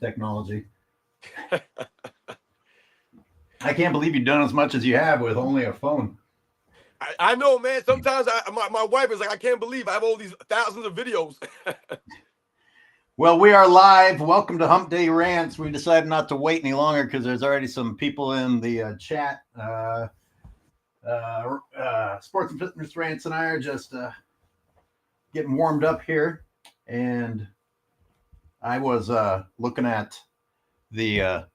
technology. I can't believe you've done as much as you have with only a phone. I know, man. Sometimes my wife is like, I can't believe I have all these thousands of videos. Well, we are live. Welcome to Hump Day Rants. We decided not to wait any longer because there's already some people in the chat. Sports and Fitness Rants and I are just getting warmed up here. And I was looking at the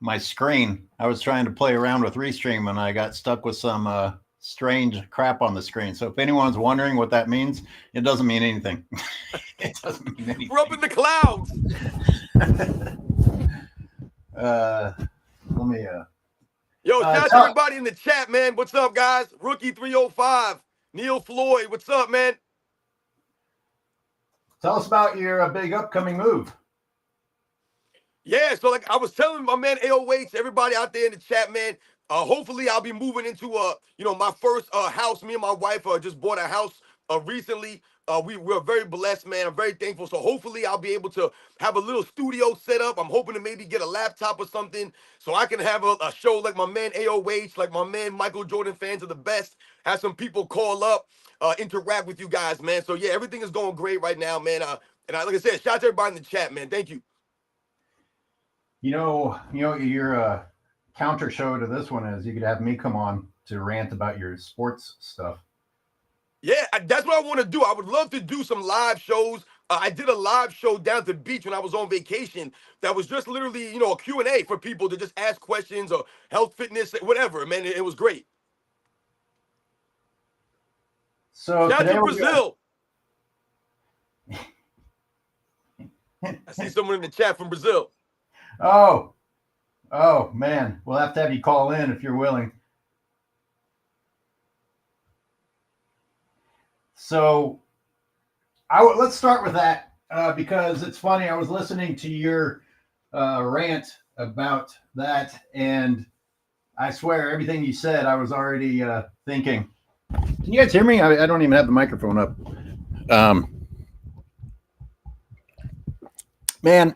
my screen. I was trying to play around with Restream and I got stuck with some strange crap on the screen. So if anyone's wondering what that means, it doesn't mean anything. It doesn't mean anything. We're up in the clouds. Let me Yo, shout out to everybody in the chat, man. What's up, guys? Rookie 305, Neil Floyd. What's up, man? Tell us about your big upcoming move. Yeah, so like I was telling my man AOH, everybody out there in the chat, man. Hopefully I'll be moving into my first house. Me and my wife just bought a house recently. We're very blessed, man. I'm very thankful. So hopefully I'll be able to have a little studio set up. I'm hoping to maybe get a laptop or something so I can have a show like my man AOH, like my man Michael Jordan fans are the best. Have some people call up, interact with you guys, man. So yeah, everything is going great right now, man. Like I said, shout out to everybody in the chat, man. Thank you. You know, your counter show to this one is you could have me come on to rant about your sports stuff. Yeah, that's what I want to do. I would love to do some live shows. I did a live show down at the beach when I was on vacation. That was just literally, a Q&A for people to just ask questions or health, fitness, whatever. Man, it was great. So shout out to Brazil. I see someone in the chat from Brazil. Oh, man. We'll have to have you call in if you're willing. So let's start with that because it's funny. I was listening to your rant about that, and I swear everything you said, I was already thinking. Can you guys hear me? I don't even have the microphone up. Man,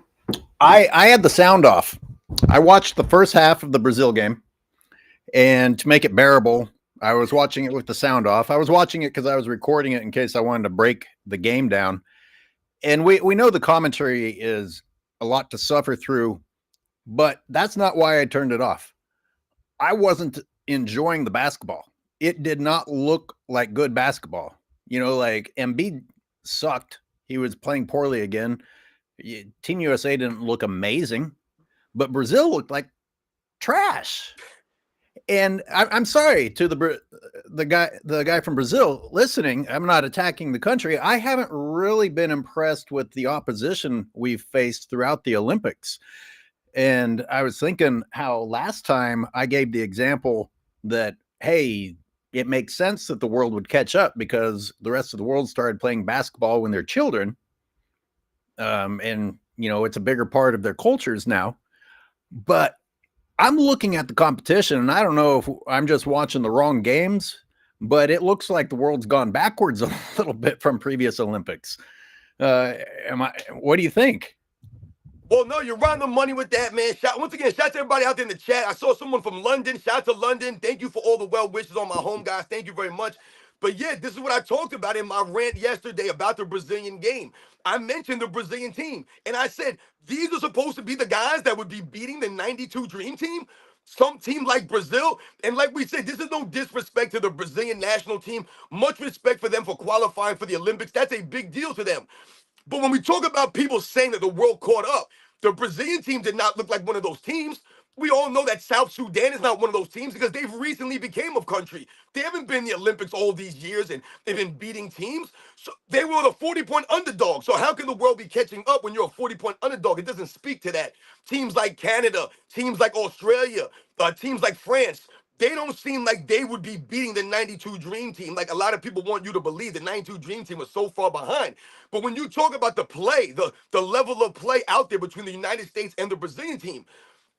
I had the sound off. I watched the first half of the Brazil game, and to make it bearable, I was watching it with the sound off. I was watching it because I was recording it in case I wanted to break the game down. And we know the commentary is a lot to suffer through, but that's not why I turned it off. I wasn't enjoying the basketball. It did not look like good basketball. Like Embiid sucked. He was playing poorly again. Team USA didn't look amazing, but Brazil looked like trash. And I'm sorry to the guy from Brazil listening. I'm not attacking the country. I haven't really been impressed with the opposition we've faced throughout the Olympics. And I was thinking how last time I gave the example that, hey, it makes sense that the world would catch up because the rest of the world started playing basketball when they're children. And it's a bigger part of their cultures now. But I'm looking at the competition, and I don't know if I'm just watching the wrong games, but it looks like the world's gone backwards a little bit from previous Olympics. What do you think? Well, no, you're right on the money with that, man. Once again, shout out to everybody out there in the chat. I saw someone from London. Shout out to London. Thank you for all the well wishes on my home, guys. Thank you very much. But yeah, this is what I talked about in my rant yesterday about the Brazilian game. I mentioned the Brazilian team, and I said, these are supposed to be the guys that would be beating the 92 Dream Team. Some team like Brazil. And like we said, this is no disrespect to the Brazilian national team. Much respect for them for qualifying for the Olympics. That's a big deal to them. But when we talk about people saying that the world caught up, the Brazilian team did not look like one of those teams. We all know that South Sudan is not one of those teams because they've recently became a country. They haven't been in the Olympics all these years and they've been beating teams. So they were the 40-point underdog. So how can the world be catching up when you're a 40-point underdog? It doesn't speak to that. Teams like Canada, teams like Australia, teams like France, they don't seem like they would be beating the 92 Dream Team. Like a lot of people want you to believe the 92 Dream Team was so far behind. But when you talk about the play, the level of play out there between the United States and the Brazilian team,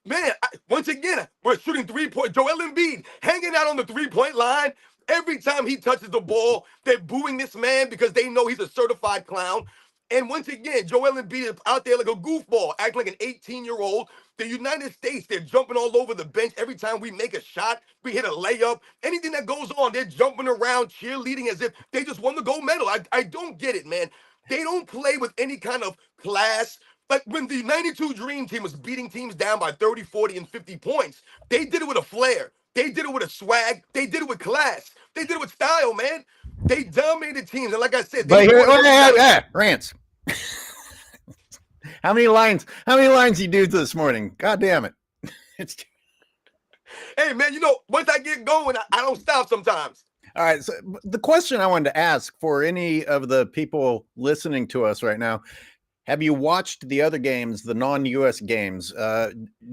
man, once again, we're shooting 3-point. Joel Embiid hanging out on the 3-point line. Every time he touches the ball, they're booing this man because they know he's a certified clown. And once again, Joel Embiid is out there like a goofball, acting like an 18-year-old. The United States, they're jumping all over the bench every time we make a shot, we hit a layup, anything that goes on, they're jumping around, cheerleading as if they just won the gold medal. I don't get it, man. They don't play with any kind of class. Like when the 92 Dream Team was beating teams down by 30, 40, and 50 points, they did it with a flair. They did it with a swag. They did it with class. They did it with style, man. They dominated teams. And like I said, But they here, Rance. How many lines you do this morning? God damn it. It's Hey, man, you know, once I get going, I don't stop sometimes. all right. So the question I wanted to ask for any of the people listening to us right now, have you watched the other games, the non-US games?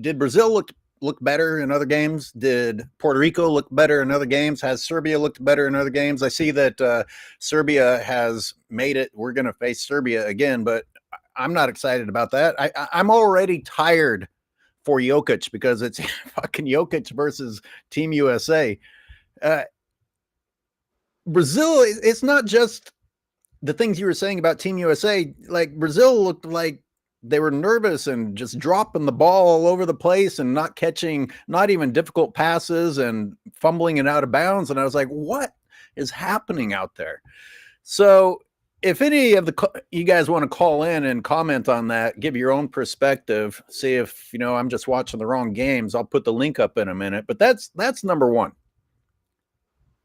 Did Brazil look better in other games? Did Puerto Rico look better in other games? Has Serbia looked better in other games? I see that Serbia has made it. We're going to face Serbia again, but I'm not excited about that. I'm already tired for Jokic because it's fucking Jokic versus Team USA. Brazil, it's not just the things you were saying about Team USA. Like Brazil looked like they were nervous and just dropping the ball all over the place and not catching, not even difficult passes and fumbling it out of bounds. And I was like, what is happening out there? So if any of you guys want to call in and comment on that, give your own perspective, see if, I'm just watching the wrong games, I'll put the link up in a minute. But that's number one.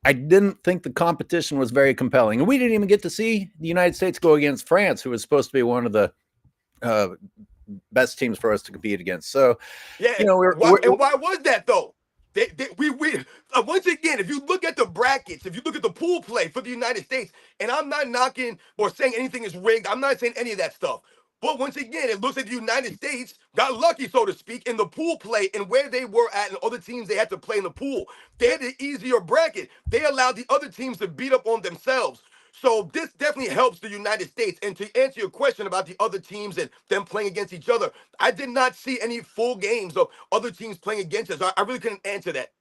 I didn't think the competition was very compelling. And we didn't even get to see the United States go against France, who was supposed to be one of the best teams for us to compete against. So, yeah, and why was that though? Once again, if you look at the brackets, if you look at the pool play for the United States, and I'm not knocking or saying anything is rigged, I'm not saying any of that stuff. But once again, it looks like the United States got lucky, so to speak, in the pool play and where they were at and other teams they had to play in the pool. They had an easier bracket. They allowed the other teams to beat up on themselves. So this definitely helps the United States. And to answer your question about the other teams and them playing against each other, I did not see any full games of other teams playing against us. I really couldn't answer that.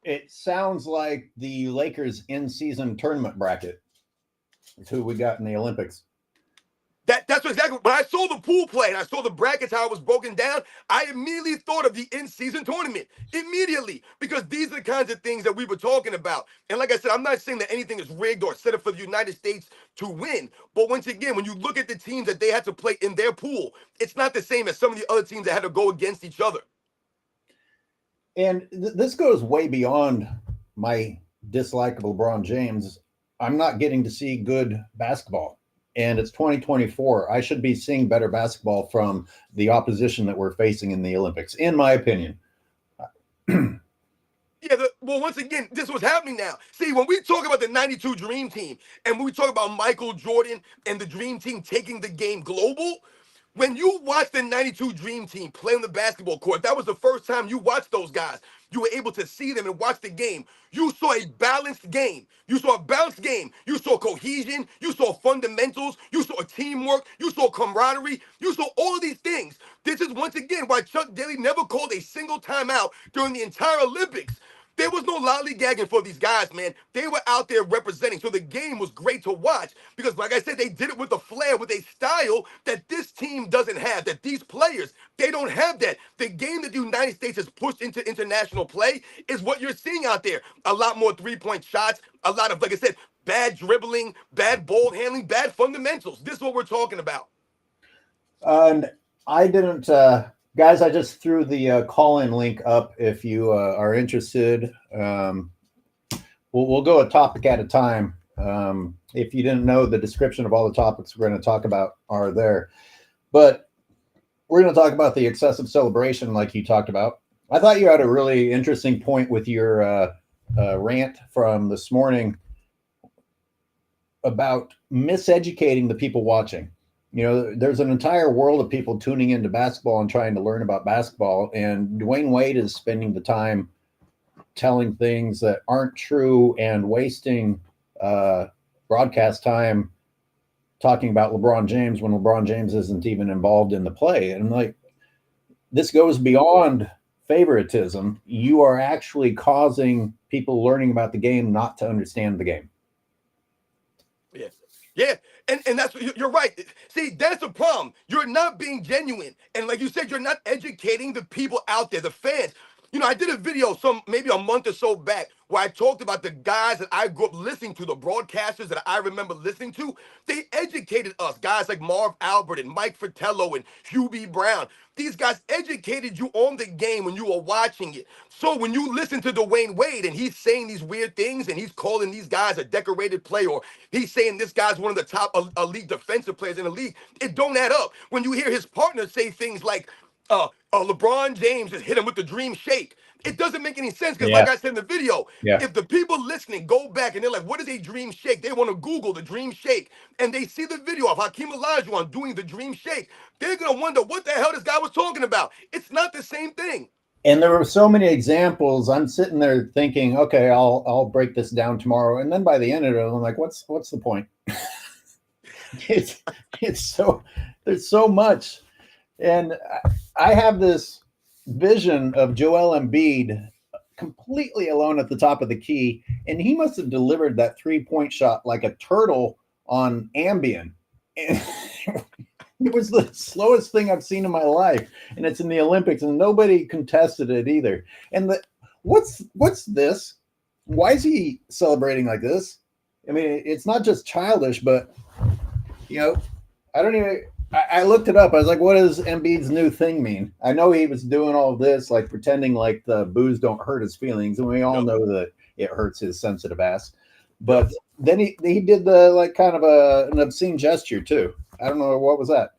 It sounds like the Lakers in-season tournament bracket is who we got in the Olympics. That's exactly when I saw the pool play and I saw the brackets, how it was broken down, I immediately thought of the in-season tournament. Immediately. Because these are the kinds of things that we were talking about. And like I said, I'm not saying that anything is rigged or set up for the United States to win. But once again, when you look at the teams that they had to play in their pool, it's not the same as some of the other teams that had to go against each other. And this goes way beyond my dislike of LeBron James. I'm not getting to see good basketball. And it's 2024. I should be seeing better basketball from the opposition that we're facing in the Olympics, in my opinion. Well, once again, this was happening now. See, when we talk about the 92 Dream Team and when we talk about Michael Jordan and the Dream Team taking the game global, when you watch the 92 Dream Team play on the basketball court, that was the first time you watched those guys. You were able to see them and watch the game. You saw a balanced game. You saw a balanced game. You saw cohesion. You saw fundamentals. You saw teamwork. You saw camaraderie. You saw all of these things. This is once again why Chuck Daly never called a single timeout during the entire Olympics. There was no lollygagging for these guys, man. They were out there representing. So the game was great to watch because, like I said, they did it with a flair, with a style that this team doesn't have, that these players, they don't have that. The game that the United States has pushed into international play is what you're seeing out there. A lot more three-point shots, a lot of, like I said, bad dribbling, bad ball handling, bad fundamentals. This is what we're talking about. And I didn't... Guys, I just threw the call-in link up if you are interested. We'll go a topic at a time. If you didn't know, the description of all the topics we're going to talk about are there. But we're going to talk about the excessive celebration like you talked about. I thought you had a really interesting point with your rant from this morning about miseducating the people watching. There's an entire world of people tuning into basketball and trying to learn about basketball. And Dwayne Wade is spending the time telling things that aren't true and wasting broadcast time talking about LeBron James when LeBron James isn't even involved in the play. And like, this goes beyond favoritism. You are actually causing people learning about the game not to understand the game. Yeah. And that's you're right. See, that's the problem. You're not being genuine, and like you said, you're not educating the people out there, the fans. You know, I did a video maybe a month or so back where I talked about the guys that I grew up listening to, the broadcasters that I remember listening to. They educated us, guys like Marv Albert and Mike Fratello and Hugh B. Brown. These guys educated you on the game when you were watching it. So when you listen to Dwayne Wade and he's saying these weird things and he's calling these guys a decorated player, or he's saying this guy's one of the top elite defensive players in the league, it don't add up. When you hear his partner say things like, LeBron James just hit him with the dream shake. It doesn't make any sense because, Yeah. like I said in the video, Yeah. if the people listening go back and they're like, "What is a dream shake?" They want to Google the dream shake, and they see the video of Hakeem Olajuwon doing the dream shake. They're gonna wonder what the hell this guy was talking about. It's not the same thing. And there were so many examples. I'm sitting there thinking, okay, I'll break this down tomorrow. And then by the end of it, I'm like, what's the point? it's so there's so much. And I have this vision of Joel Embiid completely alone at the top of the key, and he must have delivered that 3-point shot like a turtle on Ambien. And it was the slowest thing I've seen in my life, and it's in the Olympics, and nobody contested it either. And what's this? Why is he celebrating like this? I mean, it's not just childish, but I don't even. I looked it up. I was like, what does Embiid's new thing mean? I know he was doing all of this, like pretending like the booze don't hurt his feelings. And we all know that it hurts his sensitive ass. But then he did the like kind of an obscene gesture too. I don't know. What was that?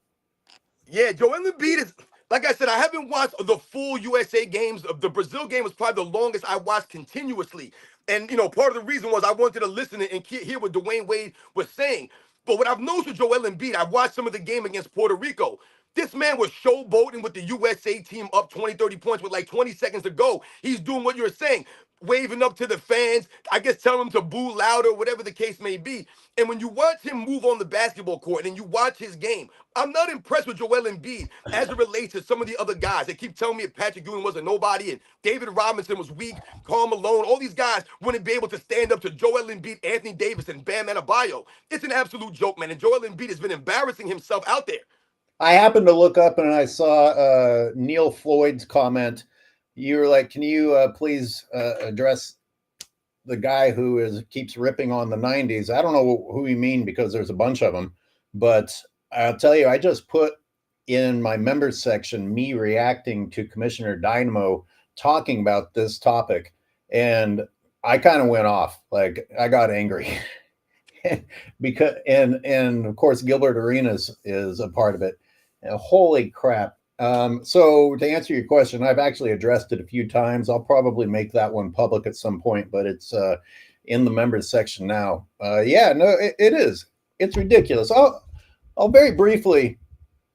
Yeah, Joel Embiid is, like I said, I haven't watched the full USA games. The Brazil game was probably the longest I watched continuously. And, part of the reason was I wanted to listen and hear what Dwayne Wade was saying. But what I've noticed with Joel Embiid, I watched some of the game against Puerto Rico. This man was showboating with the USA team up 20, 30 points with like 20 seconds to go. He's doing what you're saying, waving up to the fans, I guess telling them to boo louder, whatever the case may be. And when you watch him move on the basketball court and you watch his game, I'm not impressed with Joel Embiid as it relates to some of the other guys. They keep telling me that Patrick Ewing was a nobody and David Robinson was weak, Karl Malone, all these guys wouldn't be able to stand up to Joel Embiid, Anthony Davis, and Bam Adebayo. It's an absolute joke, man. And Joel Embiid has been embarrassing himself out there. I happened to look up and I saw Neil Floyd's comment. You were like, can you please address the guy who keeps ripping on the 90s? I don't know who you mean because there's a bunch of them, but I'll tell you, I just put in my members section me reacting to Commissioner Dynamo talking about this topic, and I kind of went off. Like I got angry because and of course Gilbert Arenas is a part of it. Holy crap. So to answer your question, I've actually addressed it a few times. I'll probably make that one public at some point, but it's in the members section now. It is. It's ridiculous. I'll very briefly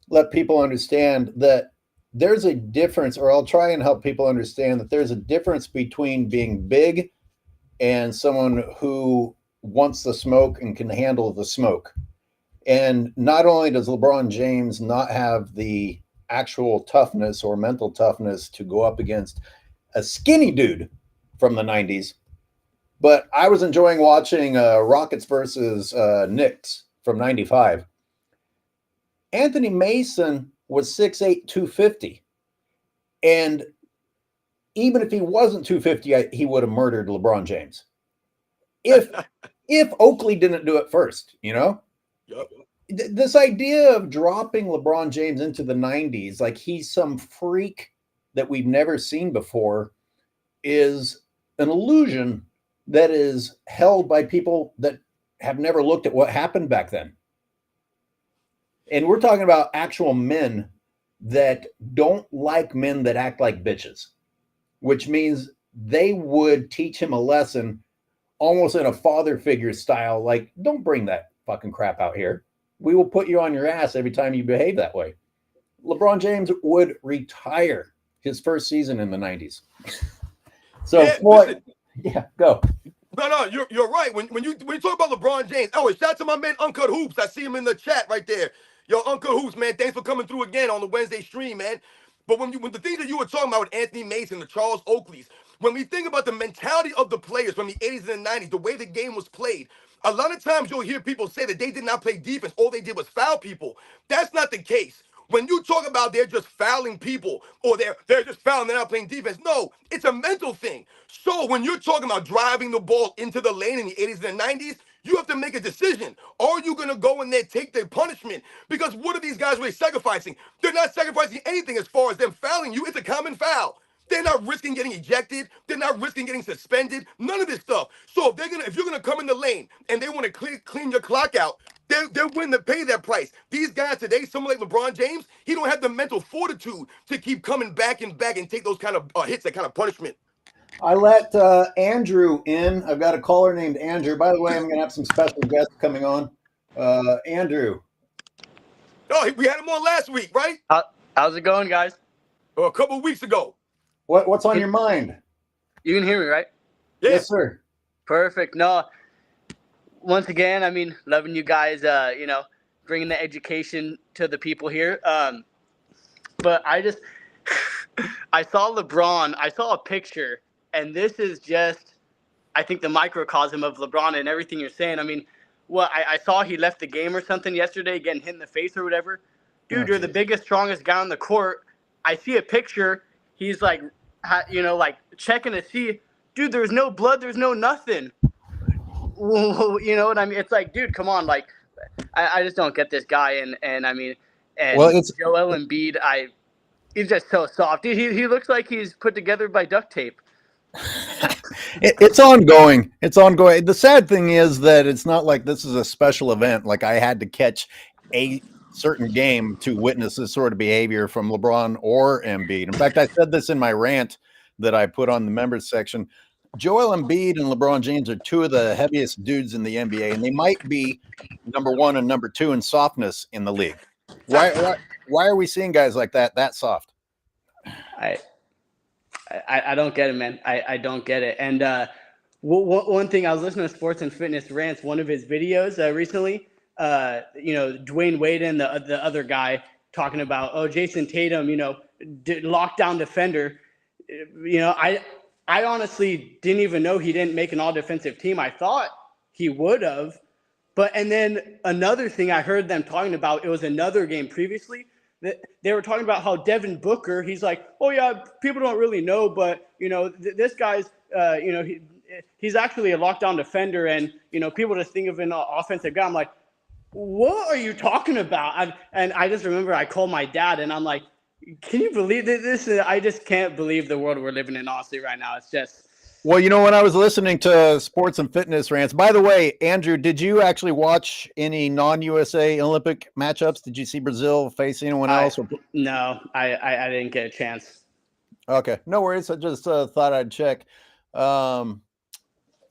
let people understand that there's a difference, or I'll try and help people understand that there's a difference between being big and someone who wants the smoke and can handle the smoke. And not only does LeBron James not have the actual toughness or mental toughness to go up against a skinny dude from the 90s, but I was enjoying watching Rockets versus Knicks from 95. Anthony Mason was 6'8", 250. And even if he wasn't 250, he would have murdered LeBron James. If Oakley didn't do it first, Yep. This idea of dropping LeBron James into the 90s like he's some freak that we've never seen before is an illusion that is held by people that have never looked at what happened back then. And we're talking about actual men that don't like men that act like bitches, which means they would teach him a lesson almost in a father figure style, like, don't bring that fucking crap out here. We will put you on your ass every time you behave that way. LeBron James would retire his first season in the 90s. So, go. No, you're right. When you talk about LeBron James, shout out to my man Uncut Hoops. I see him in the chat right there. Yo, Uncle Hoops, man, thanks for coming through again on the Wednesday stream, man. But when the things that you were talking about with Anthony Mason, the Charles Oakleys, when we think about the mentality of the players from the 80s and the 90s, the way the game was played, A lot of times you'll hear people say that they did not play defense. All they did was foul people. That's not the case. When you talk about they're just fouling people or they're just fouling, they're not playing defense. No, it's a mental thing. So when you're talking about driving the ball into the lane in the 80s and the 90s, you have to make a decision. Are you going to go in there, take their punishment? Because what are these guys really sacrificing? They're not sacrificing anything as far as them fouling you. It's a common foul. They're not risking getting ejected. They're not risking getting suspended. None of this stuff. So if you're gonna come in the lane and they want to clean your clock out, they're willing to pay that price. These guys today, someone like LeBron James, he don't have the mental fortitude to keep coming back and take those kind of hits, that kind of punishment. I let Andrew in. I've got a caller named Andrew. By the way, I'm going to have some special guests coming on. Andrew. Oh, we had him on last week, right? How's it going, guys? Or a couple of weeks ago. What's on your mind? You can hear me, right? Yeah. Yes, sir. Perfect. No, once again, I mean, loving you guys, bringing the education to the people here. But I saw LeBron. I saw a picture, and this is just, I think, the microcosm of LeBron and everything you're saying. I mean, I saw he left the game or something yesterday, getting hit in the face or whatever. Dude, you're the biggest, strongest guy on the court. I see a picture. He's like checking to see, dude, there's no blood, there's no nothing. You know what I mean? It's like, dude, come on. Like, I just don't get this guy. And I mean, it's Joel Embiid. He's just so soft. He looks like he's put together by duct tape. It's ongoing. It's ongoing. The sad thing is that it's not like this is a special event. Like I had to catch a certain game to witness this sort of behavior from LeBron or Embiid. In fact, I said this in my rant that I put on the members section. Joel Embiid and LeBron James are two of the heaviest dudes in the NBA, and they might be number one and number two in softness in the league. Why are we seeing guys like that soft? I don't get it, man. I don't get it. And one thing, I was listening to Sports and Fitness Rants, one of his videos recently. Dwayne Wade and the other guy talking about, Jason Tatum, lockdown defender. I honestly didn't even know he didn't make an all-defensive team. I thought he would have. And then another thing I heard them talking about, it was another game previously, that they were talking about how Devin Booker, he's like, oh, yeah, people don't really know, but, this guy's, he's actually a lockdown defender, and, people just think of an offensive guy. I'm like, what are you talking about? And I just remember I called my dad, and I'm like, can you believe this? I just can't believe the world we're living in, honestly, right now. It's just. Well, when I was listening to Sports and Fitness Rants, by the way, Andrew, did you actually watch any non-USA Olympic matchups? Did you see Brazil face anyone else? No, I didn't get a chance. Okay, no worries. I just thought I'd check.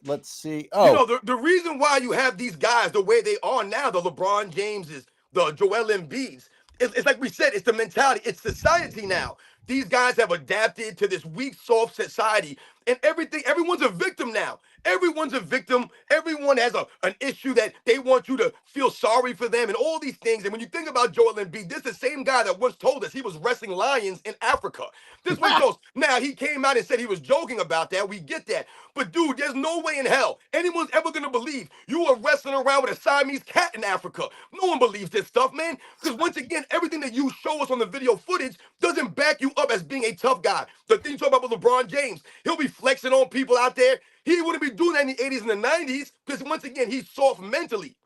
Let's see. Oh, the reason why you have these guys the way they are now, the LeBron Jameses, the Joel Embiids, it's like we said, it's the mentality, it's society now. These guys have adapted to this weak, soft society, and everyone's a victim now. Everyone's a victim. Everyone has an issue that they want you to feel sorry for them and all these things. And when you think about Joel Embiid, this is the same guy that once told us he was wrestling lions in Africa. This one goes, now he came out and said he was joking about that. We get that. But dude, there's no way in hell anyone's ever going to believe you were wrestling around with a Siamese cat in Africa. No one believes this stuff, man. Because once again, everything that you show us on the video footage doesn't back you up as being a tough guy. The thing you talk about with LeBron James, he'll be flexing on people out there. He wouldn't be doing that in the 80s and the 90s because, once again, he's soft mentally.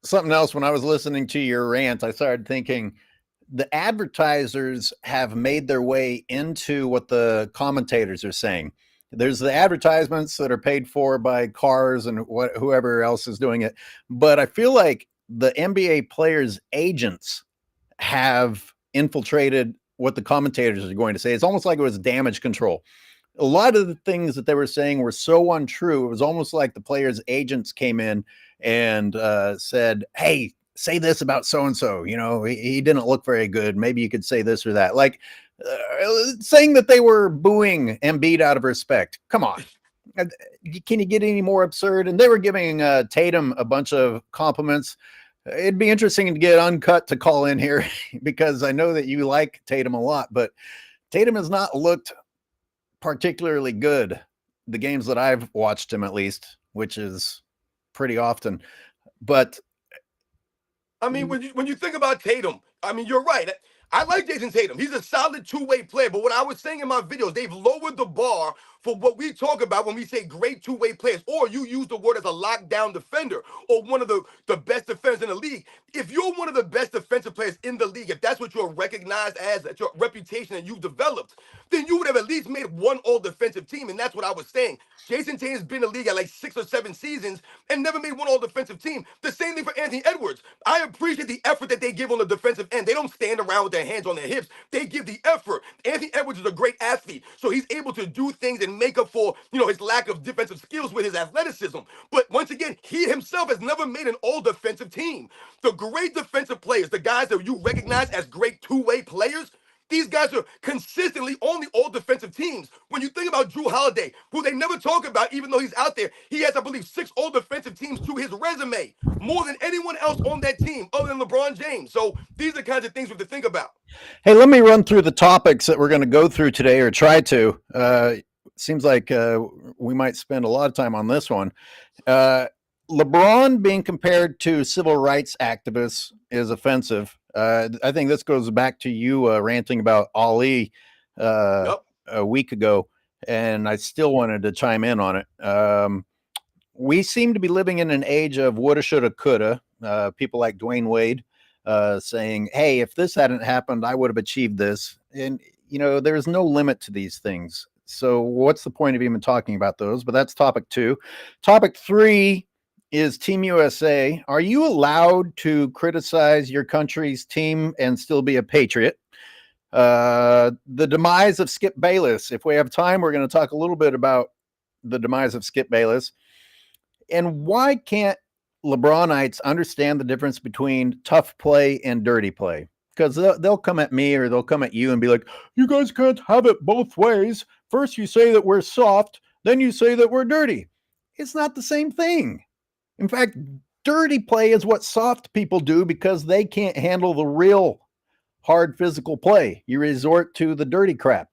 Something else, when I was listening to your rant, I started thinking the advertisers have made their way into what the commentators are saying. There's the advertisements that are paid for by cars and whoever else is doing it. But I feel like the NBA players' agents have infiltrated what the commentators are going to say. It's almost like it was damage control. A lot of the things that they were saying were so untrue. It was almost like the players' agents came in and said, hey, say this about so-and-so. He didn't look very good. Maybe you could say this or that. Like saying that they were booing Embiid out of respect. Come on. Can you get any more absurd? And they were giving Tatum a bunch of compliments. It'd be interesting to get Uncut to call in here because I know that you like Tatum a lot, but Tatum has not looked particularly good the games that I've watched him, at least. which is pretty often. But I mean, when you think about Tatum, I mean, you're right. I like Jason Tatum. He's a solid two-way player. But what I was saying in my videos, they've lowered the bar for what we talk about when we say great two-way players, or you use the word as a lockdown defender or one of the best defenders in the league. If you're one of the best defensive players in the league, if that's what you're recognized as, that's your reputation that you've developed, then you would have at least made one all-defensive team. And that's what I was saying. Jason Tatum's been in the league at like 6 or 7 seasons and never made one all-defensive team. The same thing for Anthony Edwards. I appreciate the effort that they give on the defensive end. They don't stand around with their hands on their hips. They give the effort. Anthony Edwards is a great athlete, so he's able to do things and make up for, his lack of defensive skills with his athleticism. But once again, he himself has never made an all-defensive team. The great defensive players, the guys that you recognize as great two-way players, these guys are consistently on the all-defensive teams. When you think about Drew Holiday, who they never talk about, even though he's out there, he has, I believe, 6 all-defensive teams to his resume, more than anyone else on that team other than LeBron James. So these are the kinds of things we have to think about. Hey, let me run through the topics that we're going to go through today, or try to. Seems like we might spend a lot of time on this one. LeBron being compared to civil rights activists is offensive. I think this goes back to you ranting about Ali Yep. a week ago, and I still wanted to chime in on it. We seem to be living in an age of woulda, shoulda, coulda. People like Dwayne Wade saying, hey, if this hadn't happened, I would have achieved this. And, there's no limit to these things. So what's the point of even talking about those? But that's topic 2. Topic 3 is Team USA. Are you allowed to criticize your country's team and still be a patriot? The demise of Skip Bayless. If we have time, we're going to talk a little bit about the demise of Skip Bayless. And why can't LeBronites understand the difference between tough play and dirty play? Because they'll come at me or they'll come at you and be like, you guys can't have it both ways. First you say that we're soft, then you say that we're dirty. It's not the same thing. In fact, dirty play is what soft people do because they can't handle the real hard physical play. You resort to the dirty crap.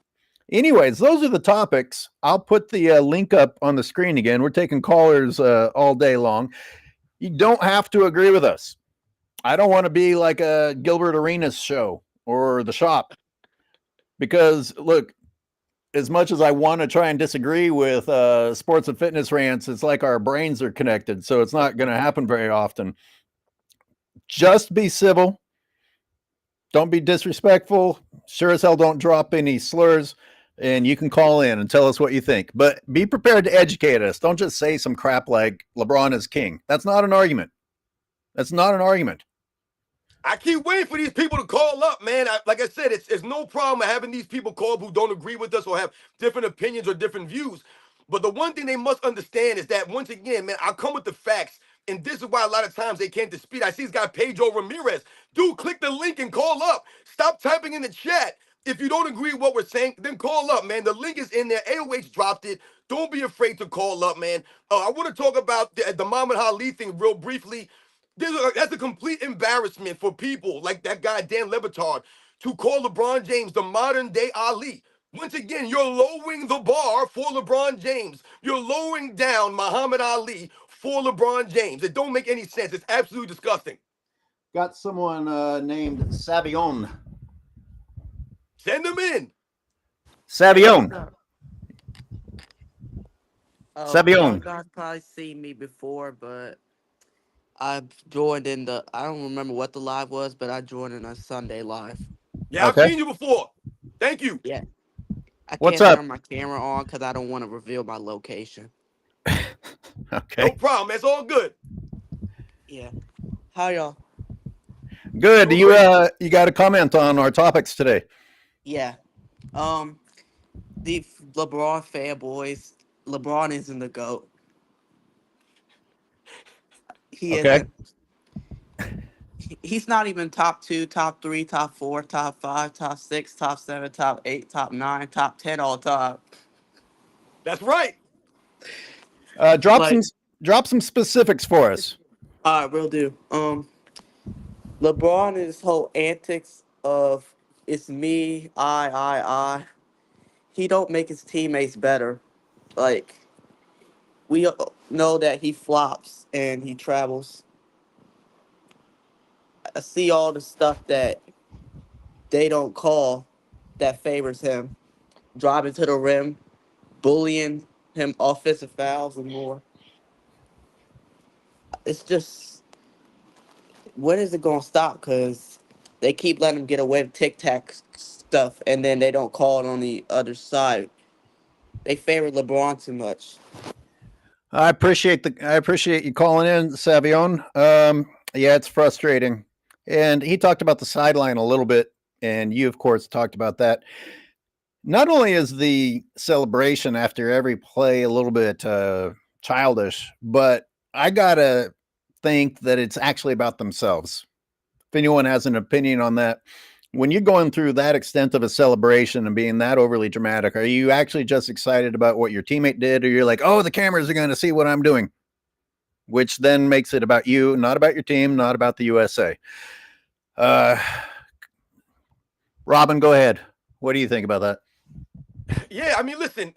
Anyways, those are the topics. I'll put the link up on the screen again. We're taking callers all day long. You don't have to agree with us. I don't want to be like a Gilbert Arenas show or The Shop, because look, as much as I want to try and disagree with sports and fitness rants, it's like our brains are connected, so it's not going to happen very often. Just be civil. Don't be disrespectful. Sure as hell don't drop any slurs, and you can call in and tell us what you think. But be prepared to educate us. Don't just say some crap like LeBron is king. That's not an argument. That's not an argument. I keep waiting for these people to call up, man. Like I said, it's no problem having these people call up who don't agree with us or have different opinions or different views. But the one thing they must understand is that, once again, man, I come with the facts. And this is why a lot of times they can't dispute. I see this guy, Pedro Ramirez. Dude, click the link and call up. Stop typing in the chat. If you don't agree with what we're saying, then call up, man. The link is in there. AOH dropped it. Don't be afraid to call up, man. I want to talk about the Muhammad Ali thing real briefly. That's a complete embarrassment for people like that guy, Dan Le Batard, to call LeBron James the modern day Ali. Once again, you're lowering the bar for LeBron James. You're lowering down Muhammad Ali for LeBron James. It don't make any sense. It's absolutely disgusting. Got someone named Savion. Send them in. Savion. Savion. You guys probably seen me before, but I joined in I don't remember what the live was, but I joined in a Sunday live. Yeah, Okay. I've seen you before. Thank you. Yeah. I What's can't up? turn my camera on because I don't want to reveal my location. Okay. No problem. It's all good. Yeah. How y'all? Good. Do you got a comment on our topics today? Yeah. The LeBron fanboys. LeBron isn't the GOAT. He Okay. isn't. He's not even top 2, top 3, top 4, top 5, top 6, top 7, top 8, top 9, top 10 all time. That's right. Drop some specifics for us. All right, will do. LeBron and his whole antics of it's me, I. He don't make his teammates better. Like we know that he flops and he travels. I see all the stuff that they don't call that favors him. Driving to the rim, bullying him, offensive fouls and more. It's just, when is it going to stop? Because they keep letting him get away with tic-tac stuff, and then they don't call it on the other side. They favor LeBron too much. I appreciate you calling in, Savion. Yeah, it's frustrating. And he talked about the sideline a little bit, and you, of course, talked about that. Not only is the celebration after every play a little bit childish, but I gotta think that it's actually about themselves. If anyone has an opinion on that, when you're going through that extent of a celebration and being that overly dramatic, are you actually just excited about what your teammate did, or you're like, oh, the cameras are going to see what I'm doing, which then makes it about you, not about your team, not about the USA. Robin, go ahead. What do you think about that? Yeah, I mean, listen,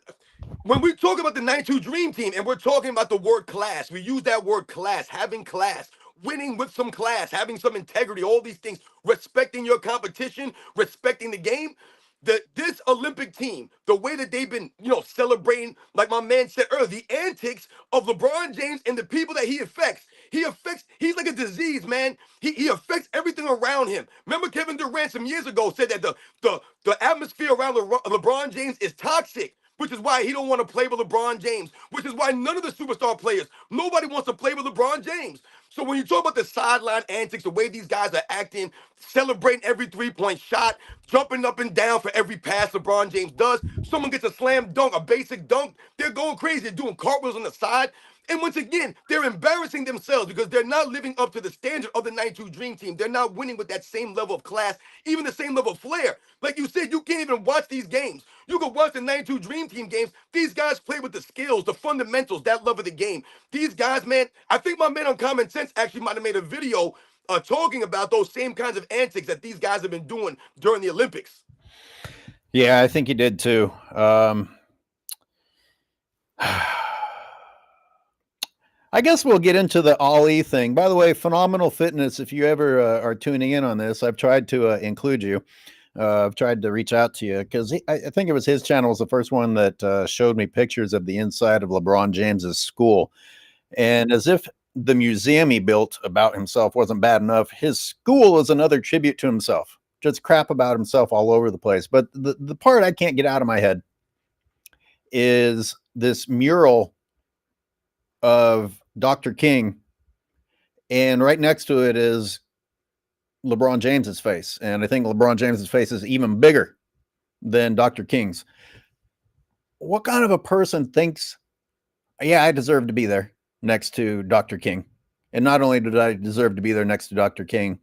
when we talk about the 92 Dream Team and we're talking about the word class, we use that word class, having class, winning with some class, having some integrity, all these things, respecting your competition, respecting the game. This Olympic team, the way that they've been, celebrating, like my man said earlier, the antics of LeBron James and the people that he affects. He's like a disease, man. He affects everything around him. Remember Kevin Durant some years ago said that the atmosphere around LeBron James is toxic, which is why he don't want to play with LeBron James, which is why none of the superstar players, nobody wants to play with LeBron James. So when you talk about the sideline antics, the way these guys are acting, celebrating every three-point shot, jumping up and down for every pass LeBron James does, someone gets a slam dunk, a basic dunk, they're going crazy, they're doing cartwheels on the side. And once again, they're embarrassing themselves because they're not living up to the standard of the 92 Dream Team. They're not winning with that same level of class, even the same level of flair. Like you said, you can't even watch these games. You can watch the 92 Dream Team games. These guys play with the skills, the fundamentals, that love of the game. These guys, man, I think my man on Common Sense actually might have made a video talking about those same kinds of antics that these guys have been doing during the Olympics. Yeah, I think he did too. I guess we'll get into the Ali thing. By the way, Phenomenal Fitness, if you ever are tuning in on this, I've tried to include you. I've tried to reach out to you because I think it was his channel was the first one that showed me pictures of the inside of LeBron James's school. And as if the museum he built about himself wasn't bad enough, his school is another tribute to himself. Just crap about himself all over the place. But the part I can't get out of my head is this mural of Dr. King, and right next to it is LeBron James's face. And I think LeBron James's face is even bigger than Dr. King's. What kind of a person thinks, yeah, I deserve to be there next to Dr. King? And not only did I deserve to be there next to Dr. King,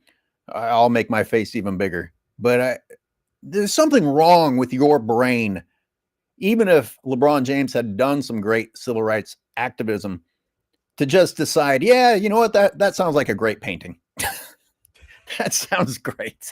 I'll make my face even bigger. But there's something wrong with your brain. Even if LeBron James had done some great civil rights activism, to just decide, yeah, you know what, that sounds like a great painting. That sounds great.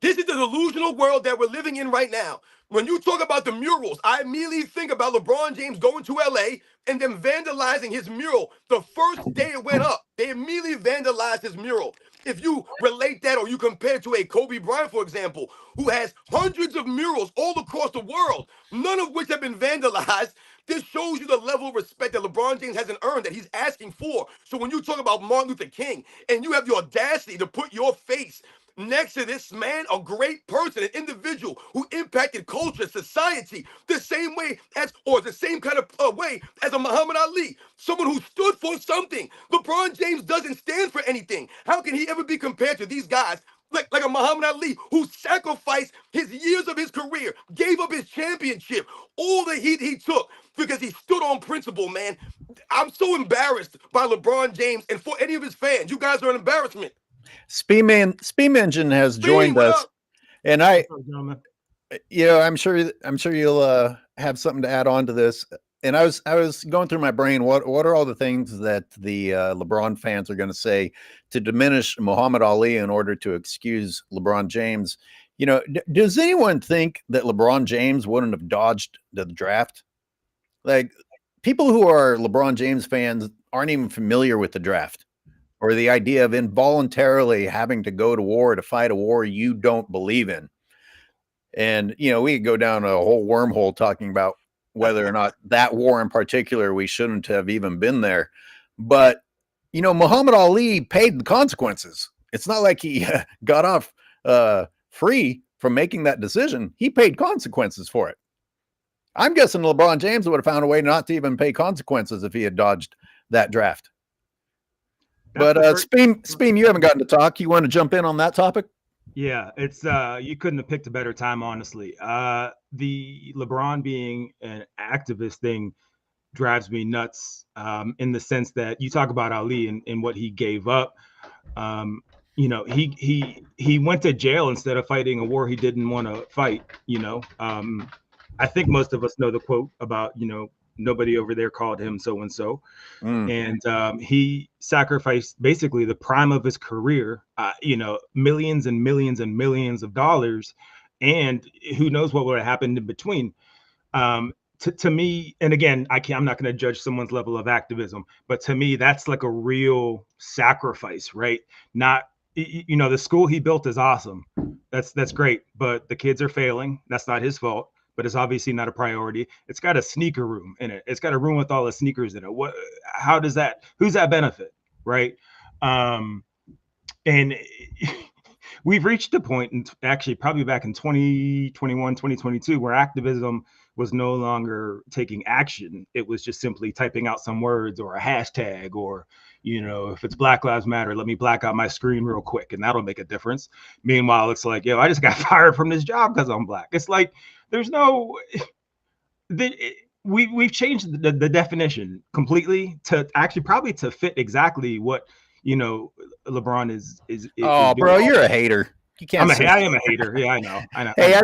This is the delusional world that we're living in right now. When you talk about the murals, I immediately think about LeBron James going to LA and then vandalizing his mural. The first day it went up, they immediately vandalized his mural. If you relate that or you compare it to a Kobe Bryant, for example, who has hundreds of murals all across the world, none of which have been vandalized, this shows you the level of respect that LeBron James hasn't earned, that he's asking for. So when you talk about Martin Luther King and you have the audacity to put your face next to this man, a great person, an individual who impacted culture, society, the same way as, or the same kind of way as a Muhammad Ali, someone who stood for something. LeBron James doesn't stand for anything. How can he ever be compared to these guys? Like a Muhammad Ali who sacrificed his years of his career, gave up his championship, all the heat he took because he stood on principle, man. I'm so embarrassed by LeBron James, and for any of his fans, you guys are an embarrassment. Speam Engine has joined us, up? and I'm sure you'll have something to add on to this. And I was going through my brain, what are all the things that the LeBron fans are going to say to diminish Muhammad Ali in order to excuse LeBron James? You know, does anyone think that LeBron James wouldn't have dodged the draft? Like, people who are LeBron James fans aren't even familiar with the draft or the idea of involuntarily having to go to war to fight a war you don't believe in. And, you know, we could go down a whole wormhole talking about whether or not that war in particular, we shouldn't have even been there. But, you know, Muhammad Ali paid the consequences. It's not like he got off free from making that decision. He paid consequences for it. I'm guessing LeBron James would have found a way not to even pay consequences if he had dodged that draft. But Speen, you haven't gotten to talk. You want to jump in on that topic? Yeah, it's you couldn't have picked a better time, honestly. The LeBron being an activist thing drives me nuts, in the sense that you talk about Ali and what he gave up. You know, he went to jail instead of fighting a war he didn't want to fight. You know, I think most of us know the quote about, you know, nobody over there called him so and so. And he sacrificed basically the prime of his career, you know, millions and millions and millions of dollars, and who knows what would have happened in between. To me, and again, I'm not going to judge someone's level of activism, but to me, that's like a real sacrifice, right? Not, you know, the school he built is awesome. That's great, but the kids are failing. That's not his fault, but it's obviously not a priority. It's got a sneaker room in it. It's got a room with all the sneakers in it. Who's that benefit, right? And we've reached a point, and actually probably back in 2021, 2022, where activism was no longer taking action. It was just simply typing out some words or a hashtag, or, you know, if it's Black Lives Matter, let me black out my screen real quick and that'll make a difference. Meanwhile, it's like, yo, I just got fired from this job because I'm Black. It's like, there's no, we've changed the definition completely to actually probably to fit exactly what, you know, LeBron is bro, you're a hater. You can't. I am a hater. Yeah, I know. Hey,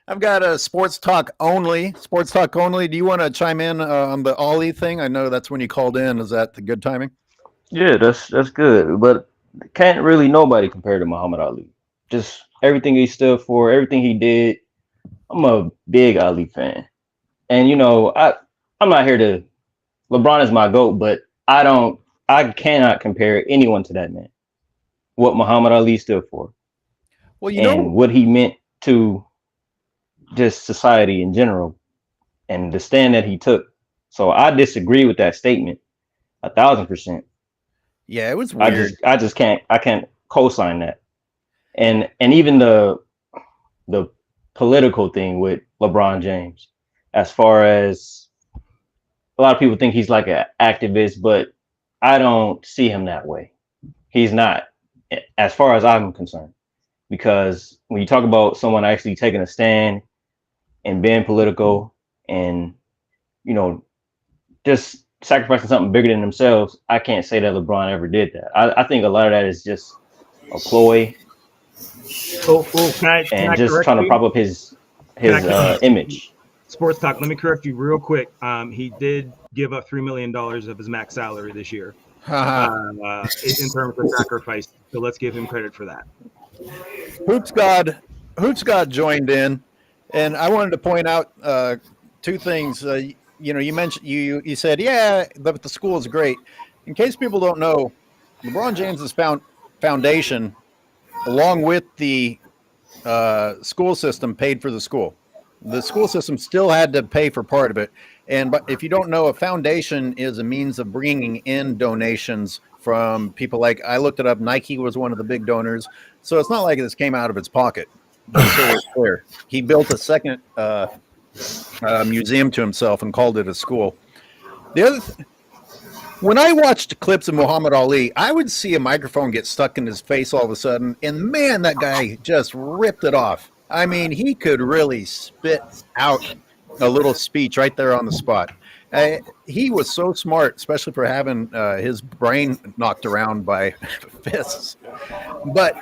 I've got a sports talk only. Do you want to chime in on the Ali thing? I know that's when you called in. Is that the good timing? Yeah, that's good. But can't really nobody compare to Muhammad Ali. Just everything he stood for, everything he did. I'm a big Ali fan. And, you know, I'm not here to, LeBron is my GOAT, but I cannot compare anyone to that man. What Muhammad Ali stood for. Well, you know what he meant to just society in general, and the stand that he took. So I disagree with that statement 1,000%. Yeah, it was weird. I can't co-sign that. And even the political thing with LeBron James, as far as a lot of people think he's like an activist, but I don't see him that way. He's not, as far as I'm concerned, because when you talk about someone actually taking a stand and being political and, you know, just sacrificing something bigger than themselves, I can't say that LeBron ever did that. I think a lot of that is just a ploy. And just trying to prop up his image. Sports talk. Let me correct you real quick. He did give up $3 million of his max salary this year in terms of sacrifice. So let's give him credit for that. Hoops God joined in, and I wanted to point out two things. You know, you mentioned you said, yeah, the school is great. In case people don't know, LeBron James's foundation, along with the school system, paid for the school. The school system still had to pay for part of it. But if you don't know, a foundation is a means of bringing in donations from people like, I looked it up, Nike was one of the big donors. So it's not like this came out of its pocket. Just so it's clear. He built a second museum to himself and called it a school. The other when I watched clips of Muhammad Ali, I would see a microphone get stuck in his face all of a sudden, and man, that guy just ripped it off. I mean, he could really spit out a little speech right there on the spot. He was so smart, especially for having his brain knocked around by fists. But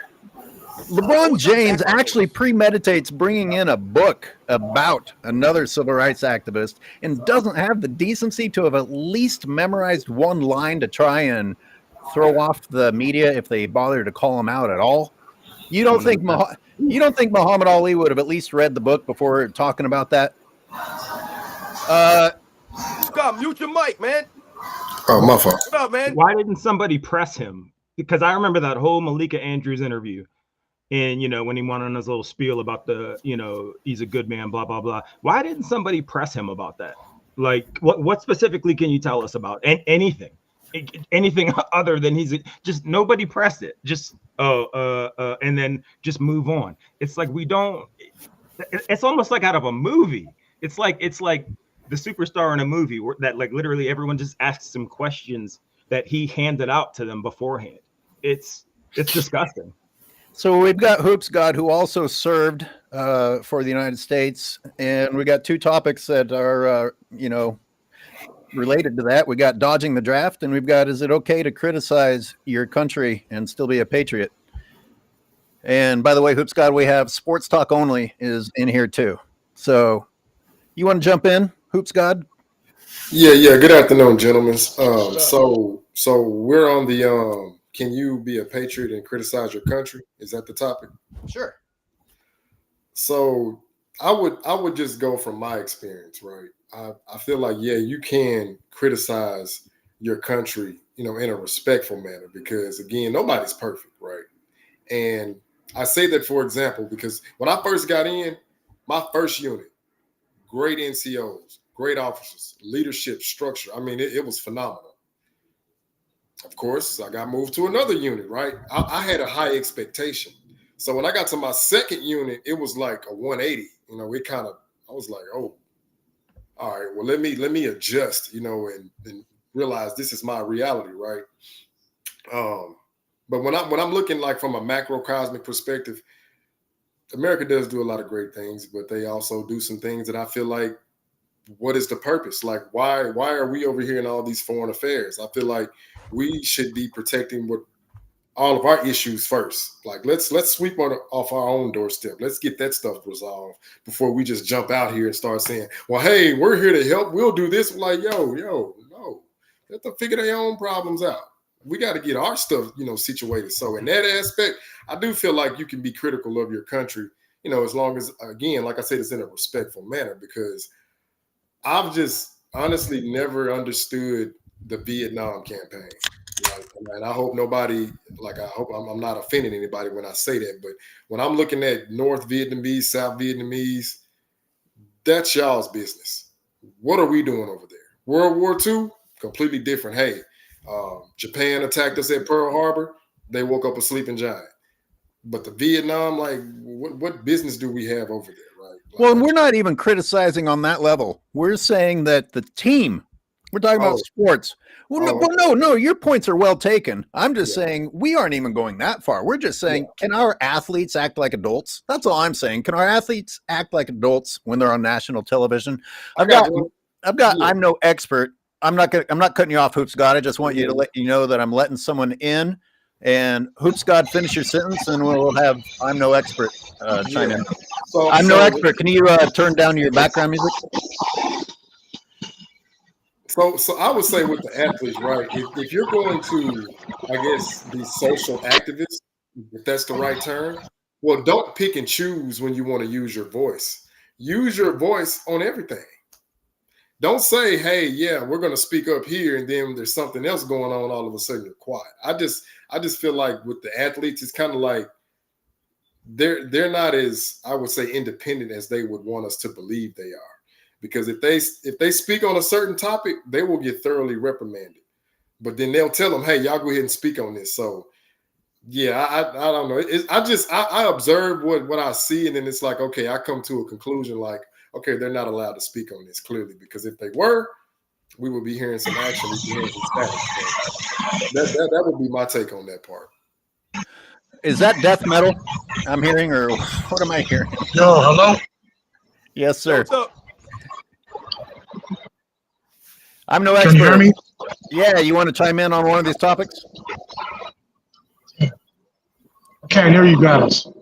LeBron James actually premeditates bringing in a book about another civil rights activist and doesn't have the decency to have at least memorized one line to try and throw off the media if they bother to call him out at all. You don't think Muhammad Ali would have at least read the book before talking about that? Scott, mute your mic, man. Oh, my fault. What up, man? Why didn't somebody press him? Because I remember that whole Malika Andrews interview. And, when he went on his little spiel about he's a good man, blah, blah, blah. Why didn't somebody press him about that? Like, what specifically can you tell us about? Anything other than just nobody pressed it. Just, and then just move on. It's like it's almost like out of a movie. It's like the superstar in a movie that like literally everyone just asks him questions that he handed out to them beforehand. It's disgusting. So we've got Hoops God, who also served for the United States, and we got two topics that are, related to that. We got dodging the draft, and we've got, is it okay to criticize your country and still be a patriot? And by the way, Hoops God, we have Sports Talk Only is in here too. So you want to jump in, Hoops God? Yeah. Good afternoon, gentlemen. So we're on the can you be a patriot and criticize your country? Is that the topic? Sure. So I would just go from my experience, right? I feel like, yeah, you can criticize your country, in a respectful manner, because again, nobody's perfect, right? And I say that, for example, because when I first got in, my first unit, great NCOs, great officers, leadership structure. I mean, it was phenomenal. Of course, I got moved to another unit, right? I had a high expectation. So when I got to my second unit, it was like a 180. I was like, oh, all right, well, let me adjust, and realize this is my reality, right? But when I'm looking like from a macrocosmic perspective, America does do a lot of great things, but they also do some things that I feel like, what is the purpose? Like, why are we over here in all these foreign affairs? I feel like we should be protecting all of our issues first. Like, let's sweep off our own doorstep. Let's get that stuff resolved before we just jump out here and start saying, well, hey, we're here to help. We'll do this. We're like, yo, no. Let them figure their own problems out. We got to get our stuff, situated. So in that aspect, I do feel like you can be critical of your country, as long as, again, like I said, it's in a respectful manner, because I've just honestly never understood the Vietnam campaign. And I hope I'm not offending anybody when I say that, but when I'm looking at North Vietnamese, South Vietnamese, that's y'all's business. What are we doing over there? World War II, completely different. Hey, Japan attacked us at Pearl Harbor. They woke up a sleeping giant. But the Vietnam, like, what business do we have over there, right? Well, and we're not even criticizing on that level. We're saying that the team, we're talking about sports. Well, no, your points are well taken. I'm just saying we aren't even going that far. We're just saying, can our athletes act like adults? That's all I'm saying. Can our athletes act like adults when they're on national television? I'm no expert. I'm not cutting you off, Hoops God. I just want you to let you know that I'm letting someone in. And Hoops God, finish your sentence, and we'll have I'm no expert chime in. I'm no expert. Can you turn down your background music? So I would say with the athletes, right? If you're going to, I guess, be social activists, if that's the right term, well, don't pick and choose when you want to use your voice. Use your voice on everything. Don't say, hey, yeah, we're going to speak up here, and then there's something else going on, all of a sudden you're quiet. I just feel like with the athletes, it's kind of like they're not as, I would say, independent as they would want us to believe they are. Because if they speak on a certain topic, they will get thoroughly reprimanded. But then they'll tell them, hey, y'all go ahead and speak on this. So, yeah, I don't know. I observe what I see, and then it's like, okay, I come to a conclusion like, okay, they're not allowed to speak on this clearly, because if they were, we would be hearing some action. That would be my take on that part. Is that death metal I'm hearing, or what am I hearing? Yo, hello? Yes, sir. What's up? I'm no expert. Can you hear me? Yeah, you want to chime in on one of these topics? I can't hear you guys. All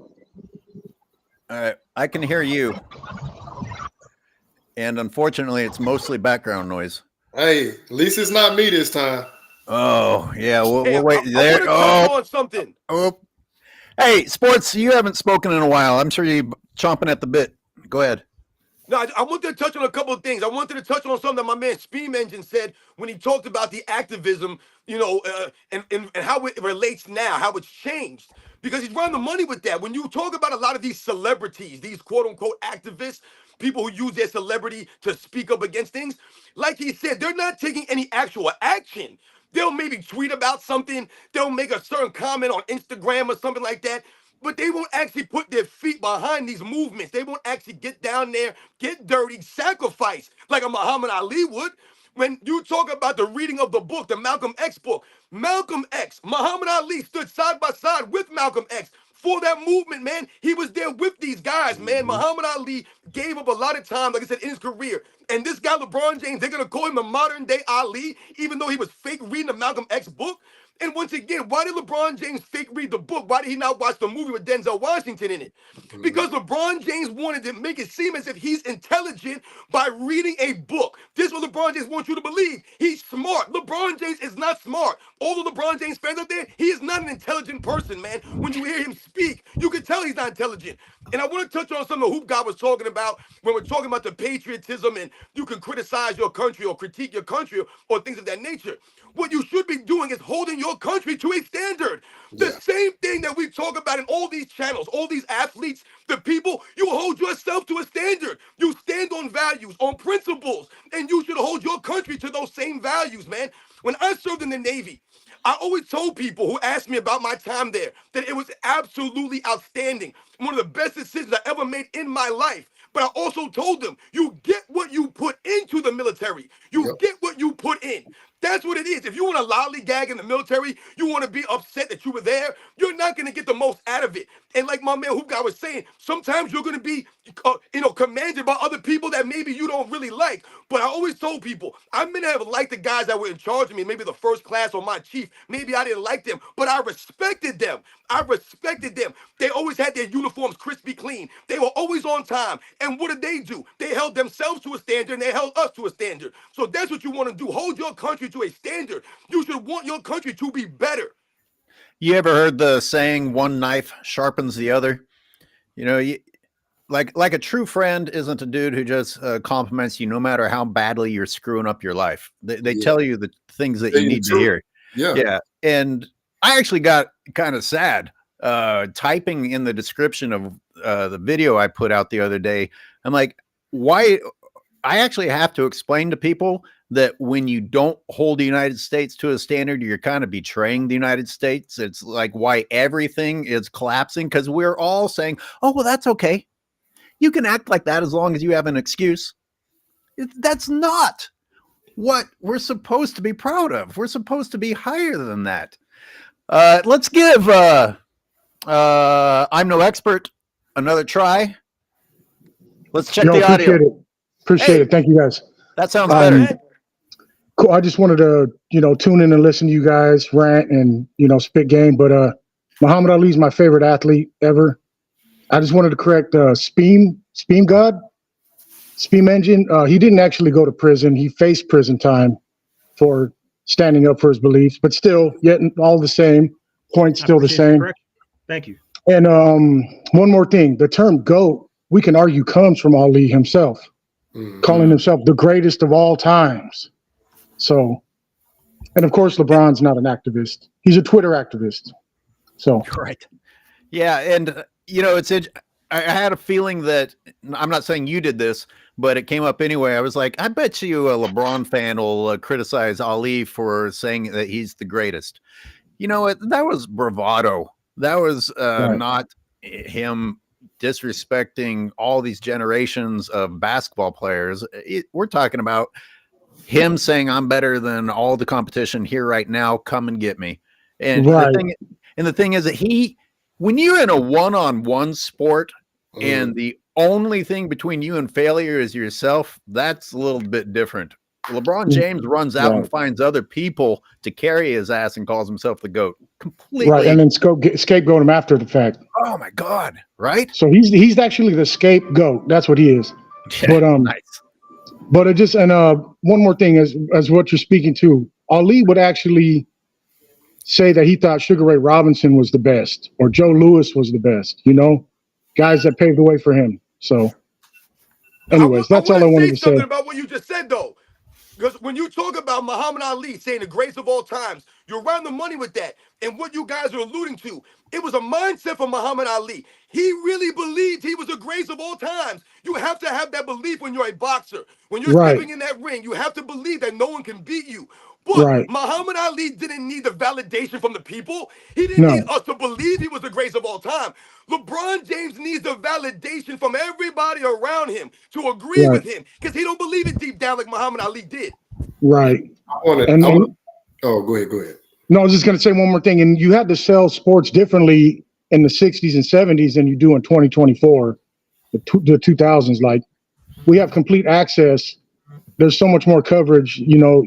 right, I can hear you. And unfortunately, it's mostly background noise. Hey, at least it's not me this time. Oh, yeah, we'll Hey, wait I there. wanna on something. Hey, Sports, you haven't spoken in a while. I'm sure you're chomping at the bit. Go ahead. No, I wanted to touch on a couple of things. I wanted to touch on something that my man Steam Engine said when he talked about the activism, and how it relates now, how it's changed. Because he's running the money with that. When you talk about a lot of these celebrities, these quote unquote activists, people who use their celebrity to speak up against things, like he said, they're not taking any actual action. They'll maybe tweet about something, they'll make a certain comment on Instagram or something like that, but they won't actually put their feet behind these movements. They won't actually get down there, get dirty, sacrifice like a Muhammad Ali would. When you talk about the reading of the book, the Malcolm X book, Malcolm X, Muhammad Ali stood side by side with Malcolm X for that movement, man. He was there with these guys, man. Muhammad Ali gave up a lot of time, like I said, in his career. And this guy, LeBron James, they're going to call him the modern day Ali, even though he was fake reading the Malcolm X book. And once again, why did LeBron James fake read the book? Why did he not watch the movie with Denzel Washington in it? Because LeBron James wanted to make it seem as if he's intelligent by reading a book. This is what LeBron James wants you to believe. He's smart. LeBron James is not smart. All the LeBron James fans out there, he is not an intelligent person, man. When you hear him speak, you can tell he's not intelligent. And I want to touch on something the Hoop God was talking about when we're talking about the patriotism and you can criticize your country or critique your country or things of that nature. What you should be doing is holding your country to a standard. The same thing that we talk about in all these channels, all these athletes, the people, you hold yourself to a standard. You stand on values, on principles, and you should hold your country to those same values, man. When I served in the Navy, I always told people who asked me about my time there that it was absolutely outstanding. One of the best decisions I ever made in my life. But I also told them, you get what you put into the military. You get what you put in. That's what it is. If you want to lollygag in the military, you want to be upset that you were there, you're not going to get the most out of it. And like my man Hoop Guy was saying, sometimes you're going to be, commanded by other people that maybe you don't really like. But I always told people, I may not have liked the guys that were in charge of me, maybe the first class or my chief. Maybe I didn't like them, but I respected them. I respected them. They always had their uniforms crispy clean. They were always on time. And what did they do? They held themselves to a standard and they held us to a standard. So that's what you want to do. Hold your country to a standard. You should want your country to be better. You ever heard the saying, one knife sharpens the other? Like a true friend isn't a dude who just compliments you no matter how badly you're screwing up your life. They tell you the things that you need to hear. Yeah. And I actually got kind of sad typing in the description of the video I put out the other day. I'm like, why? I actually have to explain to people that when you don't hold the United States to a standard, you're kind of betraying the United States. It's like why everything is collapsing, because we're all saying, oh, well, that's okay. You can act like that as long as you have an excuse. That's not what we're supposed to be proud of. We're supposed to be higher than that. Let's give I'm No Expert another try. Let's check the audio. Appreciate it. Thank you, guys. That sounds better. Cool. I just wanted to, tune in and listen to you guys rant and, spit game. But Muhammad Ali is my favorite athlete ever. I just wanted to correct Speem Engine. He didn't actually go to prison. He faced prison time for standing up for his beliefs, but still, yet all the same, point's still the same. Thank you. And one more thing, the term GOAT, we can argue, comes from Ali himself, calling himself the greatest of all times. So, and of course, LeBron's not an activist. He's a Twitter activist. So, right. Yeah. And, I had a feeling that, I'm not saying you did this, but it came up anyway. I was like, I bet you a LeBron fan will criticize Ali for saying that he's the greatest. That was bravado. That was not him disrespecting all these generations of basketball players. We're talking about him saying, I'm better than all the competition here right now. Come and get me. And the thing is that when you're in a one-on-one sport and the only thing between you and failure is yourself, that's a little bit different. LeBron James runs out and finds other people to carry his ass and calls himself the GOAT. Completely. Right, and then scapegoat him after the fact. Oh my God! Right? So he's actually the scapegoat. That's what he is. Yeah, but nice. But it just one more thing as what you're speaking to, Ali would actually say that he thought Sugar Ray Robinson was the best or Joe Louis was the best. Guys that paved the way for him. So Anyways, that's all I want wanted to to say something say. about what you just said, though. Because when you talk about Muhammad Ali saying the greatest of all times, you're around the money with that. And what you guys are alluding to, it was a mindset for Muhammad Ali. He really believed he was the greatest of all times. You have to have that belief when you're a boxer. When you're Right, stepping in that ring, you have to believe that no one can beat you. But right. Muhammad Ali didn't need the validation from the people. He didn't need No, us to believe he was the greatest of all time. LeBron James needs the validation from everybody around him to agree right, with him because he don't believe it deep down like Muhammad Ali did. right. I want to. And Oh, go ahead. Go ahead. no, I was just going to say one more thing. And you had to sell sports differently in the 60s and 70s than you do in 2024, the 2000s. Like, we have complete access. There's so much more coverage. You know,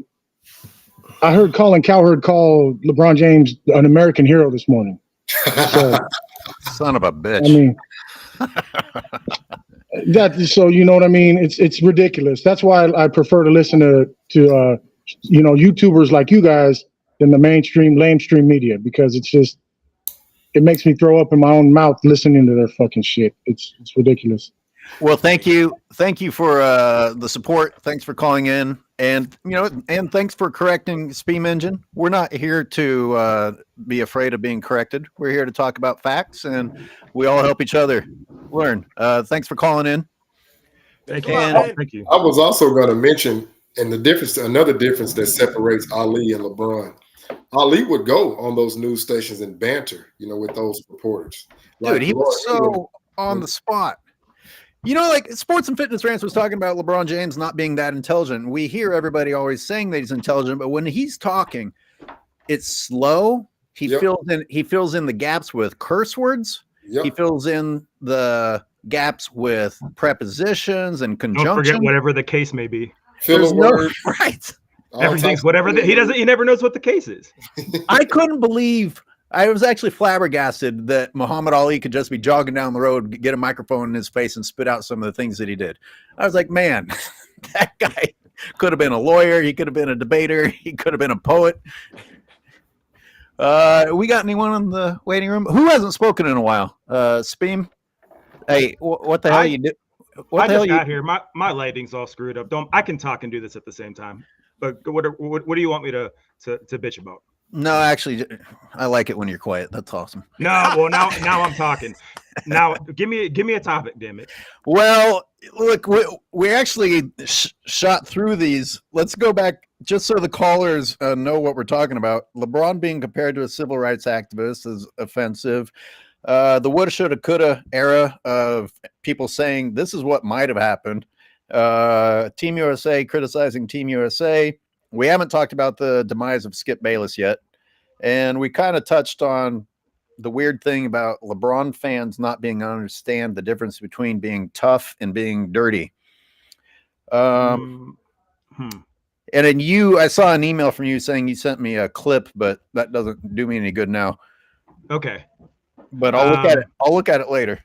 I heard Colin Cowherd call LeBron James an American hero this morning. So, Son of a I bitch. mean, so you know what I mean? It's ridiculous. That's why I prefer to listen to you know, YouTubers like you guys than the lamestream media, because it makes me throw up in my own mouth listening to their fucking shit. It's ridiculous. Well, thank you for the support. Thanks for calling in, and and thanks for correcting Steam Engine. We're not here to be afraid of being corrected. We're here to talk about facts, and we all help each other learn. Thanks for calling in. Thanks Thank a you. lot, man. Thank you. I was also going to mention, and another difference that separates Ali and LeBron. Ali would go on those news stations and banter, with those reporters. Dude, he was so on the spot. Like Sports and Fitness Rants was talking about LeBron James not being that intelligent. We hear everybody always saying that he's intelligent, but when he's talking, it's slow. He fills in the gaps with curse words. He fills in the gaps with prepositions and conjunction. Don't forget whatever the case may be. There's no right. Everything's whatever. He never knows what the case is. I couldn't believe. I was actually flabbergasted that Muhammad Ali could just be jogging down the road, get a microphone in his face, and spit out some of the things that he did. I was like, man, that guy could have been a lawyer. He could have been a debater. He could have been a poet. We got anyone in the waiting room? Who hasn't spoken in a while? Speem? Hey, what the hell you do? I just got here. My lighting's all screwed up. I can talk and do this at the same time. But what do you want me to bitch about? No, actually, I like it when you're quiet. That's awesome. No, well now I'm talking. Now give me a topic, damn it. Well, look, we actually shot through these. Let's go back just so the callers know what we're talking about. LeBron being compared to a civil rights activist is offensive. The woulda, shoulda, coulda era of people saying this is what might have happened. Team USA criticizing Team USA. We haven't talked about the demise of Skip Bayless yet. And we kind of touched on the weird thing about LeBron fans not being able to understand the difference between being tough and being dirty. And then I saw an email from you saying you sent me a clip, but that doesn't do me any good now. Okay. But I'll look at it. I'll look at it later.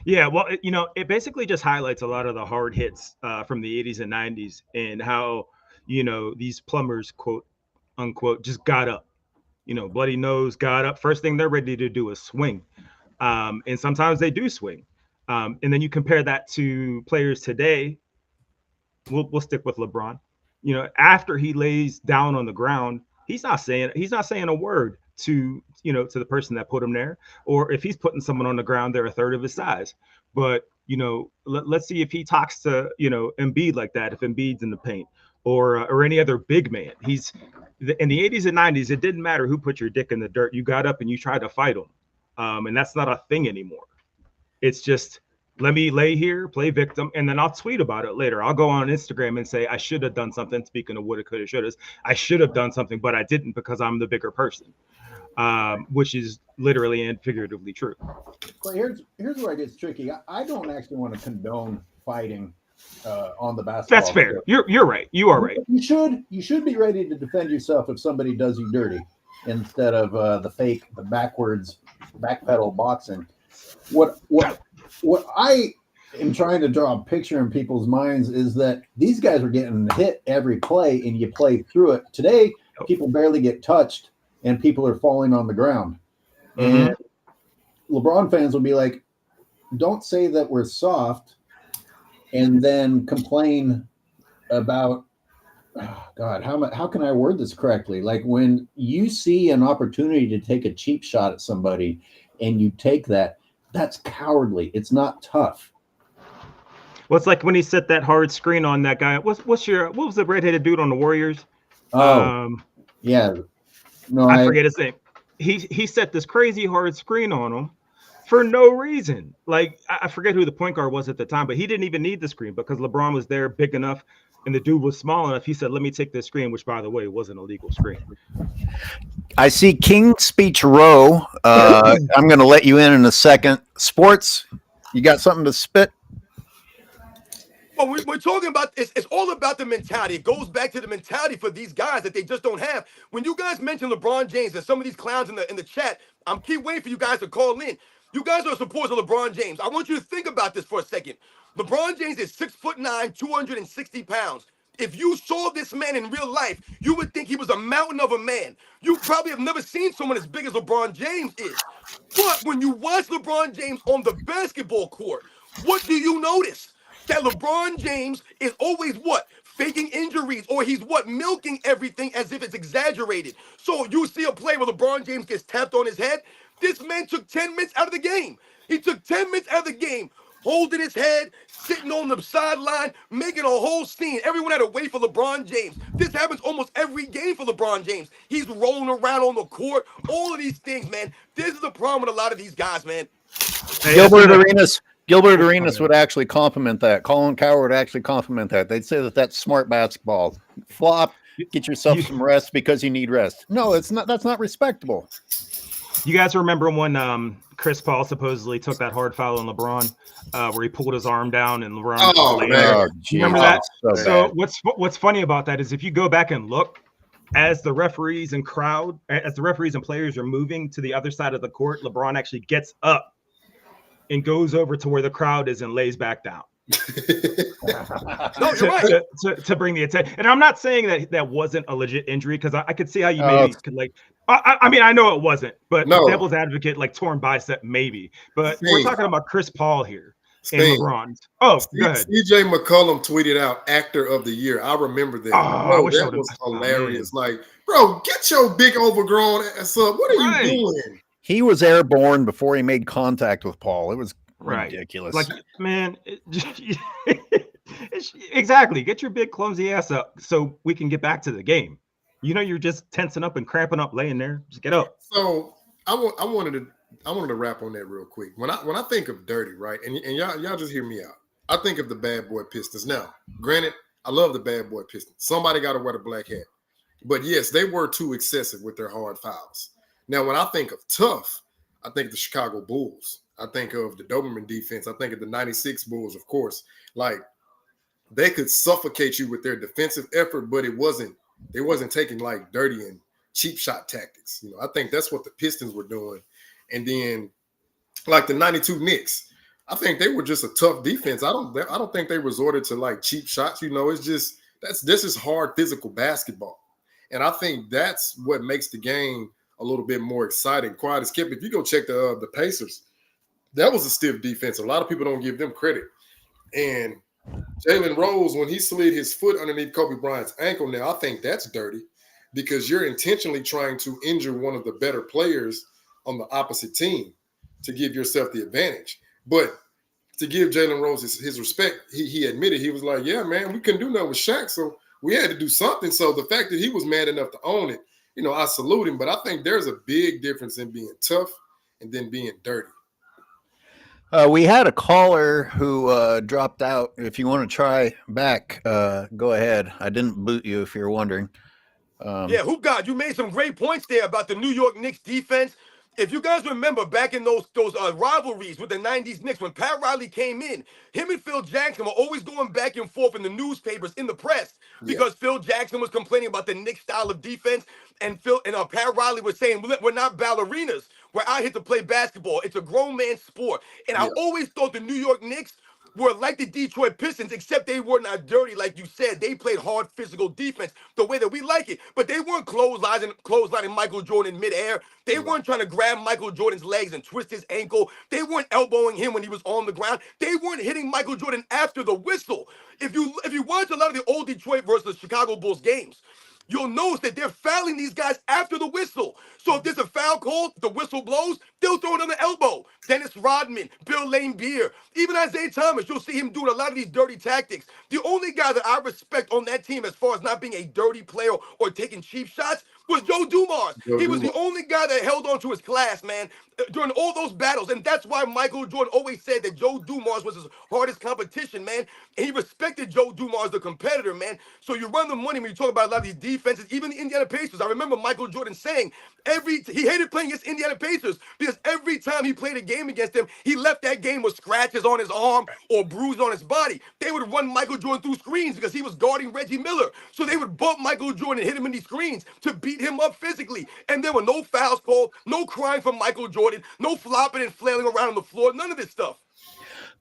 Yeah, well, it basically just highlights a lot of the hard hits from the 80s and 90s and how, these plumbers, quote unquote, just got up. Bloody nose, got up. First thing they're ready to do is swing. And sometimes they do swing. And then you compare that to players today. We'll stick with LeBron. After he lays down on the ground, he's not saying a word to the person that put him there. Or if he's putting someone on the ground, they're a third of his size. But let's see if he talks to Embiid like that, if Embiid's in the paint. Or any other big man. He's in the 80s and 90s. It didn't matter who put your dick in the dirt. You got up and you tried to fight him, and that's not a thing anymore. It's just let me lay here, play victim, and then I'll tweet about it later. I'll go on Instagram and say I should have done something. Speaking of woulda, coulda, shouldas, I should have done something, but I didn't because I'm the bigger person, which is literally and figuratively true. Well, here's where it gets tricky. I don't actually want to condone fighting. On the basketball. That's fair. You're right. You are right. You should be ready to defend yourself if somebody does you dirty, instead of the backwards backpedal boxing. What I am trying to draw a picture in people's minds is that these guys are getting hit every play, and you play through it. Today, people barely get touched, and people are falling on the ground. Mm-hmm. And LeBron fans will be like, "Don't say that we're soft." and then complain about, oh God, how can I word this correctly? Like when you see an opportunity to take a cheap shot at somebody and you take that, that's cowardly. It's not tough. Well, it's like when he set that hard screen on that guy. What was the redheaded dude on the Warriors? Oh, yeah. No, I forget his name. He set this crazy hard screen on him for no reason. Like I forget who the point guard was at the time, but he didn't even need the screen because LeBron was there big enough and the dude was small enough. He said, "Let me take this screen," which, by the way, wasn't a legal screen. I see King Speech Row. I'm going to let you in a second. Sports, you got something to spit? Well, we're talking about it's all about the mentality. It goes back to the mentality for these guys that they just don't have. When you guys mention LeBron James and some of these clowns in the chat, I'm keep waiting for you guys to call in. You guys are supporters of LeBron James. I want you to think about this for a second. LeBron James is 6'9", 260 pounds. If you saw this man in real life, you would think he was a mountain of a man. You probably have never seen someone as big as LeBron James is. But when you watch LeBron James on the basketball court, what do you notice? That LeBron James is always what? Faking injuries, or he's what? Milking everything as if it's exaggerated. So you see a play where LeBron James gets tapped on his head. This man took 10 minutes out of the game. He took 10 minutes out of the game, holding his head, sitting on the sideline, making a whole scene. Everyone had to wait for LeBron James. This happens almost every game for LeBron James. He's rolling around on the court. All of these things, man. This is the problem with a lot of these guys, man. Gilbert Arenas would actually compliment that. Colin Coward would actually compliment that. They'd say that that's smart basketball. Flop, get yourself some rest because you need rest. No, it's not. That's not respectable. You guys remember when Chris Paul supposedly took that hard foul on LeBron, where he pulled his arm down and LeBron? Remember that? So what's funny about that is if you go back and look, as the referees and players are moving to the other side of the court, LeBron actually gets up and goes over to where the crowd is and lays back down. No, you're right. To bring the attention. And I'm not saying that wasn't a legit injury, because I could see how you maybe could like. I mean, I know it wasn't, but devil's advocate, like torn bicep, maybe. But we're talking about Chris Paul here and LeBron. Oh, go ahead. CJ McCollum tweeted out "Actor of the Year." I remember that. That was hilarious. Like, bro, get your big overgrown ass up. What are you doing? He was airborne before he made contact with Paul. It was ridiculous. Like, man, exactly. Get your big clumsy ass up so we can get back to the game. You know, you're just tensing up and cramping up, laying there. Just get up. So I wanted to wrap on that real quick. When I think of dirty, right, and y'all just hear me out. I think of the bad boy Pistons. Now, granted, I love the bad boy Pistons. Somebody got to wear the black hat, but yes, they were too excessive with their hard fouls. Now, when I think of tough, I think of the Chicago Bulls. I think of the Doberman defense. I think of the 96 Bulls, of course. Like, they could suffocate you with their defensive effort, but they wasn't taking like dirty and cheap shot tactics. You know, I think that's what the Pistons were doing. And then like the 92 Knicks, I think they were just a tough defense. I don't think they resorted to like cheap shots. You know, it's just this is hard physical basketball. And I think that's what makes the game a little bit more exciting. Quiet as kept. If you go check the Pacers, that was a stiff defense. A lot of people don't give them credit. And Jalen Rose, when he slid his foot underneath Kobe Bryant's ankle, now I think that's dirty because you're intentionally trying to injure one of the better players on the opposite team to give yourself the advantage. But to give Jalen Rose his respect, he admitted, he was like, yeah, man, we couldn't do nothing with Shaq, so we had to do something. So the fact that he was mad enough to own it, you know, I salute him. But I think there's a big difference in being tough and then being dirty. We had a caller who dropped out. If you want to try back, go ahead. I didn't boot you if you're wondering. You made some great points there about the New York Knicks defense. If you guys remember back in those rivalries with the 90s Knicks, when Pat Riley came in, him and Phil Jackson were always going back and forth in the newspapers, in the press, because Phil Jackson was complaining about the Knicks style of defense, and Pat Riley was saying, we're not ballerinas. We're out here to play basketball. It's a grown man sport. And I always thought the New York Knicks were like the Detroit Pistons, except they were not dirty, like you said. They played hard physical defense the way that we like it. But they weren't clotheslining Michael Jordan in midair. They weren't trying to grab Michael Jordan's legs and twist his ankle. They weren't elbowing him when he was on the ground. They weren't hitting Michael Jordan after the whistle. If you watch a lot of the old Detroit versus Chicago Bulls games, you'll notice that they're fouling these guys after the whistle. So if there's a foul call, the whistle blows, they'll throw it on the elbow. Dennis Rodman, Bill Laimbeer, even Isaiah Thomas, you'll see him doing a lot of these dirty tactics. The only guy that I respect on that team as far as not being a dirty player or taking cheap shots was Joe Dumars. He was the only guy that held on to his class, man, during all those battles. And that's why Michael Jordan always said that Joe Dumars was his hardest competition, man. And he respected Joe Dumars, the competitor, man. So you run the money when you talk about a lot of these defenses, even the Indiana Pacers. I remember Michael Jordan saying he hated playing against Indiana Pacers because every time he played a game against them, he left that game with scratches on his arm or bruises on his body. They would run Michael Jordan through screens because he was guarding Reggie Miller. So they would bump Michael Jordan and hit him in these screens to beat him up physically. And there were no fouls called, no crying from Michael Jordan, no flopping and flailing around on the floor, none of this stuff.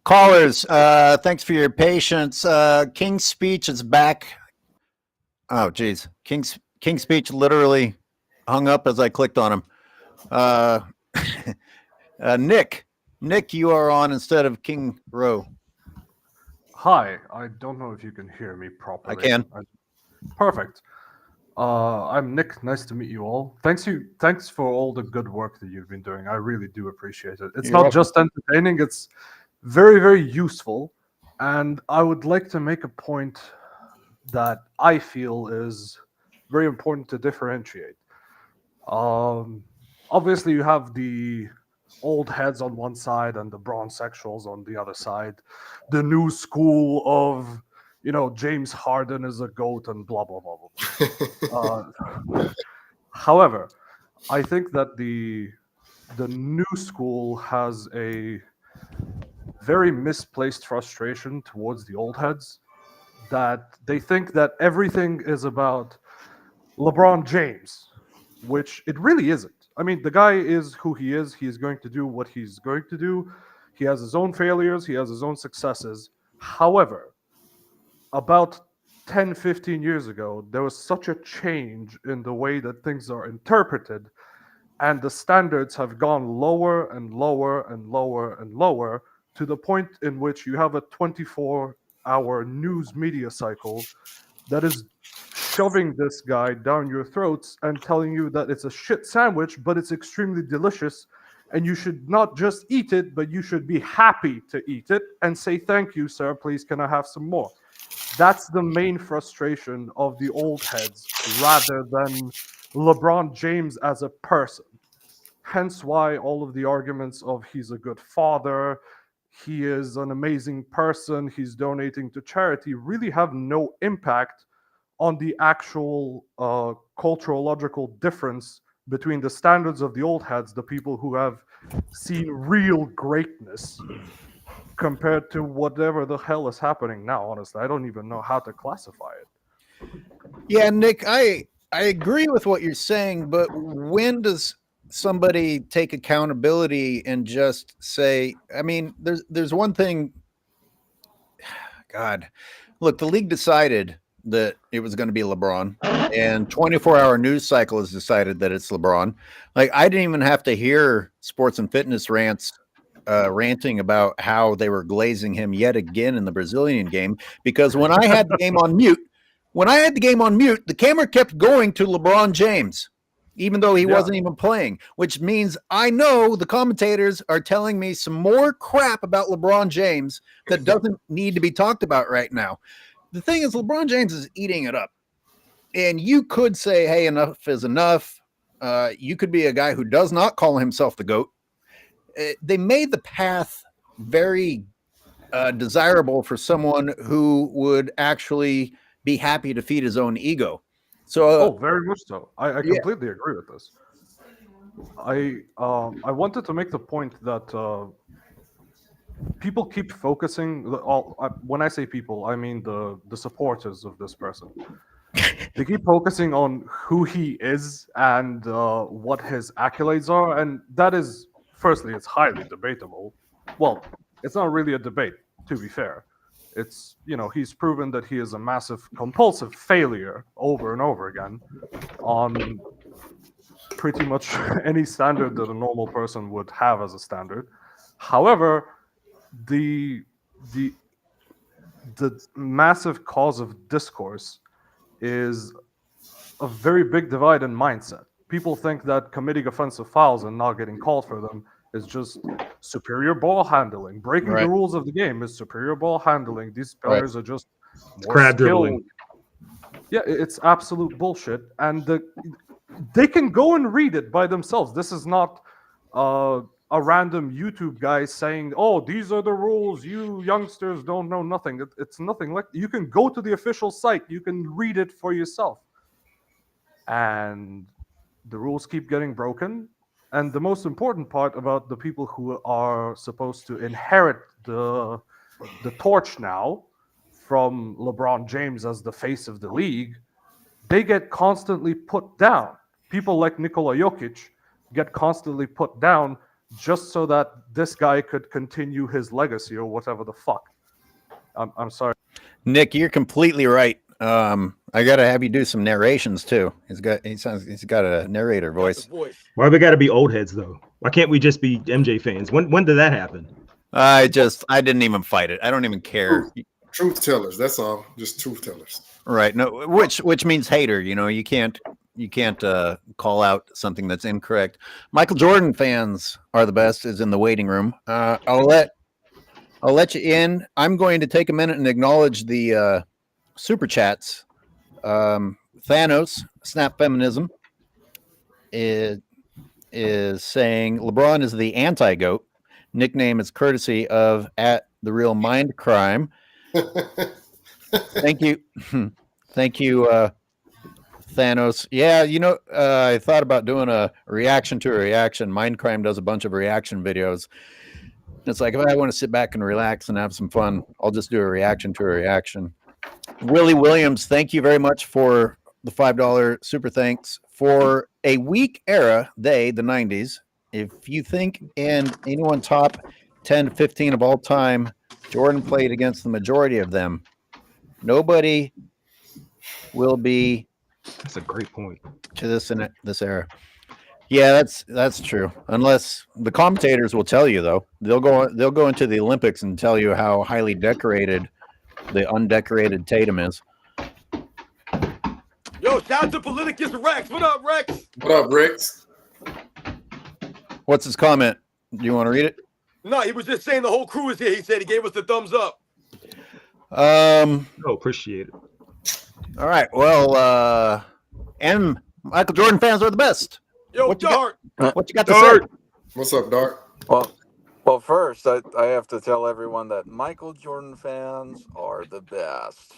Callers, thanks for your patience. King's Speech is back. Oh, geez. King's Speech literally hung up as I clicked on him. Nick, you are on instead of King Rowe. Hi, I don't know if you can hear me properly. I can. Perfect. I'm Nick. Nice to meet you all. Thanks for all the good work that you've been doing. I really do appreciate it. It's You're not welcome. just entertaining, it's very, very useful. And I would like to make a point that I feel is very important to differentiate. Obviously, you have the old heads on one side and the bronze sexuals on the other side. The new school of, James Harden is a GOAT and blah, blah, blah, blah. However, I think that the new school has a very misplaced frustration towards the old heads, that they think that everything is about LeBron James, which it really isn't. I mean, the guy is who he is. He is going to do what he's going to do. He has his own failures. He has his own successes. However, about 10, 15 years ago, there was such a change in the way that things are interpreted, and the standards have gone lower and lower and lower and lower to the point in which you have a 24-hour news media cycle that is shoving this guy down your throats and telling you that it's a shit sandwich, but it's extremely delicious, and you should not just eat it, but you should be happy to eat it and say, "Thank you, sir, please can I have some more?" That's the main frustration of the old heads, rather than LeBron James as a person. Hence why all of the arguments of he's a good father, he is an amazing person, he's donating to charity, really have no impact on the actual culturological difference between the standards of the old heads, the people who have seen real greatness, compared to whatever the hell is happening now. Honestly, I don't even know how to classify it. Yeah, Nick, I agree with what you're saying, but when does somebody take accountability and just say, I mean, there's one thing, God, look, the league decided that it was going to be LeBron, and 24-hour news cycle has decided that it's LeBron. Like, I didn't even have to hear sports and fitness ranting about how they were glazing him yet again in the Brazilian game, because when I had the game on mute, the camera kept going to LeBron James, even though he wasn't even playing, which means I know the commentators are telling me some more crap about LeBron James that doesn't need to be talked about right now. The thing is, LeBron James is eating it up, and you could say, hey, enough is enough. You could be a guy who does not call himself the GOAT. They made the path very desirable for someone who would actually be happy to feed his own ego. So, very much so. I completely agree with this. I wanted to make the point that people keep focusing. When I say people, I mean the supporters of this person. They keep focusing on who he is and what his accolades are, and that is, firstly, it's highly debatable. Well, it's not really a debate. to be fair. It's, he's proven that he is a massive compulsive failure over and over again on pretty much any standard that a normal person would have as a standard. However, the massive cause of discourse is a very big divide in mindset. People think that committing offensive fouls and not getting called for them is just superior ball handling. Breaking the rules of the game is superior ball handling. These players are just more crab skilled. dribbling. Yeah, it's absolute bullshit. And they can go and read it by themselves. This is not a random YouTube guy saying, "Oh, these are the rules. You youngsters don't know nothing." It's nothing like. You can go to the official site. You can read it for yourself. And the rules keep getting broken. And the most important part about the people who are supposed to inherit the torch now from LeBron James as the face of the league, they get constantly put down. People like Nikola Jokic get constantly put down just so that this guy could continue his legacy or whatever the fuck. I'm sorry. Nick, you're completely right. I gotta have you do some narrations too. He's got a narrator voice. Why we gotta be old heads though? Why can't we just be MJ fans? When did that happen? I didn't even fight it. I don't even care. Truth tellers, that's all. Just truth tellers. Right. No, which means hater. You can't call out something that's incorrect. Michael Jordan fans are the best is in the waiting room. I'll let you in. I'm going to take a minute and acknowledge the super chats. Thanos Snap Feminism is saying LeBron is the anti-goat. Nickname is courtesy of @the real mind crime. Thank you. Thank you, Thanos. Yeah, I thought about doing a reaction to a reaction. Mindcrime does a bunch of reaction videos. It's like, if I want to sit back and relax and have some fun, I'll just do a reaction to a reaction. Willie Williams, thank you very much for the $5 super thanks. For a weak era, the 90s, if you think in anyone top 10 to 15 of all time, Jordan played against the majority of them. Nobody will be. That's a great point. To this era. Yeah, that's true. Unless the commentators will tell you, though, they'll go into the Olympics and tell you how highly decorated the undecorated Tatum is. Yo, shout out to Politicus Rex. What up, Rex? What up, Rex? What's his comment? Do you want to read it? No, he was just saying the whole crew is here. He said he gave us the thumbs up. Appreciate it. All right. Well, and Michael Jordan fans are the best. Yo, Dart. What you got to say? What's up, Dart? Well, first, I have to tell everyone that Michael Jordan fans are the best.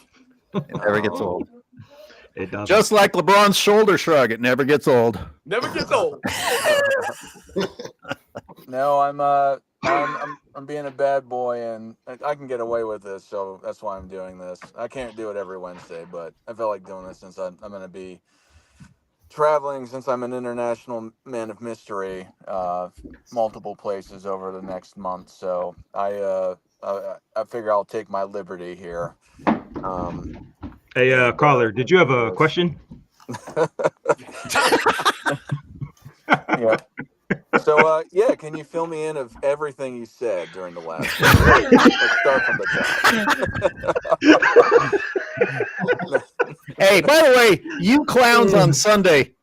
It never gets old. It doesn't. Just like LeBron's shoulder shrug, it never gets old. Never gets old. No, I'm being a bad boy, and I can get away with this, so that's why I'm doing this. I can't do it every Wednesday, but I felt like doing this since I'm going to be traveling, since I'm an international man of mystery, multiple places over the next month. So I figure I'll take my liberty here. Hey, caller, did you have a question? Yeah. So, can you fill me in of everything you said during the last one? Let's start from the top. Hey, by the way, you clowns on Sunday.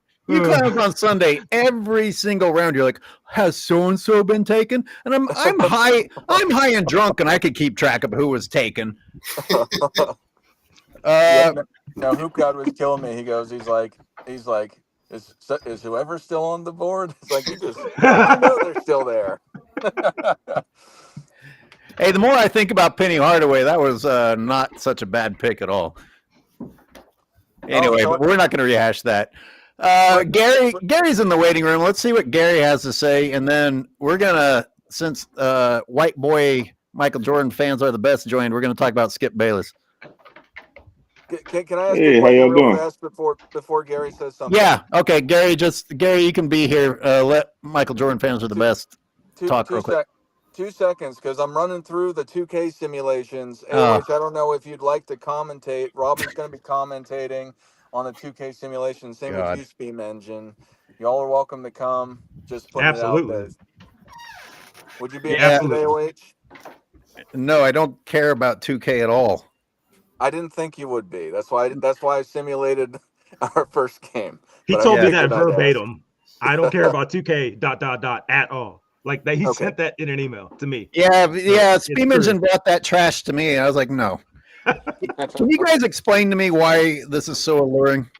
Every single round, you're like, has so-and-so been taken? And I'm high and drunk, and I could keep track of who was taken. No, Hoop God was killing me. He's like, is whoever still on the board? It's like, you know they're still there. Hey, the more I think about Penny Hardaway, that was not such a bad pick at all. Anyway, but we're not going to rehash that. Gary's in the waiting room. Let's see what Gary has to say, and then we're gonna, since white boy Michael Jordan fans are the best joined, we're gonna talk about Skip Bayless. Can I ask you how y'all doing? Fast before Gary says something? Yeah, okay, Gary, you can be here. Let Michael Jordan fans are the best talk real quick. 2 seconds, because I'm running through the 2K simulations. Oh. AOH, I don't know if you'd like to commentate. Robin's going to be commentating on the 2K simulation. Same with God. you, Steam Engine. Y'all are welcome to come. Just putting it out Absolutely. there. Would you be Yeah, interested, absolutely. AOH? No, I don't care about 2K at all. I didn't think you would be. That's why I simulated our first game. He But I told me Yeah. that figured I'd ask. verbatim. I don't care about 2K ... at all. Like that, he Okay. sent that in an email to me. Yeah. it's Steam true. Engine brought that trash to me. I was like, no. Can you guys explain to me why this is so alluring?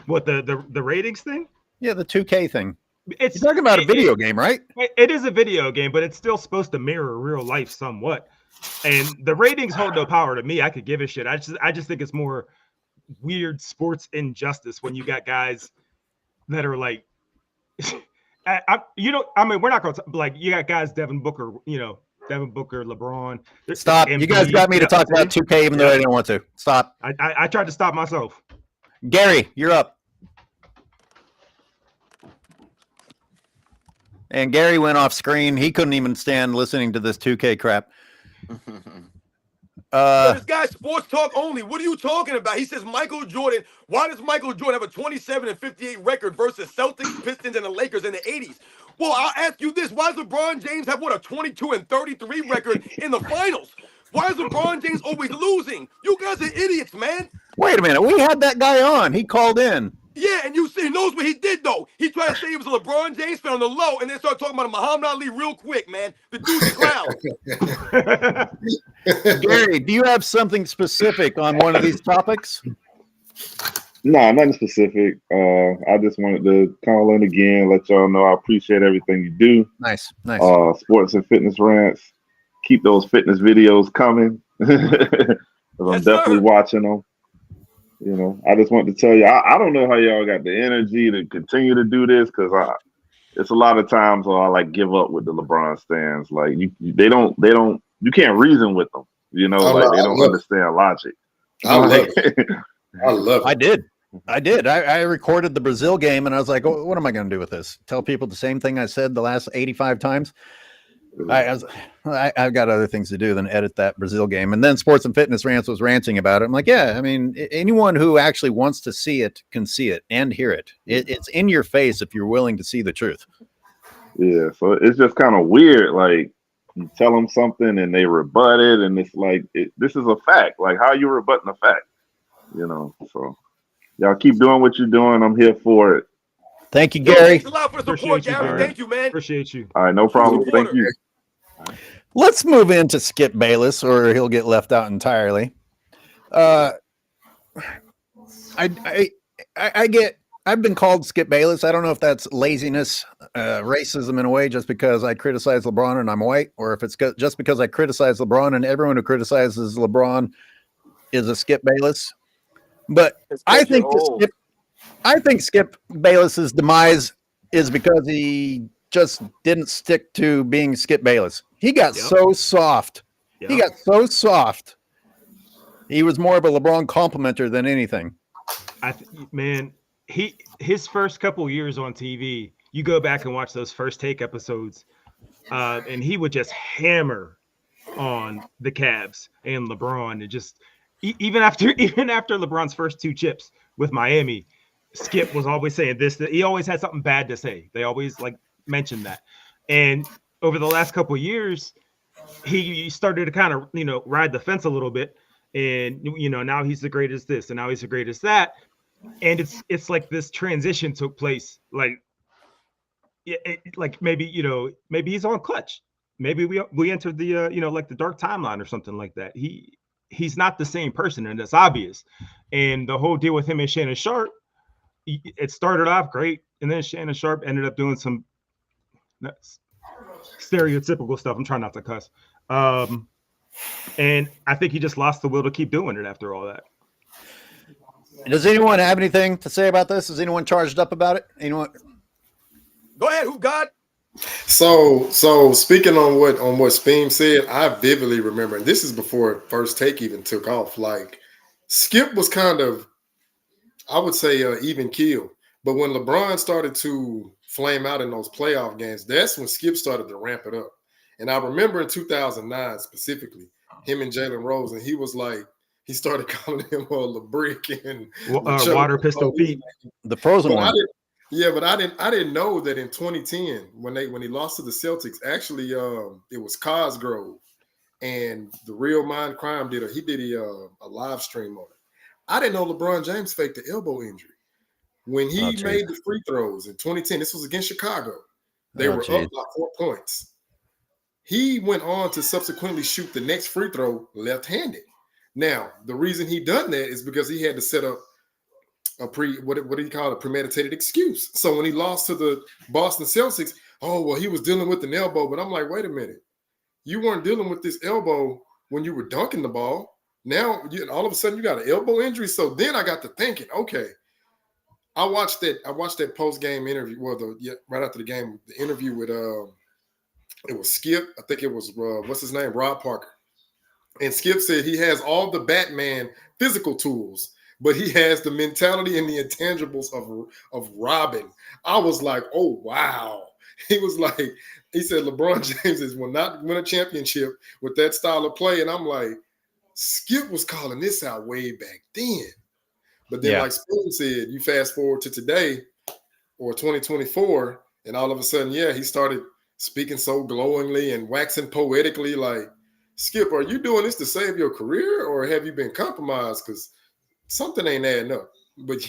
What the ratings thing? Yeah, the 2K thing. It's You're talking about a video game, right? It is a video game, but it's still supposed to mirror real life somewhat. And the ratings hold no power to me. I could give a shit. I just think it's more weird sports injustice when you got guys that are like, we're not going to like, you got guys, Devin Booker, LeBron. Stop. Embiid, You guys got me to talk about 2K even though I didn't want to. Stop. I tried to stop myself. Gary, you're up. And Gary went off screen. He couldn't even stand listening to this 2K crap. This guy's sports talk only. What are you talking about? He says Michael Jordan. Why does Michael Jordan have a 27-58 record versus Celtics, Pistons, and the Lakers in the 80s? Well, I'll ask you this. Why does LeBron James have, a 22-33 record in the finals? Why is LeBron James always losing? You guys are idiots, man. Wait a minute. We had that guy on. He called in. Yeah, and you see, he knows what he did, though. He tried to say he was a LeBron James fan on the low, and then started talking about Muhammad Ali real quick, man. The dude's a clown. Gary, do you have something specific on one of these topics? No, nothing specific. I just wanted to call in again, let y'all know I appreciate everything you do. Nice. Sports and fitness rants. Keep those fitness videos coming. I'm definitely watching them. I just want to tell you, I don't know how y'all got the energy to continue to do this, because it's a lot of times where I like give up with the LeBron stands. Like you can't reason with them. They don't understand logic. I love it. I did. I recorded the Brazil game and I was like, oh, what am I going to do with this? Tell people the same thing I said the last 85 times. I've got other things to do than edit that Brazil game. And then Sports and Fitness Rants was ranting about it. I'm like, yeah, I mean, anyone who actually wants to see it can see it and hear it. It's in your face if you're willing to see the truth. Yeah, so it's just kind of weird. Like, you tell them something and they rebut it, and it's like, this is a fact. Like, how are you rebutting a fact? So y'all keep doing what you're doing. I'm here for it. Thank you, Gary. Thanks a lot for the support, Gary. Thank you, man. Appreciate you. All right, no problem. Thank you. Let's move into Skip Bayless, or he'll get left out entirely. I've been called Skip Bayless. I don't know if that's laziness, racism in a way, just because I criticize LeBron and I'm white, or if it's just because I criticize LeBron and everyone who criticizes LeBron is a Skip Bayless. But I think Skip Bayless's demise is because he just didn't stick to being Skip Bayless. He got so soft. He got so soft. He was more of a LeBron complimenter than anything. His first couple years on TV, you go back and watch those First Take episodes, and he would just hammer on the Cavs and LeBron, and just even after LeBron's first 2 chips with Miami, Skip was always saying this. He always had something bad to say. They always mentioned that. And over the last couple of years, he started to kind of ride the fence a little bit, and now he's the greatest this, and now he's the greatest that. And it's like this transition took place. Maybe he's on clutch. Maybe we entered the the dark timeline or something like that. He's not the same person, and it's obvious. And the whole deal with him and Shannon Sharp, it started off great, and then Shannon Sharp ended up doing some stereotypical stuff. I'm trying not to cuss. And I think he just lost the will to keep doing it after all that. Does anyone have anything to say about this? Is anyone charged up about it? Anyone? Go ahead. Who got? So speaking on what Speem said, I vividly remember, and this is before First Take even took off. Like, Skip was kind of, I would say, even keel. But when LeBron started to flame out in those playoff games, that's when Skip started to ramp it up. And I remember in 2009 specifically, him and Jalen Rose, and he started calling him LeBrick and water pistol Pete, the frozen one. But I didn't know that in 2010 when he lost to the Celtics, actually it was Cosgrove and the Real Mind Crime did a live stream on it. I didn't know LeBron James faked the elbow injury when he made the free throws in 2010. This was against Chicago. They were up by 4 points. He went on to subsequently shoot the next free throw left-handed. Now, the reason he done that is because he had to set up a what do you call it? A premeditated excuse. So when he lost to the Boston Celtics, he was dealing with an elbow. But I'm like, wait a minute. You weren't dealing with this elbow when you were dunking the ball. Now, all of a sudden, you got an elbow injury. So then I got to thinking, okay, I watched that post-game interview. Well, right after the game, the interview with it was Skip. I think it was what's his name, Rob Parker. And Skip said he has all the Batman physical tools, but he has the mentality and the intangibles of Robin. I was like, oh wow. He said LeBron James will not win a championship with that style of play. And I'm like, Skip was calling this out way back then. But then, like Spoon said, you fast forward to today or 2024, and all of a sudden, he started speaking so glowingly and waxing poetically. Like, Skip, are you doing this to save your career, or have you been compromised? Because something ain't adding up. But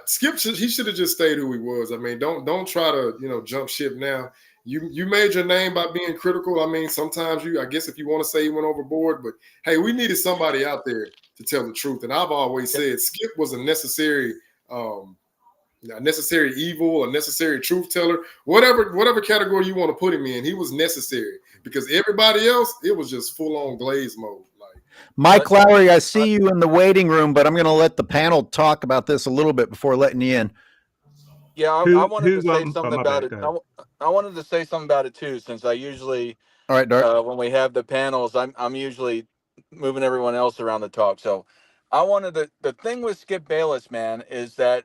Skip, he should have just stayed who he was. I mean, don't try to jump ship now. You made your name by being critical. I mean, sometimes I guess if you want to say he went overboard, but hey, we needed somebody out there to tell the truth. And I've always said Skip was a necessary evil, a necessary truth teller, whatever category you want to put him in. He was necessary because everybody else, it was just full on glaze mode. Mike Lowry, I see you in the waiting room, but I'm going to let the panel talk about this a little bit before letting you in. Yeah, I wanted to say something about it. I wanted to say something about it too, since I usually, all right, Dart. when we have the panels, I'm usually moving everyone else around the talk. So I wanted the thing with Skip Bayless, man, is that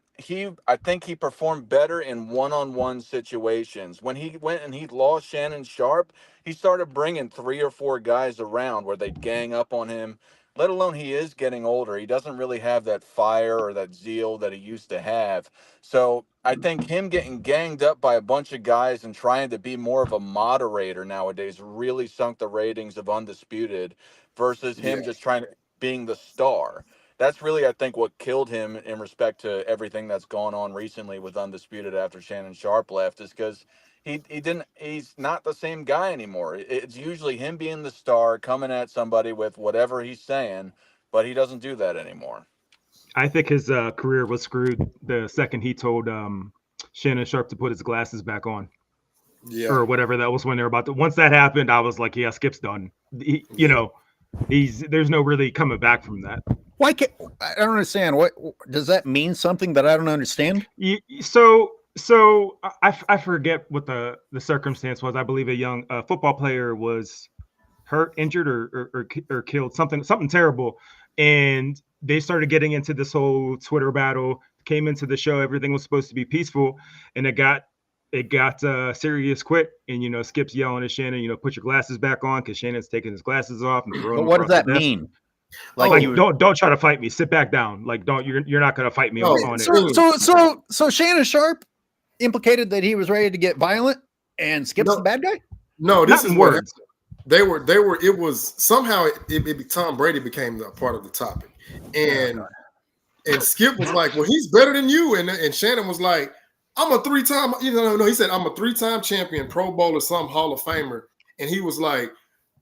I think he performed better in one-on-one situations. When he went and he lost Shannon Sharp, he started bringing 3 or 4 guys around where they'd gang up on him. Let alone he is getting older. He doesn't really have that fire or that zeal that he used to have. So I think him getting ganged up by a bunch of guys and trying to be more of a moderator nowadays really sunk the ratings of Undisputed versus him just trying to being the star. That's really, I think, what killed him in respect to everything that's gone on recently with Undisputed after Shannon Sharp left, is because he's not the same guy anymore. It's usually him being the star, coming at somebody with whatever he's saying, but he doesn't do that anymore. I think his career was screwed the second he told Shannon Sharp to put his glasses back on. Yeah. Or whatever that was when they were about to. Once that happened, I was like, yeah, Skip's done. There's no really coming back from that. Why I don't understand. What does that mean? Something that I don't understand? So I forget what the circumstance was. I believe a young football player was hurt, injured, or killed, something terrible, and they started getting into this whole Twitter battle. Came into the show, everything was supposed to be peaceful, and it got serious quick. And Skip's yelling at Shannon, put your glasses back on, because Shannon's taking his glasses off. And but what does that mean? Don't try to fight me. Sit back down. Like you're not gonna fight me on it. So Shannon Sharp implicated that he was ready to get violent, and Skip's the bad guy. No, this is words. They were. It was somehow Tom Brady became a part of the topic, and Skip was like, "Well, he's better than you," and Shannon was like, "I'm a 3-time." No, he said, "I'm a 3-time champion, Pro Bowler, some Hall of Famer," and he was like,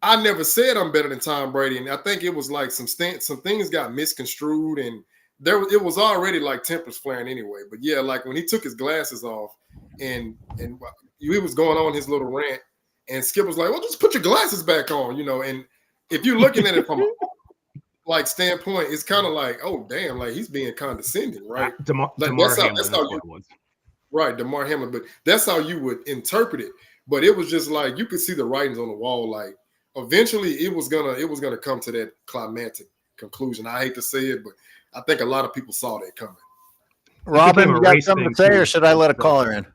"I never said I'm better than Tom Brady," and I think it was like some things got misconstrued, and it was already like tempers flaring anyway. But yeah, like when he took his glasses off, and he was going on his little rant. And Skip was like, well, just put your glasses back on, and if you're looking at it from a standpoint, it's kind of like, oh, damn, like he's being condescending, right? That's how you was. Right, DeMar Hamlin, but that's how you would interpret it. But it was just like, you could see the writings on the wall. Like eventually it was gonna come to that climactic conclusion. I hate to say it, but I think a lot of people saw that coming. Robin, you got something to say, or should I let a caller in?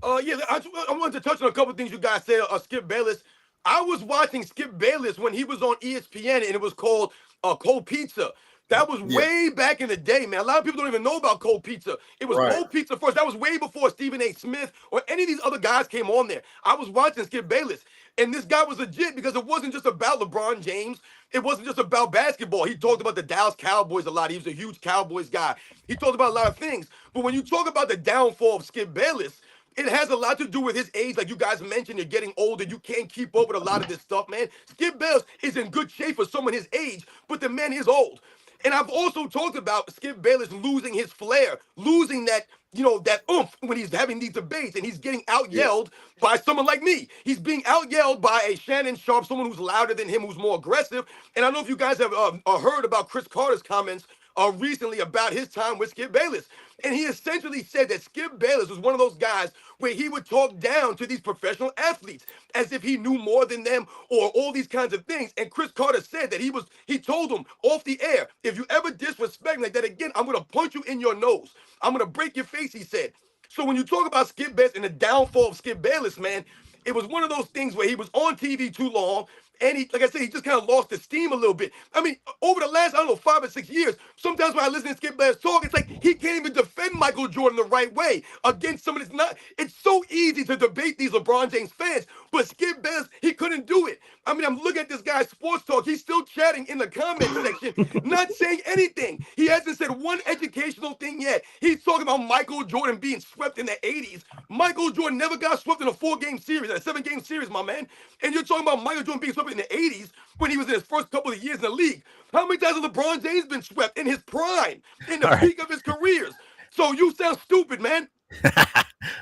Yeah, I wanted to touch on a couple of things you guys said. Skip Bayless. I was watching Skip Bayless when he was on ESPN, and it was called Cold Pizza. That was Yeah. way back in the day, man. A lot of people don't even know about Cold Pizza. It was Right. Cold Pizza first. That was way before Stephen A. Smith or any of these other guys came on there. I was watching Skip Bayless, and this guy was legit because it wasn't just about LeBron James. It wasn't just about basketball. He talked about the Dallas Cowboys a lot. He was a huge Cowboys guy. He talked about a lot of things. But when you talk about the downfall of Skip Bayless, it has a lot to do with his age. Like you guys mentioned, you're getting older. You can't keep up with a lot of this stuff, man. Skip Bayless is in good shape for someone his age, but the man is old. And I've also talked about Skip Bayless losing his flair, losing that, that oomph when he's having these debates, and he's getting out-yelled by someone like me. He's being out-yelled by a Shannon Sharp, someone who's louder than him, who's more aggressive. And I don't know if you guys have heard about Chris Carter's comments recently about his time with Skip Bayless. And he essentially said that Skip Bayless was one of those guys where he would talk down to these professional athletes as if he knew more than them or all these kinds of things. And Chris Carter said that he told him off the air, if you ever disrespect me like that again, I'm going to punch you in your nose. I'm going to break your face, he said. So when you talk about Skip Bayless and the downfall of Skip Bayless, man, it was one of those things where he was on TV too long. And he, like I said, he just kind of lost his steam a little bit. I mean, over the last, 5 or 6 years, sometimes when I listen to Skip Bayless talk, it's like he can't even defend Michael Jordan the right way against someone that's not. It's so easy to debate these LeBron James fans, but Skip Bayless, he couldn't do it. I mean, I'm looking at this guy's sports talk. He's still chatting in the comment section, not saying anything. He hasn't said one educational thing yet. He's talking about Michael Jordan being swept in the 80s. Michael Jordan never got swept in a 4-game series, a 7-game series, my man. And you're talking about Michael Jordan being swept in the 80s when he was in his first couple of years in the league. How many times has LeBron James been swept in his prime, in the peak of his careers? So you sound stupid, man.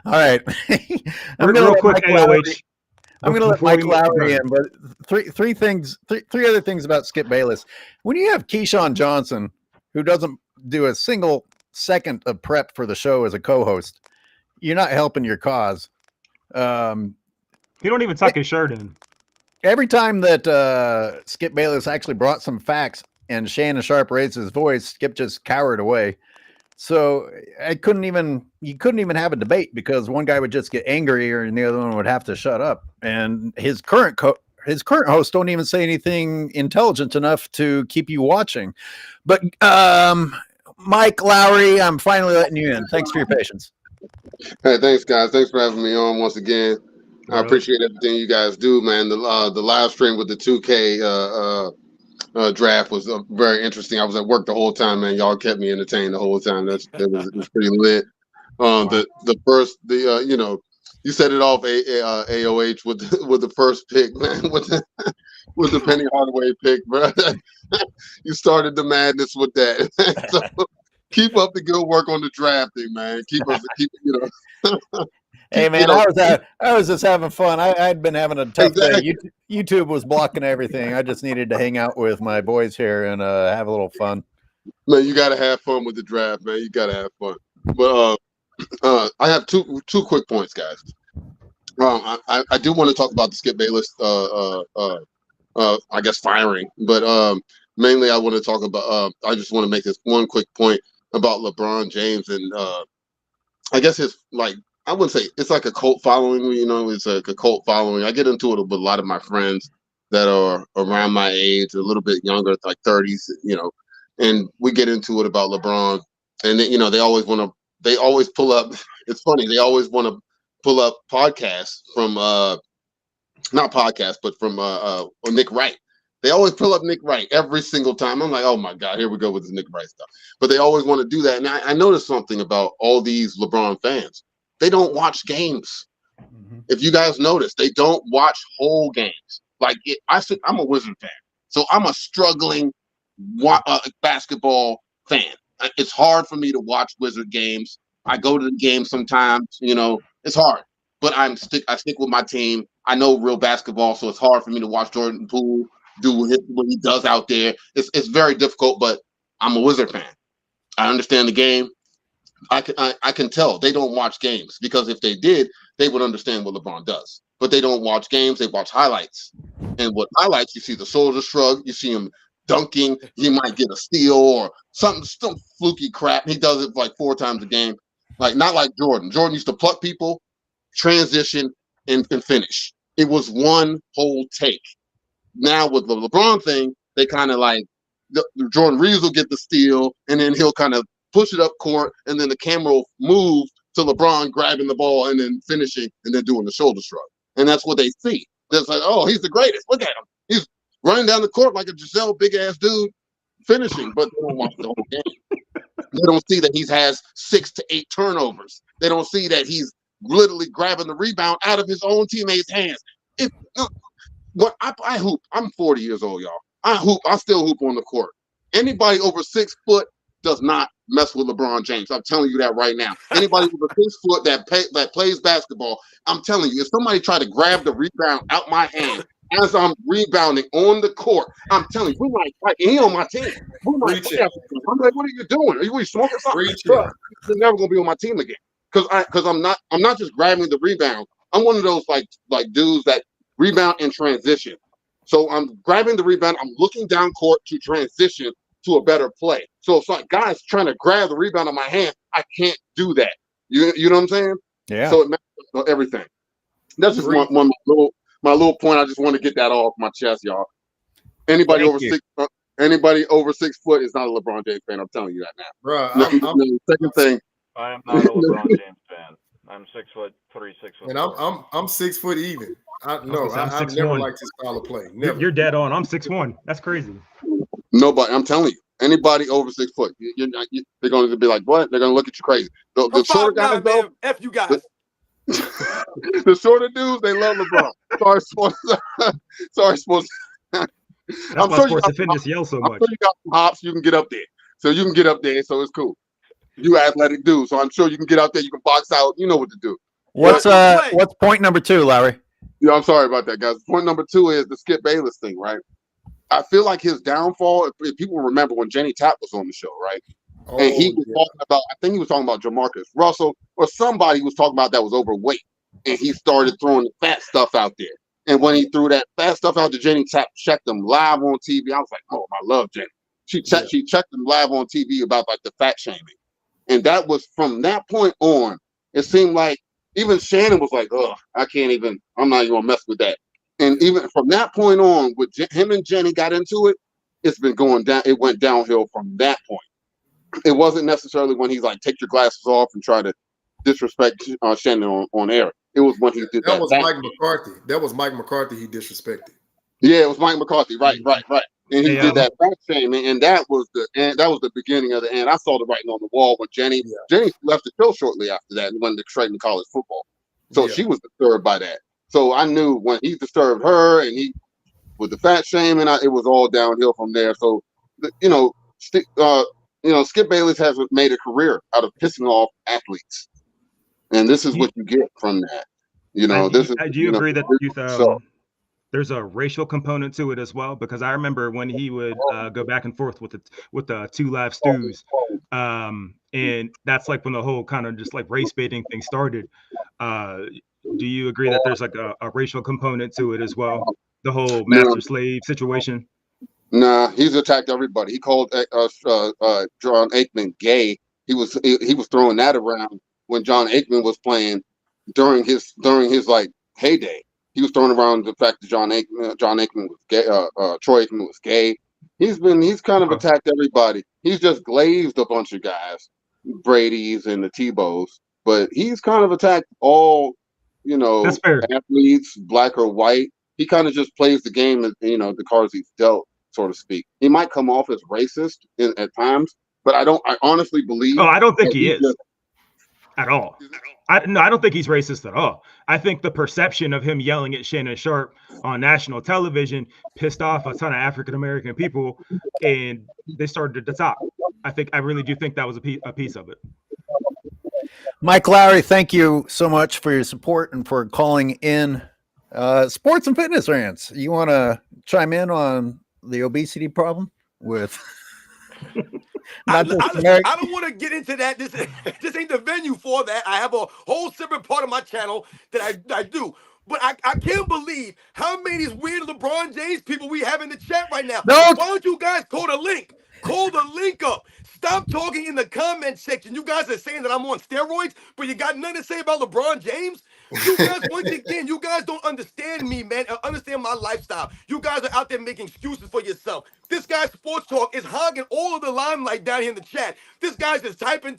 All right. I'm going to real quick, AOH. I'm going to let Mike Lowry in, but three other things about Skip Bayless. When you have Keyshawn Johnson, who doesn't do a single second of prep for the show as a co-host, you're not helping your cause. He don't even tuck his shirt in. Every time that Skip Bayless actually brought some facts and Shannon Sharp raised his voice, Skip just cowered away. So you couldn't even have a debate because one guy would just get angrier and the other one would have to shut up. And his current hosts don't even say anything intelligent enough to keep you watching. But Mike Lowry, I'm finally letting you in. Thanks for your patience. Hey, thanks, guys. Thanks for having me on once again. I appreciate everything you guys do, man. The live stream with the 2K draft was very interesting. I was at work the whole time, man. Y'all kept me entertained the whole time. It was pretty lit. You set it off AOH with the first pick, man. With the Penny Hardaway pick, bro. You started the madness with that. So keep up the good work on the drafting, man. Keep Hey man, I was just having fun. I'd been having a tough day. YouTube was blocking everything. I just needed to hang out with my boys here and have a little fun. Man, you gotta have fun with the draft, man. You gotta have fun. But I have two quick points, guys. I do want to talk about the Skip Bayless I guess firing, but mainly I want to talk about I just want to make this one quick point about LeBron James and I guess his I wouldn't say it's like a cult following, it's like a cult following. I get into it with a lot of my friends that are around my age, a little bit younger, like 30s, and we get into it about LeBron. And they always pull up, it's funny, they always want to pull up podcasts from, not podcasts, but from Nick Wright. They always pull up Nick Wright every single time. I'm like, oh my God, here we go with this Nick Wright stuff. But they always want to do that. And I noticed something about all these LeBron fans. They don't watch games. Mm-hmm. If you guys notice, they don't watch whole games. I'm a Wizard fan, so I'm a struggling basketball fan. It's hard for me to watch Wizard games. I go to the game sometimes, it's hard. But I stick with my team. I know real basketball, so it's hard for me to watch Jordan Poole do what he does out there. It's very difficult, but I'm a Wizard fan. I understand the game. I can tell they don't watch games because if they did, they would understand what LeBron does. But they don't watch games; they watch highlights. And what highlights, you see the shoulder shrug, you see him dunking, he might get a steal or some fluky crap. He does it like 4 times a game, not like Jordan. Jordan used to pluck people. transition, and finish. It was one whole take. Now with the LeBron thing, they kind of like Jordan Reeves will get the steal, and then he'll kind of push it up court, and then the camera will move to LeBron grabbing the ball and then finishing and then doing the shoulder shrug. And that's what they see. They're like, oh, he's the greatest. Look at him. He's running down the court like a Giselle big ass dude finishing, but they don't watch the whole game. They don't see that he has 6 to 8 turnovers. They don't see that he's literally grabbing the rebound out of his own teammates' hands. What I hoop, I'm 40 years old, y'all. I still hoop on the court. Anybody over 6 foot does not mess with LeBron James. I'm telling you that right now. Anybody over 6 foot that plays basketball, I'm telling you, if somebody tried to grab the rebound out my hand as I'm rebounding on the court, I'm telling you, we might fight. He on my team. I'm like, what are you doing? Are you smoking something? You're never gonna be on my team again. Because I'm not just grabbing the rebound. I'm one of those like dudes that rebound in transition. So I'm grabbing the rebound. I'm looking down court to transition to a better play. So it's like guys trying to grab the rebound on my hand. I can't do that. You know what I'm saying? Yeah. So it matters everything. That's just my little point. I just want to get that off my chest, y'all. Anybody over 6 foot is not a LeBron James fan. I'm telling you that now. Bro, second thing. I am not a LeBron James fan. I'm 6'3", 6 foot. And I'm 6 foot even. I've never liked his style of play. Never. You're dead on. I'm 6'1". That's crazy. Nobody. I'm telling you. Anybody over 6 foot, they're going to be like, what? They're going to look at you crazy. The shorter guys, though, F you guys. The shorter dudes, they love LeBron. Sorry, sports. Sorry, sports. That's why Sports and Fitness yell so much. I'm sure you got some hops. You can get up there. So you can get up there. So it's cool. You athletic dude. So I'm sure you can get out there. You can box out. You know what to do. What's point number 2, Larry? Yeah, I'm sorry about that, guys. Point number 2 is the Skip Bayless thing, right? I feel like his downfall, if people remember when Jenny Tapp was on the show, right? And he was talking about, I think he was talking about Jamarcus Russell or somebody was talking about that was overweight. And he started throwing the fat stuff out there. And when he threw that fat stuff out to Jenny Tapp, checked them live on TV. I was like, oh, I love Jenny. She checked them live on TV about like the fat shaming. And that was from that point on, it seemed like even Shannon was like, oh, I'm not even gonna mess with that. And even from that point on, with him and Jenny got into it, it's been going down. It went downhill from that point. It wasn't necessarily when he's like, take your glasses off and try to disrespect Shannon on air. It was when he did that. That was Mike McCarthy. That was Mike McCarthy he disrespected. Yeah, it was Mike McCarthy. Right. And he did that fat shaming, and that was the beginning of the end. I saw the writing on the wall when Jenny left the show shortly after that and went straight into college football. So she was disturbed by that. So I knew when he disturbed her and he with the fat shaming, it was all downhill from there. So Skip Bayless has made a career out of pissing off athletes, and this is what you get from that. Do you agree that there's a racial component to it as well? Because I remember when he would go back and forth with the 2 Live Stews, and that's like when the whole kind of just like race baiting thing started. Do you agree that there's like a racial component to it as well? The whole master slave situation. Nah, he's attacked everybody. He called John Aikman gay. He was throwing that around when John Aikman was playing during his like heyday. He was throwing around the fact that John Aikman was gay. Troy Aikman was gay. He's kind of attacked everybody. He's just glazed a bunch of guys, Brady's and the Tebows, but he's kind of attacked all, That's fair. Athletes, black or white. He kind of just plays the game, the cards he's dealt, so to speak. He might come off as racist at times, but I honestly believe. Oh, I don't think he is at all. I don't think he's racist at all. I think the perception of him yelling at Shannon Sharpe on national television pissed off a ton of African American people, and they started at the top. I really do think that was a piece of it. Mike Lowry, thank you so much for your support and for calling in. Sports and Fitness Rants, you want to chime in on the obesity problem with? I don't want to get into that. This ain't the venue for that. I have a whole separate part of my channel that I do. But I can't believe how many weird LeBron James people we have in the chat right now. No. Why don't you guys call the link? Call the link up. Stop talking in the comment section. You guys are saying that I'm on steroids, but you got nothing to say about LeBron James? You guys, once again, you guys don't understand me, man, and understand my lifestyle. You guys are out there making excuses for yourself. This guy's sports talk is hogging all of the limelight down here in the chat. This guy's just typing.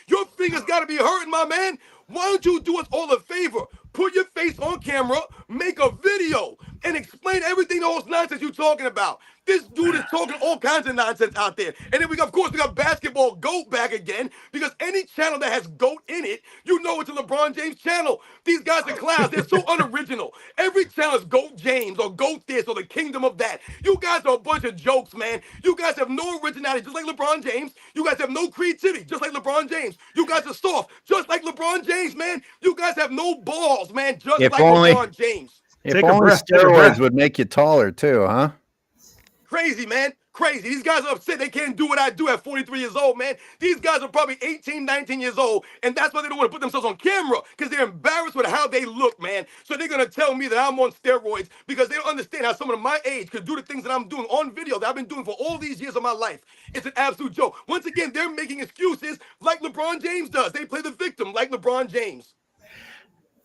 Your fingers got to be hurting, my man. Why don't you do us all a favor? Put your face on camera, make a video, and explain everything those nonsense you're talking about. This dude is talking all kinds of nonsense out there. And then we got basketball GOAT back again, because any channel that has GOAT in it, you know it's a LeBron James channel. These guys are clowns. They're so unoriginal. Every channel is GOAT James or GOAT this or the kingdom of that. You guys are a bunch of jokes, man. You guys have no originality, just like LeBron James. You guys have no creativity, just like LeBron James. You guys are soft, just like LeBron James, man. You guys have no balls, man, just like LeBron James. If only steroids would make you taller too, huh? Crazy, man. Crazy. These guys are upset they can't do what I do at 43 years old, man. These guys are probably 18, 19 years old, and that's why they don't want to put themselves on camera, because they're embarrassed with how they look, man. So they're going to tell me that I'm on steroids because they don't understand how someone of my age could do the things that I'm doing on video that I've been doing for all these years of my life. It's an absolute joke. Once again, they're making excuses like LeBron James does. They play the victim like LeBron James.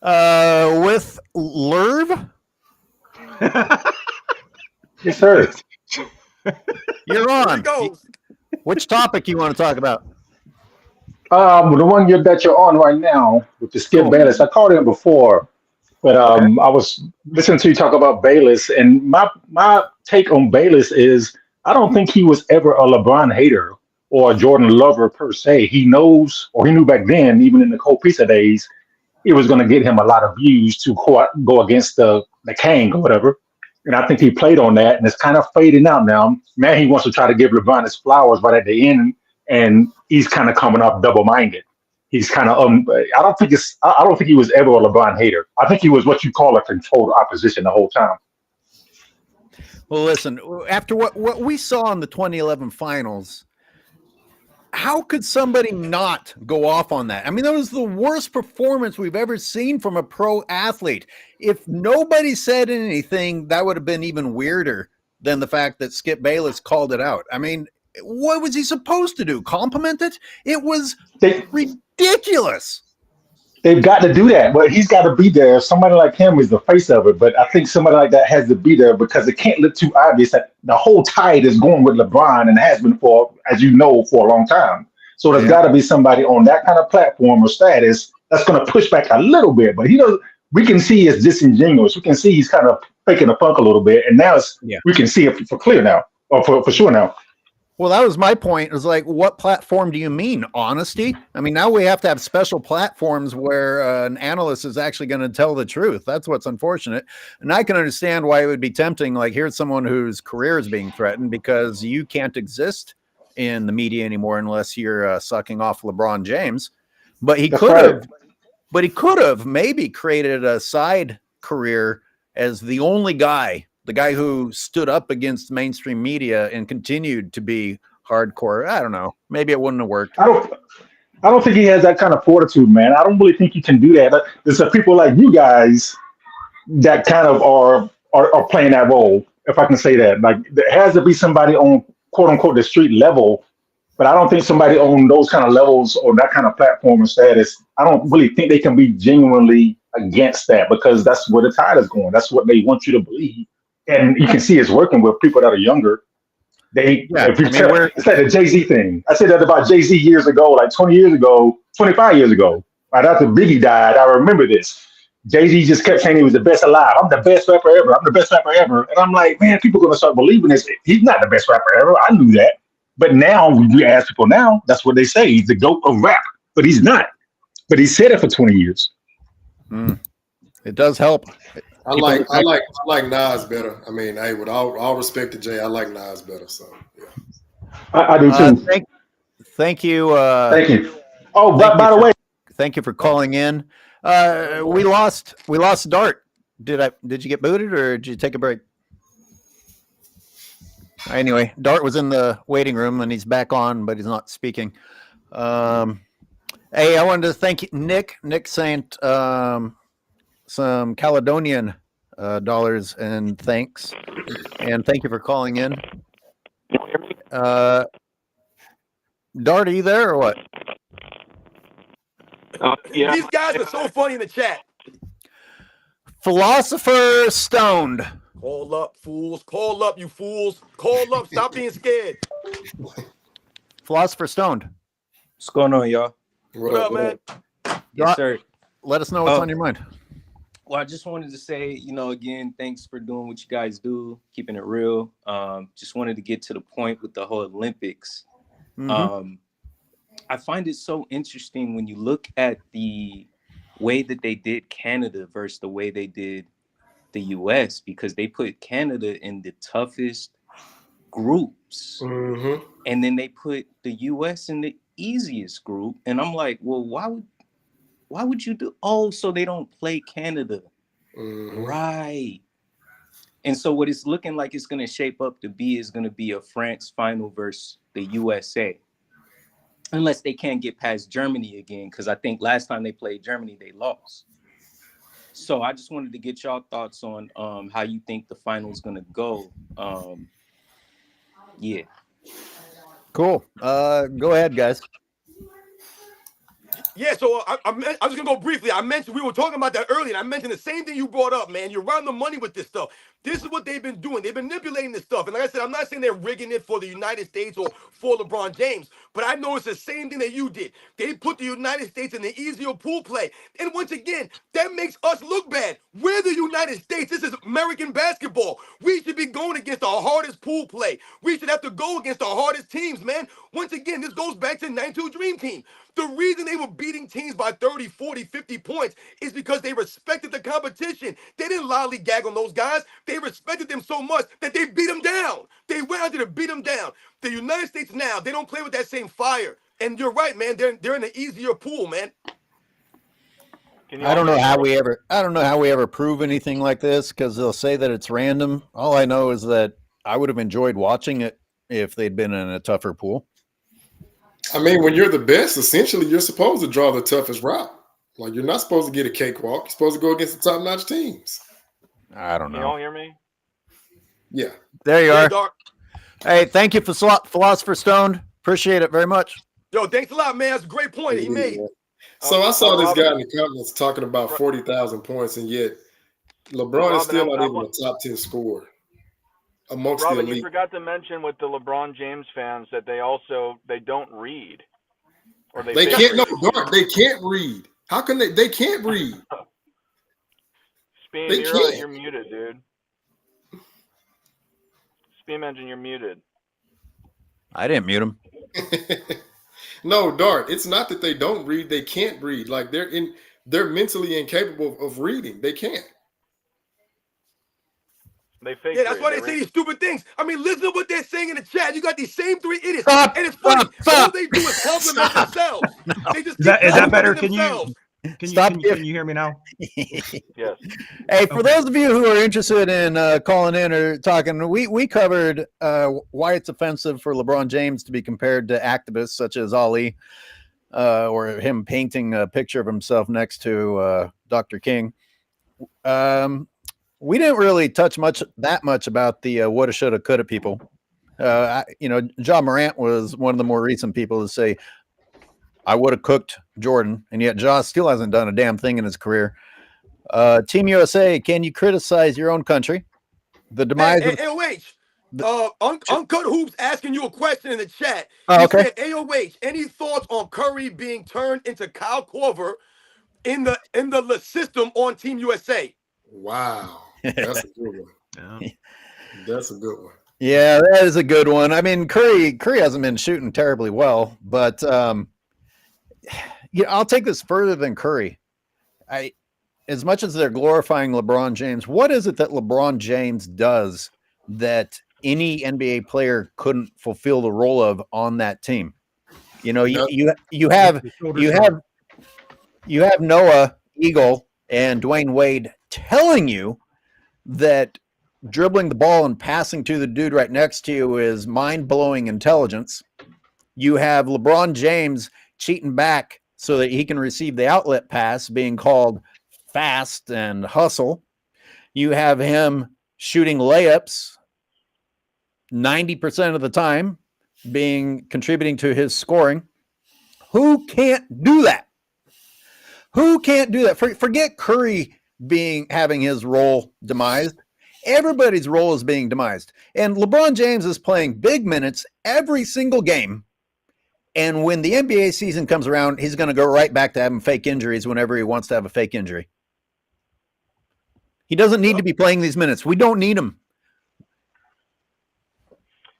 With Lerv? Yes, sir. You're on. Which topic you want to talk about? The one that you're on right now with the Skip Bayless. I called him before, but I was listening to you talk about Bayless, and my take on Bayless is I don't think he was ever a LeBron hater or a Jordan lover per se. He knows, or he knew back then, even in the Cold Pizza days, it was going to get him a lot of views to go against the King or whatever. And I think he played on that, and it's kind of fading out now. Now he wants to try to give LeBron his flowers right at the end, and he's kind of coming off double-minded. He's kind of I don't think he was ever a LeBron hater. I think he was what you call a controlled opposition the whole time. Well, listen, after what we saw in the 2011 finals, how could somebody not go off on that? I mean, that was the worst performance we've ever seen from a pro athlete. If nobody said anything, that would have been even weirder than the fact that Skip Bayless called it out. I mean, what was he supposed to do? Compliment it? It was ridiculous. They've got to do that, but he's got to be there. Somebody like him is the face of it, but I think somebody like that has to be there because it can't look too obvious that the whole tide is going with LeBron and has been for, as you know, for a long time. So there's got to be somebody on that kind of platform or status that's going to push back a little bit. But we can see it's disingenuous. We can see he's kind of faking the funk a little bit, and now we can see it for clear now, or for sure now. Well, that was my point. It was like, what platform do you mean? Honesty? I mean, now we have to have special platforms where an analyst is actually going to tell the truth. That's what's unfortunate. And I can understand why it would be tempting. Like, here's someone whose career is being threatened because you can't exist in the media anymore unless you're sucking off LeBron James. But he could have maybe created a side career as the only guy. The guy who stood up against mainstream media and continued to be hardcore. I don't know. Maybe it wouldn't have worked. I don't think he has that kind of fortitude, man. I don't really think he can do that. There's some people like you guys that kind of are playing that role, if I can say that. Like, there has to be somebody on quote unquote the street level, but I don't think somebody on those kind of levels or that kind of platform and status, I don't really think they can be genuinely against that because that's where the tide is going. That's what they want you to believe. And you can see it's working with people that are younger. It's like the Jay-Z thing. I said that about Jay-Z years ago, like 20 years ago, 25 years ago. Right after Biggie died, I remember this. Jay-Z just kept saying he was the best alive. I'm the best rapper ever. I'm the best rapper ever. And I'm like, man, people are going to start believing this. He's not the best rapper ever. I knew that. But now, when you ask people now, that's what they say. He's the GOAT of rap. But he's not. But he said it for 20 years. It does help. I like Nas better. I mean, hey, with all respect to Jay, I like Nas better. So yeah, I do too. Thank you. Thank you. Oh, by the way, thank you for calling in. We lost Dart. Did you get booted or did you take a break? Anyway, Dart was in the waiting room and he's back on, but he's not speaking. Hey, I wanted to thank Nick. Nick sent some Caledonian dollars and thanks. And thank you for calling in. Dart, are you there or what? Yeah. These guys are so funny in the chat. Philosopher Stoned. Call up, fools. Call up, you fools. Call up. Stop being scared. Philosopher Stoned. What's going on, y'all? What up, man? Yes, sir. Let us know what's on your mind. Well, I just wanted to say, again, thanks for doing what you guys do, keeping it real. Just wanted to get to the point with the whole Olympics. Mm-hmm. I find it so interesting when you look at the way that they did Canada versus the way they did the US, because they put Canada in the toughest groups. Mm-hmm. And then they put the US in the easiest group. And I'm like, well, why would you do? Oh, so they don't play Canada. Mm-hmm. Right. And so what it's looking like it's going to shape up to be is going to be a France final versus the USA. Unless they can't get past Germany again, because I think last time they played Germany, they lost. So I just wanted to get y'all thoughts on how you think the final is going to go. Yeah. Cool. Go ahead, guys. Yeah, so I'm just gonna go briefly. I mentioned we were talking about that earlier, and I mentioned the same thing you brought up, man. You're around the money with this stuff. This is what they've been doing. They've been manipulating this stuff. And like I said, I'm not saying they're rigging it for the United States or for LeBron James, but I know it's the same thing that you did. They put the United States in the easier pool play. And once again, that makes us look bad. We're the United States. This is American basketball. We should be going against our hardest pool play. We should have to go against our hardest teams, man. Once again, this goes back to 92 Dream Team. The reason they were beating teams by 30, 40, 50 points is because they respected the competition. They didn't lollygag on those guys. They respected them so much that they beat them down. They went out there to beat them down. The United States now, they don't play with that same fire. And you're right, man. They're in an easier pool, man. I don't know how we ever prove anything like this, because they'll say that it's random. All I know is that I would have enjoyed watching it if they'd been in a tougher pool. I mean, when you're the best, essentially, you're supposed to draw the toughest route. Like, you're not supposed to get a cakewalk. You're supposed to go against the top-notch teams. I don't know. Can you all hear me? Yeah. There you are. Dark. Hey, thank you for Philosopher Stoned. Appreciate it very much. Yo, thanks a lot, man. That's a great point he made. So I saw this guy in the comments talking about 40,000 points, and yet LeBron is still not even a top 10 scorer amongst the Robin, elite. you forgot to mention with the LeBron James fans that they don't read. Or They can't they can't read. How can they can't read? Speam, They can't. you're muted, dude. Steam Engine, you're muted. I didn't mute him. No, Dart. It's not that they don't read; they can't read. Like they're mentally incapable of reading. They can't. They fake. Yeah, that's why they say these stupid things. I mean, listen to what they're saying in the chat. You got these same three idiots, and it's funny. All they do is compliment themselves. They just Is that better? Themselves. Can you hear me now? Yes. Hey, for those of you who are interested in calling in or talking, we covered why it's offensive for LeBron James to be compared to activists such as Ali, or him painting a picture of himself next to Dr. King. We didn't really touch that much about the woulda, shoulda, coulda people. Ja Morant was one of the more recent people to say, I would have cooked Jordan, and yet Ja still hasn't done a damn thing in his career. Team USA, can you criticize your own country? The demise of AOH, Uncut Hoops asking you a question in the chat. Oh, He okay. said, AOH, any thoughts on Curry being turned into Kyle Korver in the system on Team USA? Wow, that's a good one. That's a good one. Yeah, that is a good one. I mean, Curry hasn't been shooting terribly well, but I'll take this further than Curry. As much as they're glorifying LeBron James, what is it that LeBron James does that any NBA player couldn't fulfill the role of on that team? You have Noah Eagle and Dwayne Wade telling you that dribbling the ball and passing to the dude right next to you is mind-blowing intelligence. You have LeBron James cheating back so that he can receive the outlet pass, being called fast and hustle. You have him shooting layups 90% of the time, contributing to his scoring. Who can't do that? Who can't do that? Forget Curry having his role demised. Everybody's role is being demised. And LeBron James is playing big minutes every single game. And when the NBA season comes around, he's going to go right back to having fake injuries whenever he wants to have a fake injury. He doesn't need to be playing these minutes. We don't need him.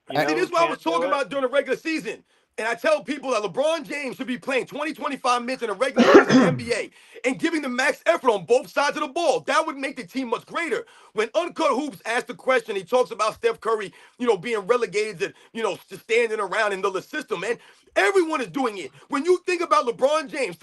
See, this is what I was talking about during the regular season. And I tell people that LeBron James should be playing 20, 25 minutes in a regular season in the NBA and giving the max effort on both sides of the ball. That would make the team much greater. When Uncut Hoops asked the question, he talks about Steph Curry, being relegated to, just standing around in the system, man. Everyone is doing it. When you think about LeBron James,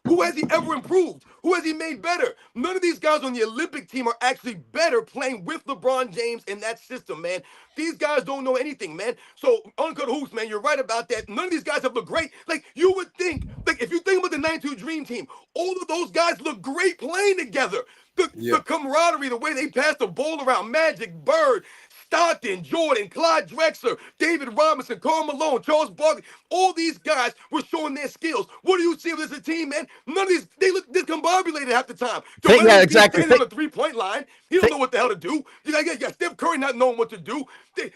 who has he ever improved? Who has he made better? None of these guys on the Olympic team are actually better playing with LeBron James in that system, man. These guys don't know anything, man. So, Uncut Hoops, man, you're right about that. None of these guys have looked great. Like, you would think, if you think about the 92 Dream Team, all of those guys look great playing together. The camaraderie, the way they pass the ball around, Magic, Bird, Stockton, Jordan, Clyde Drexler, David Robinson, Karl Malone, Charles Barkley, all these guys were showing their skills. What do you see with this team, man? None of these, they look discombobulated half the time. Yeah, exactly. Standing on the three-point line, he don't know what the hell to do. You got Steph Curry not knowing what to do.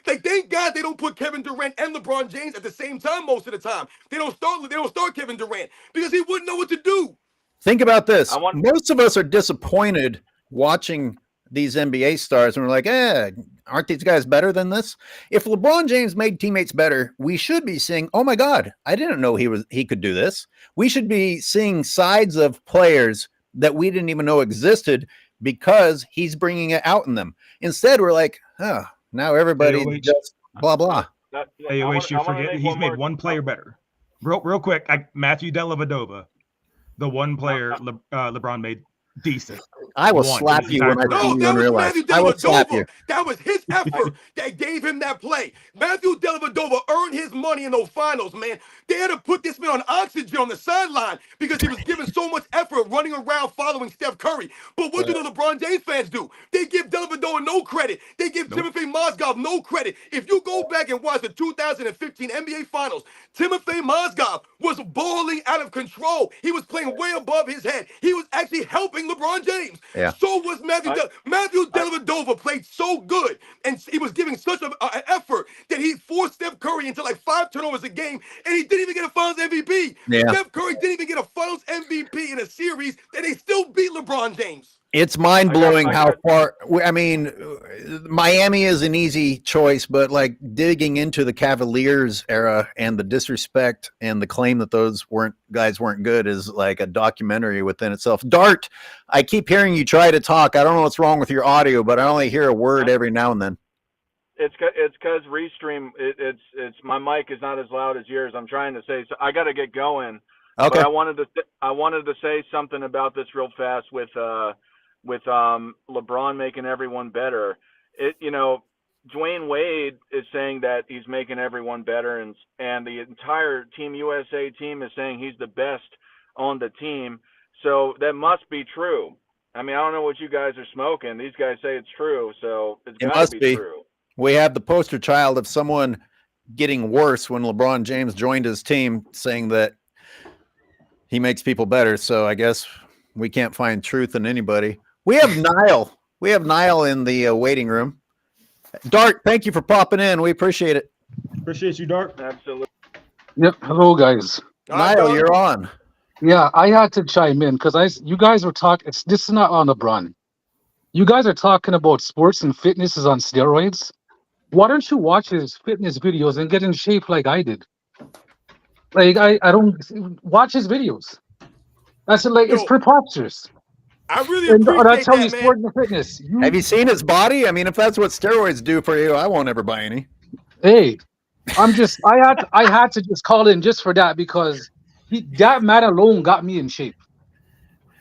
Thank God they don't put Kevin Durant and LeBron James at the same time most of the time. They don't start Kevin Durant because he wouldn't know what to do. Think about this. Most of us are disappointed watching these NBA stars and we're like, aren't these guys better than this? If LeBron James made teammates better, we should be saying, oh my God, I didn't know he could do this. We should be seeing sides of players that we didn't even know existed because he's bringing it out in them. Instead, we're like, now everybody's just blah, blah. AOH, you're forgetting he's made one player better. Real quick, Matthew Dellavedova, the one player LeBron made decent. I will slap you when I see you in real life. I will slap you. That was his effort that gave him that play. Matthew Dellavedova earned his money in those finals, man. They had to put this man on oxygen on the sideline because he was giving so much effort running around following Steph Curry. But what do the LeBron James fans do? They give Dellavedova no credit. They give Timothy Mozgov no credit. If you go back and watch the 2015 NBA Finals, Timothy Mozgov was balling out of control. He was playing way above his head. He was actually helping LeBron James. Yeah. So was Matthew Dellavedova played so good, and he was giving such an effort that he forced Steph Curry into like 5 turnovers a game, and he didn't even get a Finals MVP. Yeah. Steph Curry didn't even get a Finals MVP in a series, and they still beat LeBron James. It's mind-blowing how far. I mean, Miami is an easy choice, but like digging into the Cavaliers era and the disrespect and the claim that those guys weren't good is like a documentary within itself. Dart, I keep hearing you try to talk. I don't know what's wrong with your audio, but I only hear a word every now and then. It's because Restream. It's my mic is not as loud as yours. I'm trying to say, so I got to get going. Okay. But I wanted to say something about this real fast with LeBron making everyone better. Dwayne Wade is saying that he's making everyone better, and the entire Team USA team is saying he's the best on the team. So that must be true. I mean, I don't know what you guys are smoking. These guys say it's true, so it's got to be true. We have the poster child of someone getting worse when LeBron James joined his team, saying that he makes people better. So I guess we can't find truth in anybody. We have Niall. We have Niall in the waiting room. Dart, thank you for popping in. We appreciate it. Appreciate you, Dart. Absolutely. Yep. Hello, guys. Niall, you're on. Yeah, I had to chime in because you guys were talking. This is not on LeBron. You guys are talking about sports and fitness is on steroids. Why don't you watch his fitness videos and get in shape like I did? Like I don't watch his videos. That's it's preposterous. I really appreciate that's how that, you man. sport and fitness. Have you seen his body? I mean, if that's what steroids do for you, I won't ever buy any. Hey, I had to just call in just for that because that man alone got me in shape.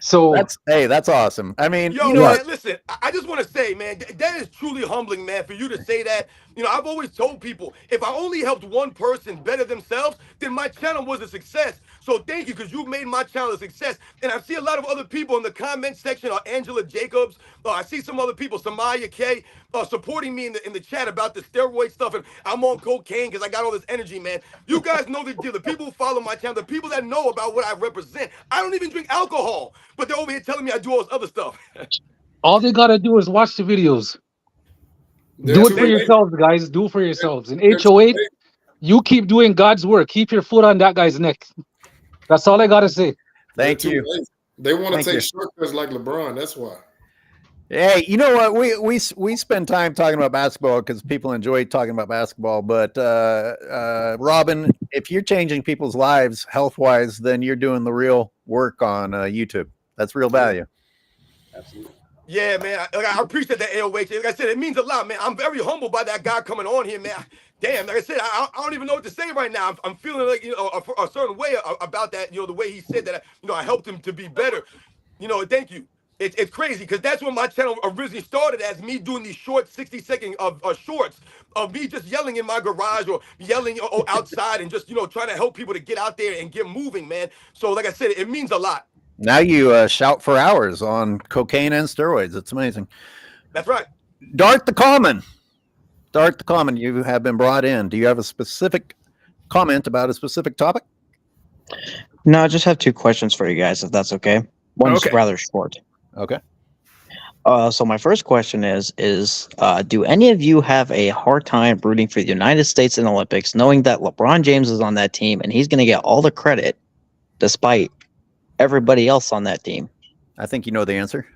So that's awesome. I mean, man, listen, I just want to say, man, that is truly humbling, man, for you to say that. I've always told people, if I only helped one person better themselves, then my channel was a success. So thank you, because you've made my channel a success. And I see a lot of other people in the comment section, Angela Jacobs. I see some other people, Samaya K, supporting me in the chat about the steroid stuff. And I'm on cocaine because I got all this energy, man. You guys know the deal. The people who follow my channel, the people that know about what I represent. I don't even drink alcohol. but they're over here telling me I do all this other stuff. All they gotta do is watch the videos. Do it for yourselves, guys. Do it for yourselves. In HOH, you keep doing God's work. Keep your foot on that guy's neck. That's all I gotta say. Thank you. They want to Thank take you. shortcuts like LeBron. That's why. Hey, you know what? We spend time talking about basketball because people enjoy talking about basketball. But Robin, if you're changing people's lives health-wise, then you're doing the real work on YouTube. That's real value. Absolutely. Yeah, man. I appreciate that AOH. Like I said, it means a lot, man. I'm very humbled by that guy coming on here, man. Damn, like I said, I don't even know what to say right now. I'm feeling like, you know, a certain way about that, you know, the way he said that, you know, I helped him to be better. You know, thank you. It's crazy because that's when my channel originally started, as me doing these short 60-second shorts of me just yelling in my garage or yelling outside and just, you know, trying to help people to get out there and get moving, man. So like I said, it means a lot. Now you shout for hours on cocaine and steroids. It's amazing. That's right. Dart the Common. Dart the Common, you have been brought in. Do you have a specific comment about a specific topic? No, I just have 2 questions for you guys, if that's okay. One's rather short. Okay. So my first question is do any of you have a hard time rooting for the United States in the Olympics, knowing that LeBron James is on that team and he's going to get all the credit despite everybody else on that team? I think you know the answer.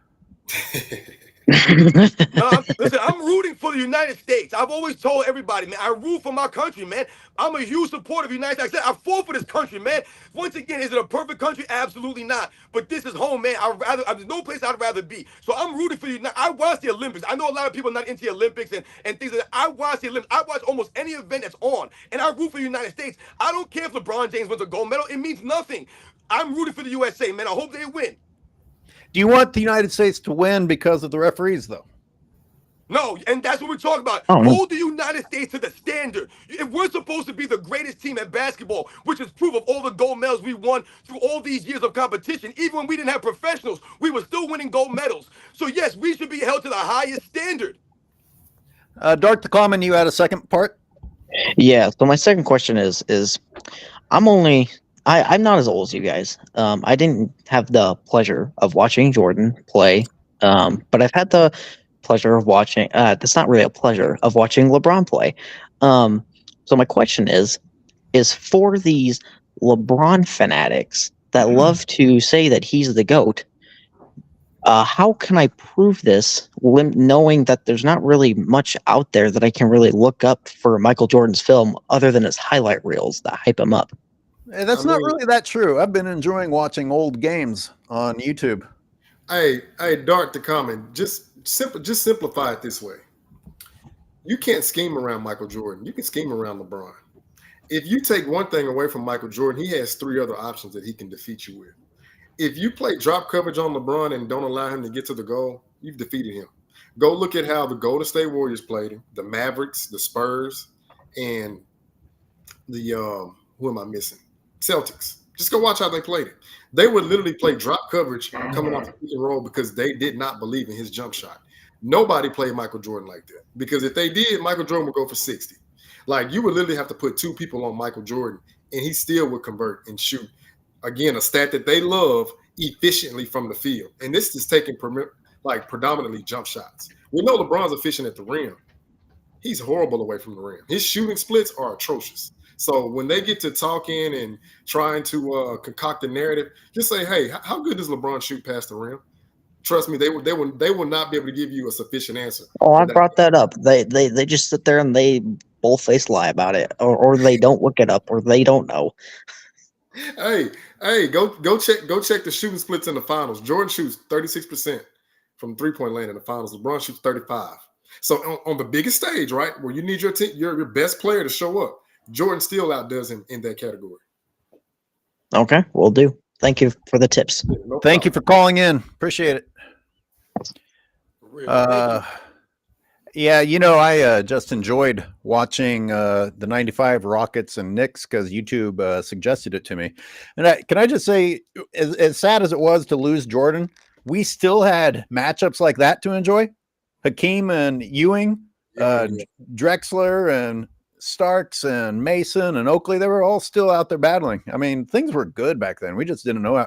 No, listen, I'm rooting for the United States. I've always told everybody, man, I root for my country, man. I'm a huge supporter of the United States. I said, I fought for this country, man. Once again, is it a perfect country? Absolutely not. But this is home, man. There's no place I'd rather be. So I'm rooting for you. I watch the Olympics. I know a lot of people are not into the Olympics and things like that. I watch the Olympics. I watch almost any event that's on, and I root for the United States. I don't care if LeBron James wins a gold medal. It means nothing. I'm rooting for the USA, man. I hope they win. Do you want the United States to win because of the referees, though? No, and that's what we're talking about. Oh. Hold the United States to the standard. If we're supposed to be the greatest team at basketball, which is proof of all the gold medals we won through all these years of competition, even when we didn't have professionals, we were still winning gold medals. So yes, we should be held to the highest standard. Dart the Common, you had a second part? Yeah, so my second question is I'm not as old as you guys. I didn't have the pleasure of watching Jordan play, but I've had the pleasure of watching, that's not really a pleasure, of watching LeBron play. So my question is for these LeBron fanatics that love to say that he's the GOAT, how can I prove this knowing that there's not really much out there that I can really look up for Michael Jordan's film other than his highlight reels that hype him up? Hey, that's not really that true. I've been enjoying watching old games on YouTube. Hey, Dart the Common, just simplify it this way. You can't scheme around Michael Jordan. You can scheme around LeBron. If you take one thing away from Michael Jordan, he has 3 other options that he can defeat you with. If you play drop coverage on LeBron and don't allow him to get to the goal, you've defeated him. Go look at how the Golden State Warriors played him, the Mavericks, the Spurs, and the who am I missing? Celtics. Just go watch how they played it. They would literally play drop coverage coming off the pick and roll because they did not believe in his jump shot. Nobody played Michael Jordan like that, because if they did, Michael Jordan would go for 60. Like, you would literally have to put 2 people on Michael Jordan and he still would convert and shoot. Again, a stat that they love, efficiently from the field. And this is taking predominantly jump shots. We know LeBron's efficient at the rim. He's horrible away from the rim. His shooting splits are atrocious. So when they get to talking and trying to concoct a narrative, just say, hey, how good does LeBron shoot past the rim? Trust me, they will not be able to give you a sufficient answer. Oh, I brought that up. They just sit there and they bold-faced lie about it, or they don't look it up, or they don't know. Hey, go check the shooting splits in the finals. Jordan shoots 36% from 3-point land in the finals. LeBron shoots 35%. So on the biggest stage, right, where you need your best player to show up, Jordan still outdoes him in that category. Okay, will do. Thank you for the tips. Thank you for calling in. Appreciate it. Yeah, you know, I just enjoyed watching the 95 Rockets and Knicks because YouTube suggested it to me. And can I just say, as sad as it was to lose Jordan, we still had matchups like that to enjoy. Hakeem and Ewing, Drexler and Starks and Mason and Oakley, they were all still out there battling. I mean, things were good back then. We just didn't know.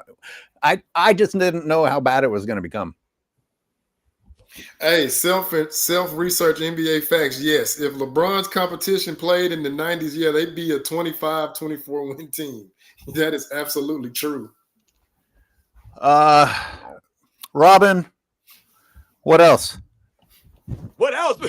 I just didn't know how bad it was going to become. Hey, self research NBA facts. Yes, if LeBron's competition played in the 90s, yeah, they'd be a 25-24 win team. That is absolutely true. Robin, what else? What else?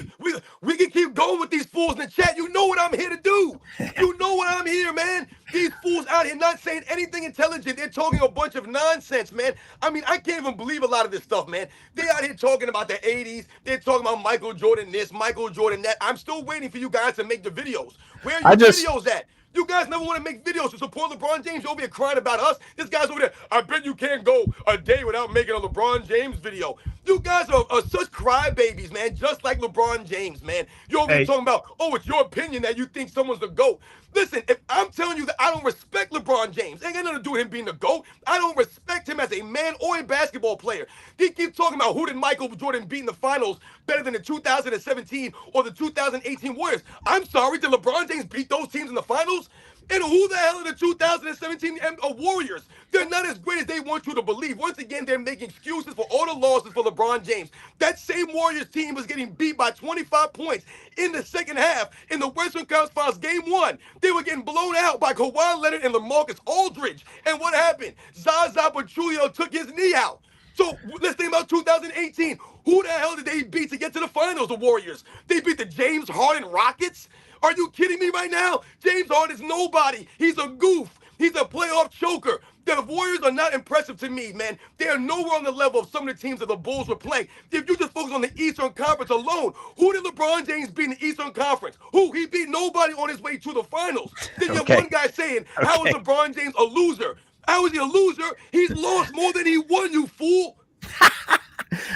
We can keep going with these fools in the chat. You know what I'm here to do. You know what I'm here, man. These fools out here not saying anything intelligent. They're talking a bunch of nonsense, man. I mean, I can't even believe a lot of this stuff, man. They out here talking about the 80s. They're talking about Michael Jordan this, Michael Jordan that. I'm still waiting for you guys to make the videos. Where are your videos at? You guys never want to make videos to support LeBron James. You're over here crying about us. This guy's over there. I bet you can't go a day without making a LeBron James video. You guys are such crybabies, man, just like LeBron James, man. You're over here talking about, oh, it's your opinion that you think someone's the GOAT. Listen, if I'm telling you that I don't respect LeBron James, ain't got nothing to do with him being the GOAT. I don't respect him as a man or a basketball player. He keeps talking about who did Michael Jordan beat in the finals better than the 2017 or the 2018 Warriors. I'm sorry, did LeBron James beat those teams in the finals? And who the hell are the 2017 Warriors? They're not as great as they want you to believe. Once again, they're making excuses for all the losses for LeBron James. That same Warriors team was getting beat by 25 points in the second half in the Western Conference Finals Game 1. They were getting blown out by Kawhi Leonard and LaMarcus Aldridge. And what happened? Zaza Pachulia took his knee out. So let's think about 2018. Who the hell did they beat to get to the finals, the Warriors? They beat the James Harden Rockets? Are you kidding me right now? James Harden's nobody. He's a goof. He's a playoff choker. The Warriors are not impressive to me, man. They are nowhere on the level of some of the teams that the Bulls were playing. If you just focus on the Eastern Conference alone, who did LeBron James beat in the Eastern Conference? Who? He beat nobody on his way to the finals. Then you have one guy saying, how is LeBron James a loser? How is he a loser? He's lost more than he won, you fool.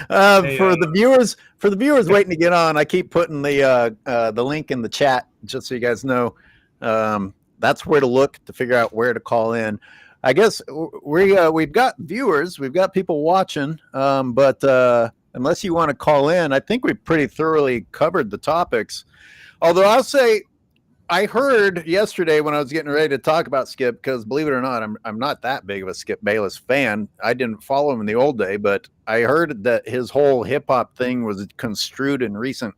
For the viewers waiting to get on, I keep putting the link in the chat just so you guys know. That's where to look to figure out where to call in. I guess we've got viewers, we've got people watching, but unless you want to call in, I think we've pretty thoroughly covered the topics. Although I'll say, I heard yesterday when I was getting ready to talk about Skip, because believe it or not, I'm not that big of a Skip Bayless fan. I didn't follow him in the old day, but I heard that his whole hip hop thing was construed in recent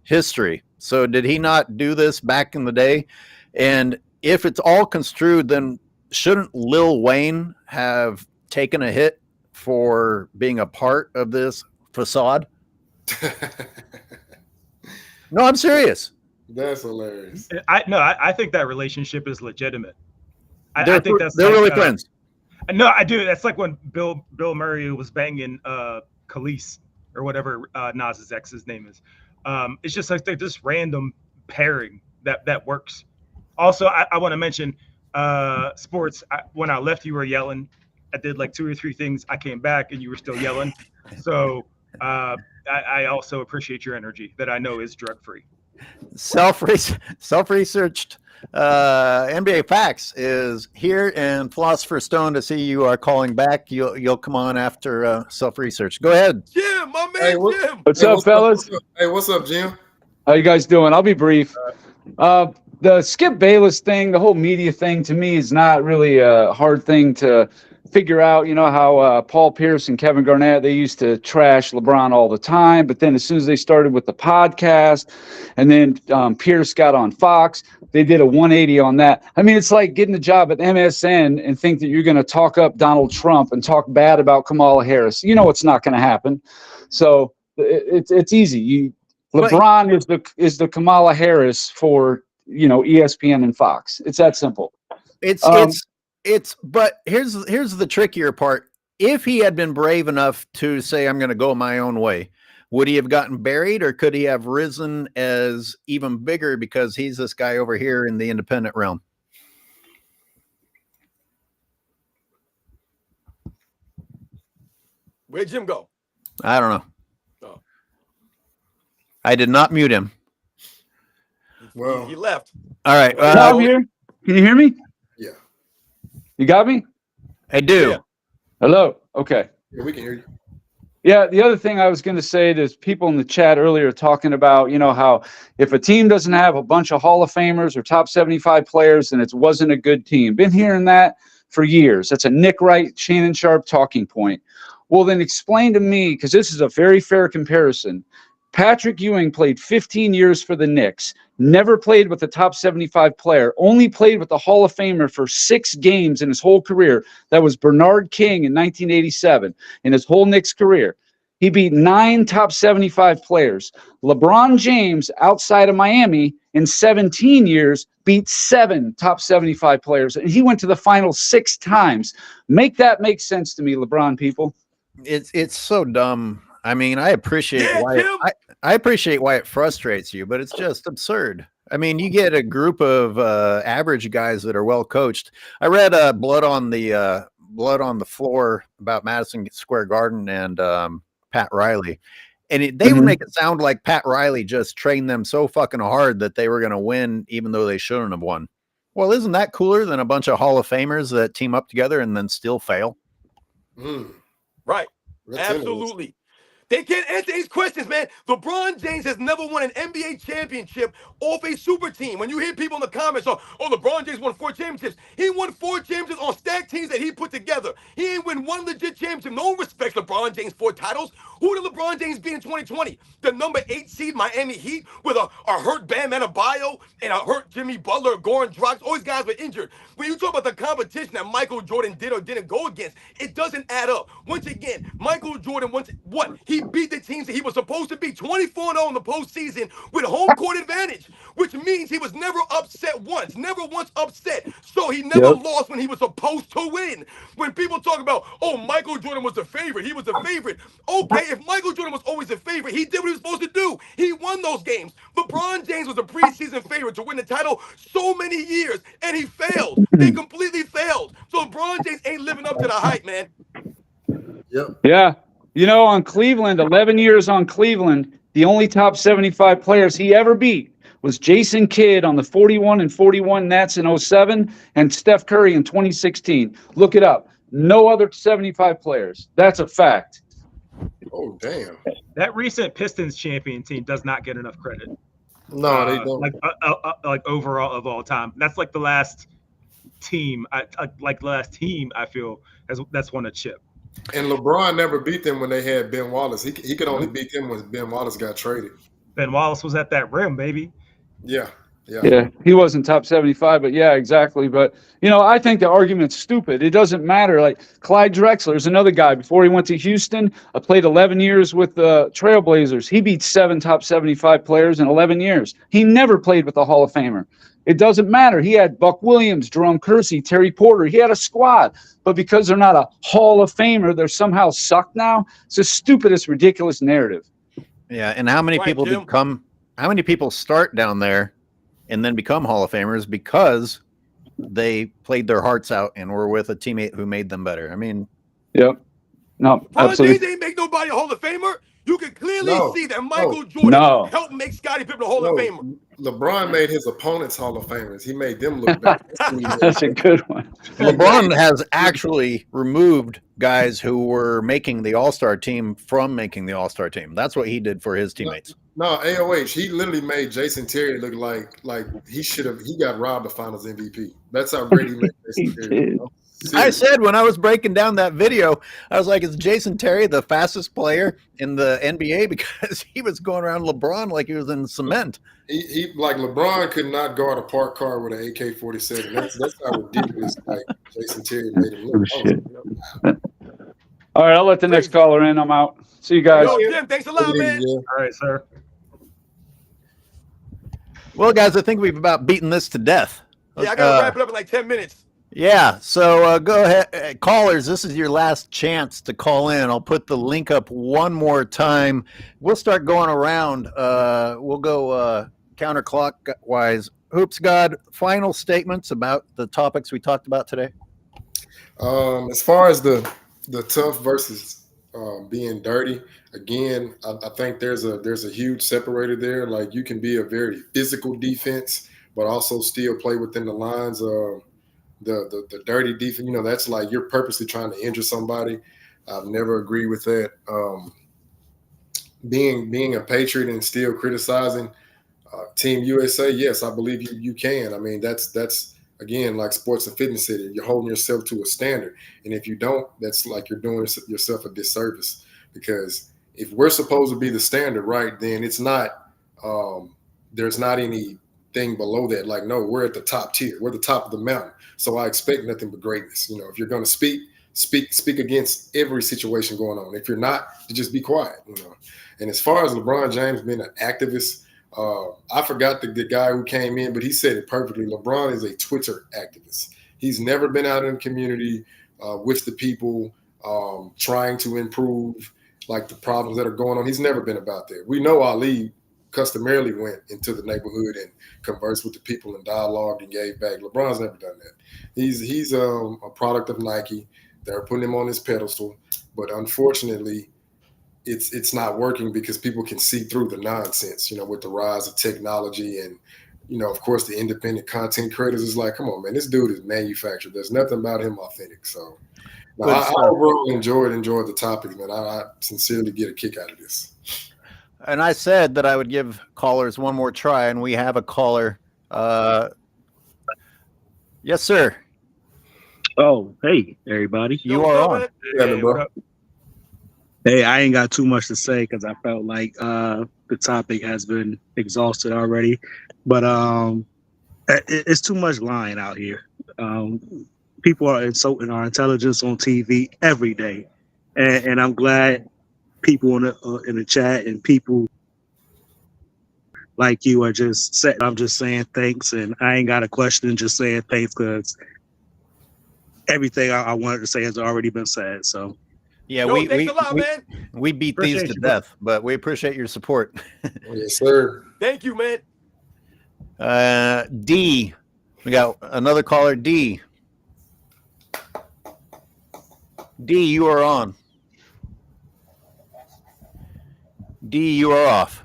history. So did he not do this back in the day? And if it's all construed, then shouldn't Lil Wayne have taken a hit for being a part of this facade? No, I'm serious. That's hilarious. I think that relationship is legitimate. I think they're really friends. No, I do. That's like when Bill Murray was banging Khalees or whatever Nas's ex's name is. It's just like this random pairing that works. Also, I want to mention sports. When I left, you were yelling. I did like 2 or 3 things. I came back and you were still yelling. So I also appreciate your energy that I know is drug-free. Self-researched NBA Facts is here, and Philosopher's Stone, to see you are calling back. You'll come on after self-research. Go ahead. Jim, my man, Jim. What's up, fellas? Hey, what's up, Jim? How you guys doing? I'll be brief. The Skip Bayless thing, the whole media thing, to me is not really a hard thing to figure out. You know how Paul Pierce and Kevin Garnett, they used to trash LeBron all the time, but then as soon as they started with the podcast, and then Pierce got on Fox, they did a 180 on that. I mean, it's like getting a job at MSN and think that you're going to talk up Donald Trump and talk bad about Kamala Harris. You know it's not going to happen. So it's easy. LeBron is the Kamala Harris for ESPN and Fox. It's that simple. But here's the trickier part. If he had been brave enough to say, I'm going to go my own way, would he have gotten buried, or could he have risen as even bigger because he's this guy over here in the independent realm? Where'd Jim go? I don't know. Oh. I did not mute him. Well, he left. All right. I'm here. Can you hear me? Yeah. You got me? I do. Yeah. Hello. Okay. Yeah, we can hear you. Yeah, the other thing I was going to say, there's people in the chat earlier talking about, how if a team doesn't have a bunch of Hall of Famers or top 75 players, then it wasn't a good team. Been hearing that for years. That's a Nick Wright, Shannon Sharp talking point. Well, then explain to me, because this is a very fair comparison. Patrick Ewing played 15 years for the Knicks, never played with a top 75 player, only played with the Hall of Famer for 6 games in his whole career. That was Bernard King in 1987 in his whole Knicks career. He beat 9 top 75 players. LeBron James, outside of Miami, in 17 years, beat 7 top 75 players. And he went to the finals 6 times. Make that make sense to me, LeBron people. It's so dumb. I mean, I appreciate I appreciate why it frustrates you, but it's just absurd. I mean, you get a group of average guys that are well coached. I read Blood on the Floor about Madison Square Garden and Pat Riley, and they would make it sound like Pat Riley just trained them so fucking hard that they were going to win, even though they shouldn't have won. Well, isn't that cooler than a bunch of Hall of Famers that team up together and then still fail? Right. Absolutely. They can't answer these questions, man. LeBron James has never won an NBA championship off a super team. When you hear people in the comments, oh, LeBron James won 4 championships. He won 4 championships on stacked teams that he put together. He ain't win one legit championship. No one respects LeBron James 4 titles. Who did LeBron James beat in 2020? The number 8 seed Miami Heat with a hurt Bam Adebayo and a hurt Jimmy Butler, Goran Dragic. All these guys were injured. When you talk about the competition that Michael Jordan did or didn't go against, it doesn't add up. Once again, Michael Jordan, he beat the teams that he was supposed to be 24-0 in the postseason with home court advantage, which means he was never upset once, never once upset. So he never lost when he was supposed to win. When people talk about, oh, Michael Jordan was the favorite, he was the favorite. Okay, if Michael Jordan was always the favorite, he did what he was supposed to do. He won those games. LeBron James was a preseason favorite to win the title so many years, and he failed. They completely failed. So LeBron James ain't living up to the hype, man. Yeah. On Cleveland, 11 years on Cleveland, the only top 75 players he ever beat was Jason Kidd on the 41 and 41 Nets in 07 and Steph Curry in 2016. Look it up. No other 75 players. That's a fact. Oh, damn. That recent Pistons champion team does not get enough credit. No, they don't. Like overall of all time. That's like the last team. I feel that's won a chip. And LeBron never beat them when they had Ben Wallace. He could only beat them when Ben Wallace got traded. Ben Wallace was at that rim, baby. Yeah. Yeah, he wasn't top 75, but yeah, exactly. But, I think the argument's stupid. It doesn't matter. Like Clyde Drexler is another guy. Before he went to Houston, I played 11 years with the Trailblazers. He beat 7 top 75 players in 11 years. He never played with a Hall of Famer. It doesn't matter. He had Buck Williams, Jerome Kersey, Terry Porter. He had a squad. But because they're not a Hall of Famer, they're somehow sucked now. It's the stupidest, ridiculous narrative. Yeah, and how many people start down there and then become Hall of Famers because they played their hearts out and were with a teammate who made them better? I mean, no, absolutely. James ain't make nobody a Hall of Famer. You can clearly see that Michael Jordan helped make Scottie Pippen a Hall of Famer. LeBron made his opponents Hall of Famers. He made them look bad. That's a good one. LeBron has actually removed guys who were making the All-Star team from making the All-Star team. That's what he did for his teammates. No, AOH, he literally made Jason Terry look like he got robbed of Finals MVP. That's how great he made Jason Terry. I said when I was breaking down that video, I was like, is Jason Terry the fastest player in the NBA? Because he was going around LeBron like he was in cement. He like LeBron could not guard a parked car with an AK-47. That's how ridiculous Jason Terry made him look. Oh, shit. All right, I'll let the next caller in. I'm out. See you guys. Yo, Jim, thanks a lot, man. All right, sir. Well, guys, I think we've about beaten this to death. Yeah, I got to wrap it up in like 10 minutes. Yeah, so go ahead. Callers, this is your last chance to call in. I'll put the link up one more time. We'll start going around. We'll go counterclockwise. Hoops God, final statements about the topics we talked about today? As far as the tough versus being dirty, again, I think there's a huge separator there. Like, you can be a very physical defense, but also still play within the lines of the dirty defense. That's like you're purposely trying to injure somebody. I've never agreed with that. Being a Patriot and still criticizing Team USA, yes, I believe you can. I mean, that's again like Sports and Fitness City. You're holding yourself to a standard, and if you don't, that's like you're doing yourself a disservice. Because if we're supposed to be the standard, right, then it's not. There's not anything below that. Like, no, we're at the top tier. We're the top of the mountain. So I expect nothing but greatness. You know, if you're going to speak against every situation going on. If you're not, to just be quiet. You know. And as far as LeBron James being an activist, I forgot the guy who came in, but he said it perfectly. LeBron is a Twitter activist. He's never been out in the community with the people trying to improve like the problems that are going on. He's never been about that. We know Ali customarily went into the neighborhood and conversed with the people and dialogued and gave back. LeBron's never done that. He's a product of Nike. They're putting him on this pedestal, but unfortunately, it's not working because people can see through the nonsense. You know, with the rise of technology and, you know, of course, the independent content creators is like, come on, man, this dude is manufactured. There's nothing about him authentic. So, I overall enjoyed the topic, man. I sincerely get a kick out of this. And I said that I would give callers one more try, and we have a caller. Yes, sir. Oh, hey, everybody. You are on. Hey, bro. Hey, I ain't got too much to say because I felt like the topic has been exhausted already. But it's too much lying out here. People are insulting our intelligence on TV every day. And I'm glad people in the chat and people like you are just saying, I'm just saying thanks, and I ain't got a question, just saying thanks because everything I wanted to say has already been said. So yeah, thanks a lot, man. We beat these to death, but we appreciate your support. Yes, sir. Thank you, man. D, we got another caller. D, you are on. D, you are off.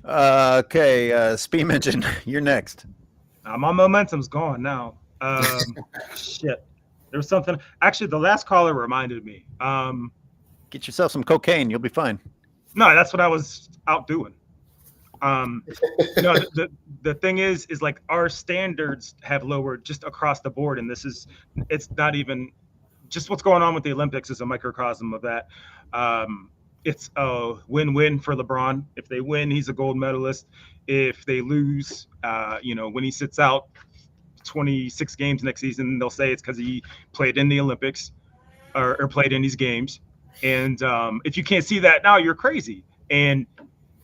Okay, Speed Engine, you're next. My momentum's gone now. Shit. There was something. Actually, the last caller reminded me. Get yourself some cocaine. You'll be fine. No, that's what I was out doing. The thing is like our standards have lowered just across the board, and it's not even just what's going on with the Olympics is a microcosm of that. It's a win-win for LeBron. If they win, he's a gold medalist. If they lose, when he sits out 26 games next season, they'll say it's because he played in the Olympics or played in these games. And if you can't see that now, you're crazy. And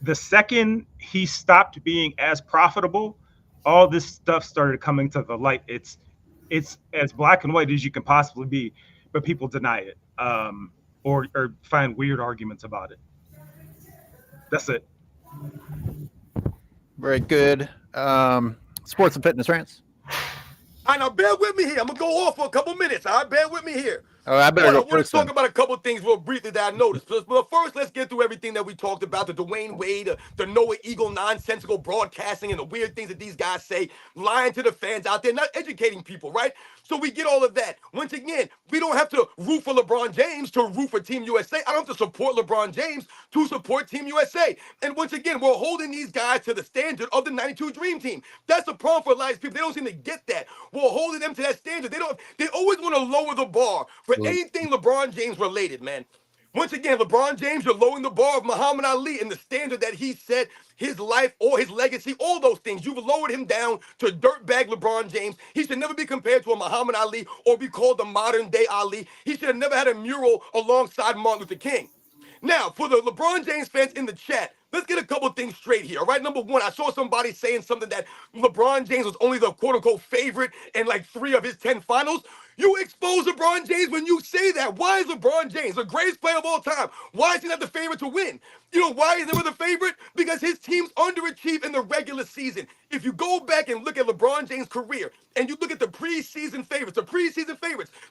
the second he stopped being as profitable, all this stuff started coming to the light. It's as black and white as you can possibly be, but people deny it. Or find weird arguments about it. That's it. Very good. Sports and fitness rants. All right, now bear with me here. I'm gonna go off for a couple minutes. All right, bear with me here. Oh, I better go I want to first. talk about a couple things real briefly that I noticed. But first, let's get through everything that we talked about, the Dwayne Wade, the Noah Eagle nonsensical broadcasting and the weird things that these guys say, lying to the fans out there, not educating people, right? So we get all of that. Once again, we don't have to root for LeBron James to root for Team USA. I don't have to support LeBron James to support Team USA. And once again, we're holding these guys to the standard of the 92 Dream Team. That's the problem for a lot of people. They don't seem to get that. We're holding them to that standard. They always want to lower the bar for anything LeBron James related, man. Once again, LeBron James, you're lowering the bar of Muhammad Ali and the standard that he set, his life or his legacy, all those things. You've lowered him down to dirtbag LeBron James. He should never be compared to a Muhammad Ali or be called the modern day Ali. He should have never had a mural alongside Martin Luther King. Now, for the LeBron James fans in the chat, let's get a couple things straight here, all right? Number one, I saw somebody saying something that LeBron James was only the quote-unquote favorite in like 3 of his 10 finals. You expose LeBron James when you say that. Why is LeBron James the greatest player of all time? Why is he not the favorite to win? You know why he's never the favorite? Because his teams underachieved in the regular season. If you go back and look at LeBron James' career and you look at the preseason favorites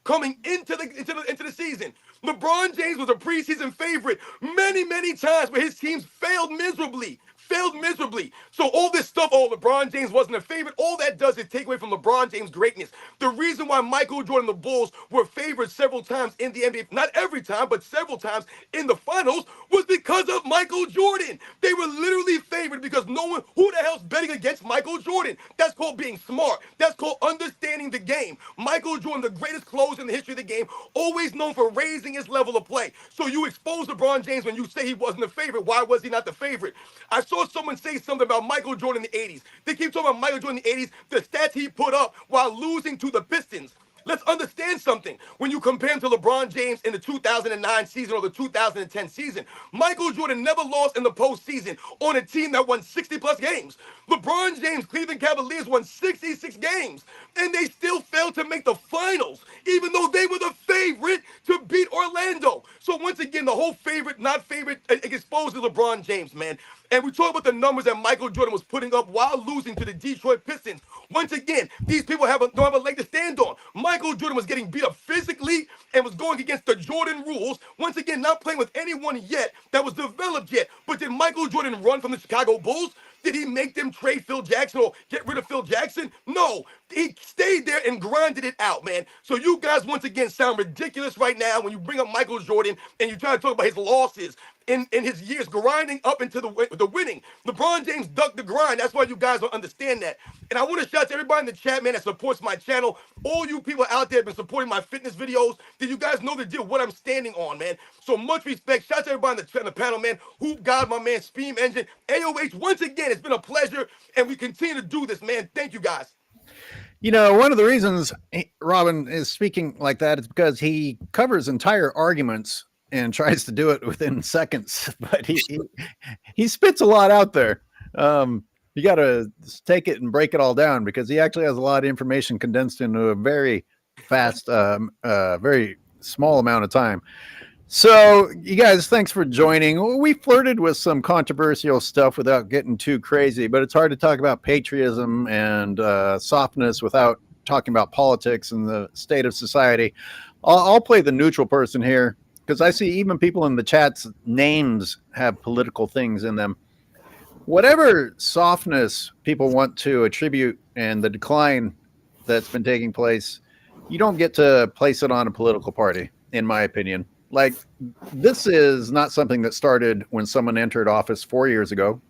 coming into the season, LeBron James was a preseason favorite many, many times where his teams failed miserably. failed miserably. So all this stuff, oh, LeBron James wasn't a favorite, all that does is take away from LeBron James' greatness. The reason why Michael Jordan and the Bulls were favored several times in the NBA, not every time, but several times in the finals, was because of Michael Jordan. They were literally favored because no one, who the hell's betting against Michael Jordan? That's called being smart. That's called understanding the game. Michael Jordan, the greatest closer in the history of the game, always known for raising his level of play. So you expose LeBron James when you say he wasn't the favorite. Why was he not the favorite? I saw someone say something about Michael Jordan in the 80s. They keep talking about Michael Jordan in the 80s, the stats he put up while losing to the Pistons. Let's understand something. When you compare him to LeBron James in the 2009 season or the 2010 season, Michael Jordan never lost in the postseason on a team that won 60-plus games. LeBron James, Cleveland Cavaliers won 66 games, and they still failed to make the finals, even though they were the favorite to beat Orlando. So once again, the whole favorite, not favorite, it exposes LeBron James, man. And we talk about the numbers that Michael Jordan was putting up while losing to the Detroit Pistons. Once again, these people don't have a leg to stand on. Michael Jordan was getting beat up physically and was going against the Jordan rules. Once again, not playing with anyone yet that was developed yet. But did Michael Jordan run from the Chicago Bulls? Did he make them trade Phil Jackson or get rid of Phil Jackson? No. He stayed there and grinded it out, man. So you guys, once again, sound ridiculous right now when you bring up Michael Jordan and you try to talk about his losses in his years grinding up into the winning. LeBron James ducked the grind. That's why you guys don't understand that. And I want to shout to everybody in the chat, man, that supports my channel. All you people out there have been supporting my fitness videos. Did you guys know the deal, what I'm standing on, man? So much respect. Shout out to everybody in the panel, man. Hoop God, my man, Steam Engine. AOH, once again, it's been a pleasure, and we continue to do this, man. Thank you, guys. You know, one of the reasons Robin is speaking like that is because he covers entire arguments and tries to do it within seconds, but he spits a lot out there. You got to take it and break it all down because he actually has a lot of information condensed into a very fast, very small amount of time. So you guys, thanks for joining. We flirted with some controversial stuff without getting too crazy, but it's hard to talk about patriotism and softness without talking about politics and the state of society. I'll play the neutral person here because I see even people in the chat's names have political things in them. Whatever softness people want to attribute and the decline that's been taking place, you don't get to place it on a political party, in my opinion. Like, this is not something that started when someone entered office 4 years ago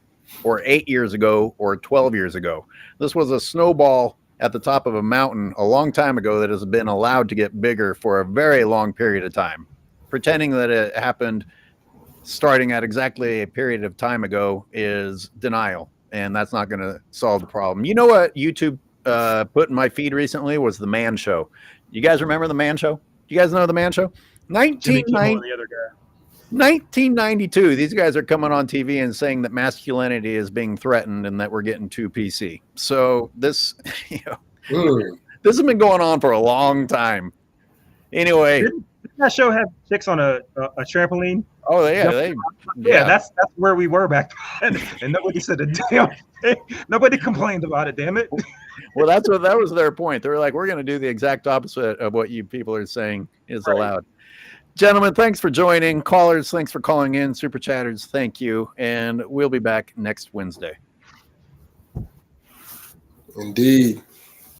or 8 years ago or 12 years ago. This was a snowball at the top of a mountain a long time ago that has been allowed to get bigger for a very long period of time. Pretending that it happened starting at exactly a period of time ago is denial, and that's not going to solve the problem. You know what YouTube put in my feed recently was The Man Show. You guys remember The Man Show? You guys know The Man Show? 1992, these guys are coming on TV and saying that masculinity is being threatened and that we're getting too PC. So this, this has been going on for a long time. Anyway, didn't that show have chicks on a trampoline? Oh yeah, that's where we were back then, and nobody said a damn thing. Nobody complained about it. Damn it. Well, that was their point. They were like, we're going to do the exact opposite of what you people are saying is allowed. Gentlemen, thanks for joining. Callers, thanks for calling in. Super chatters, thank you. And we'll be back next Wednesday. Indeed.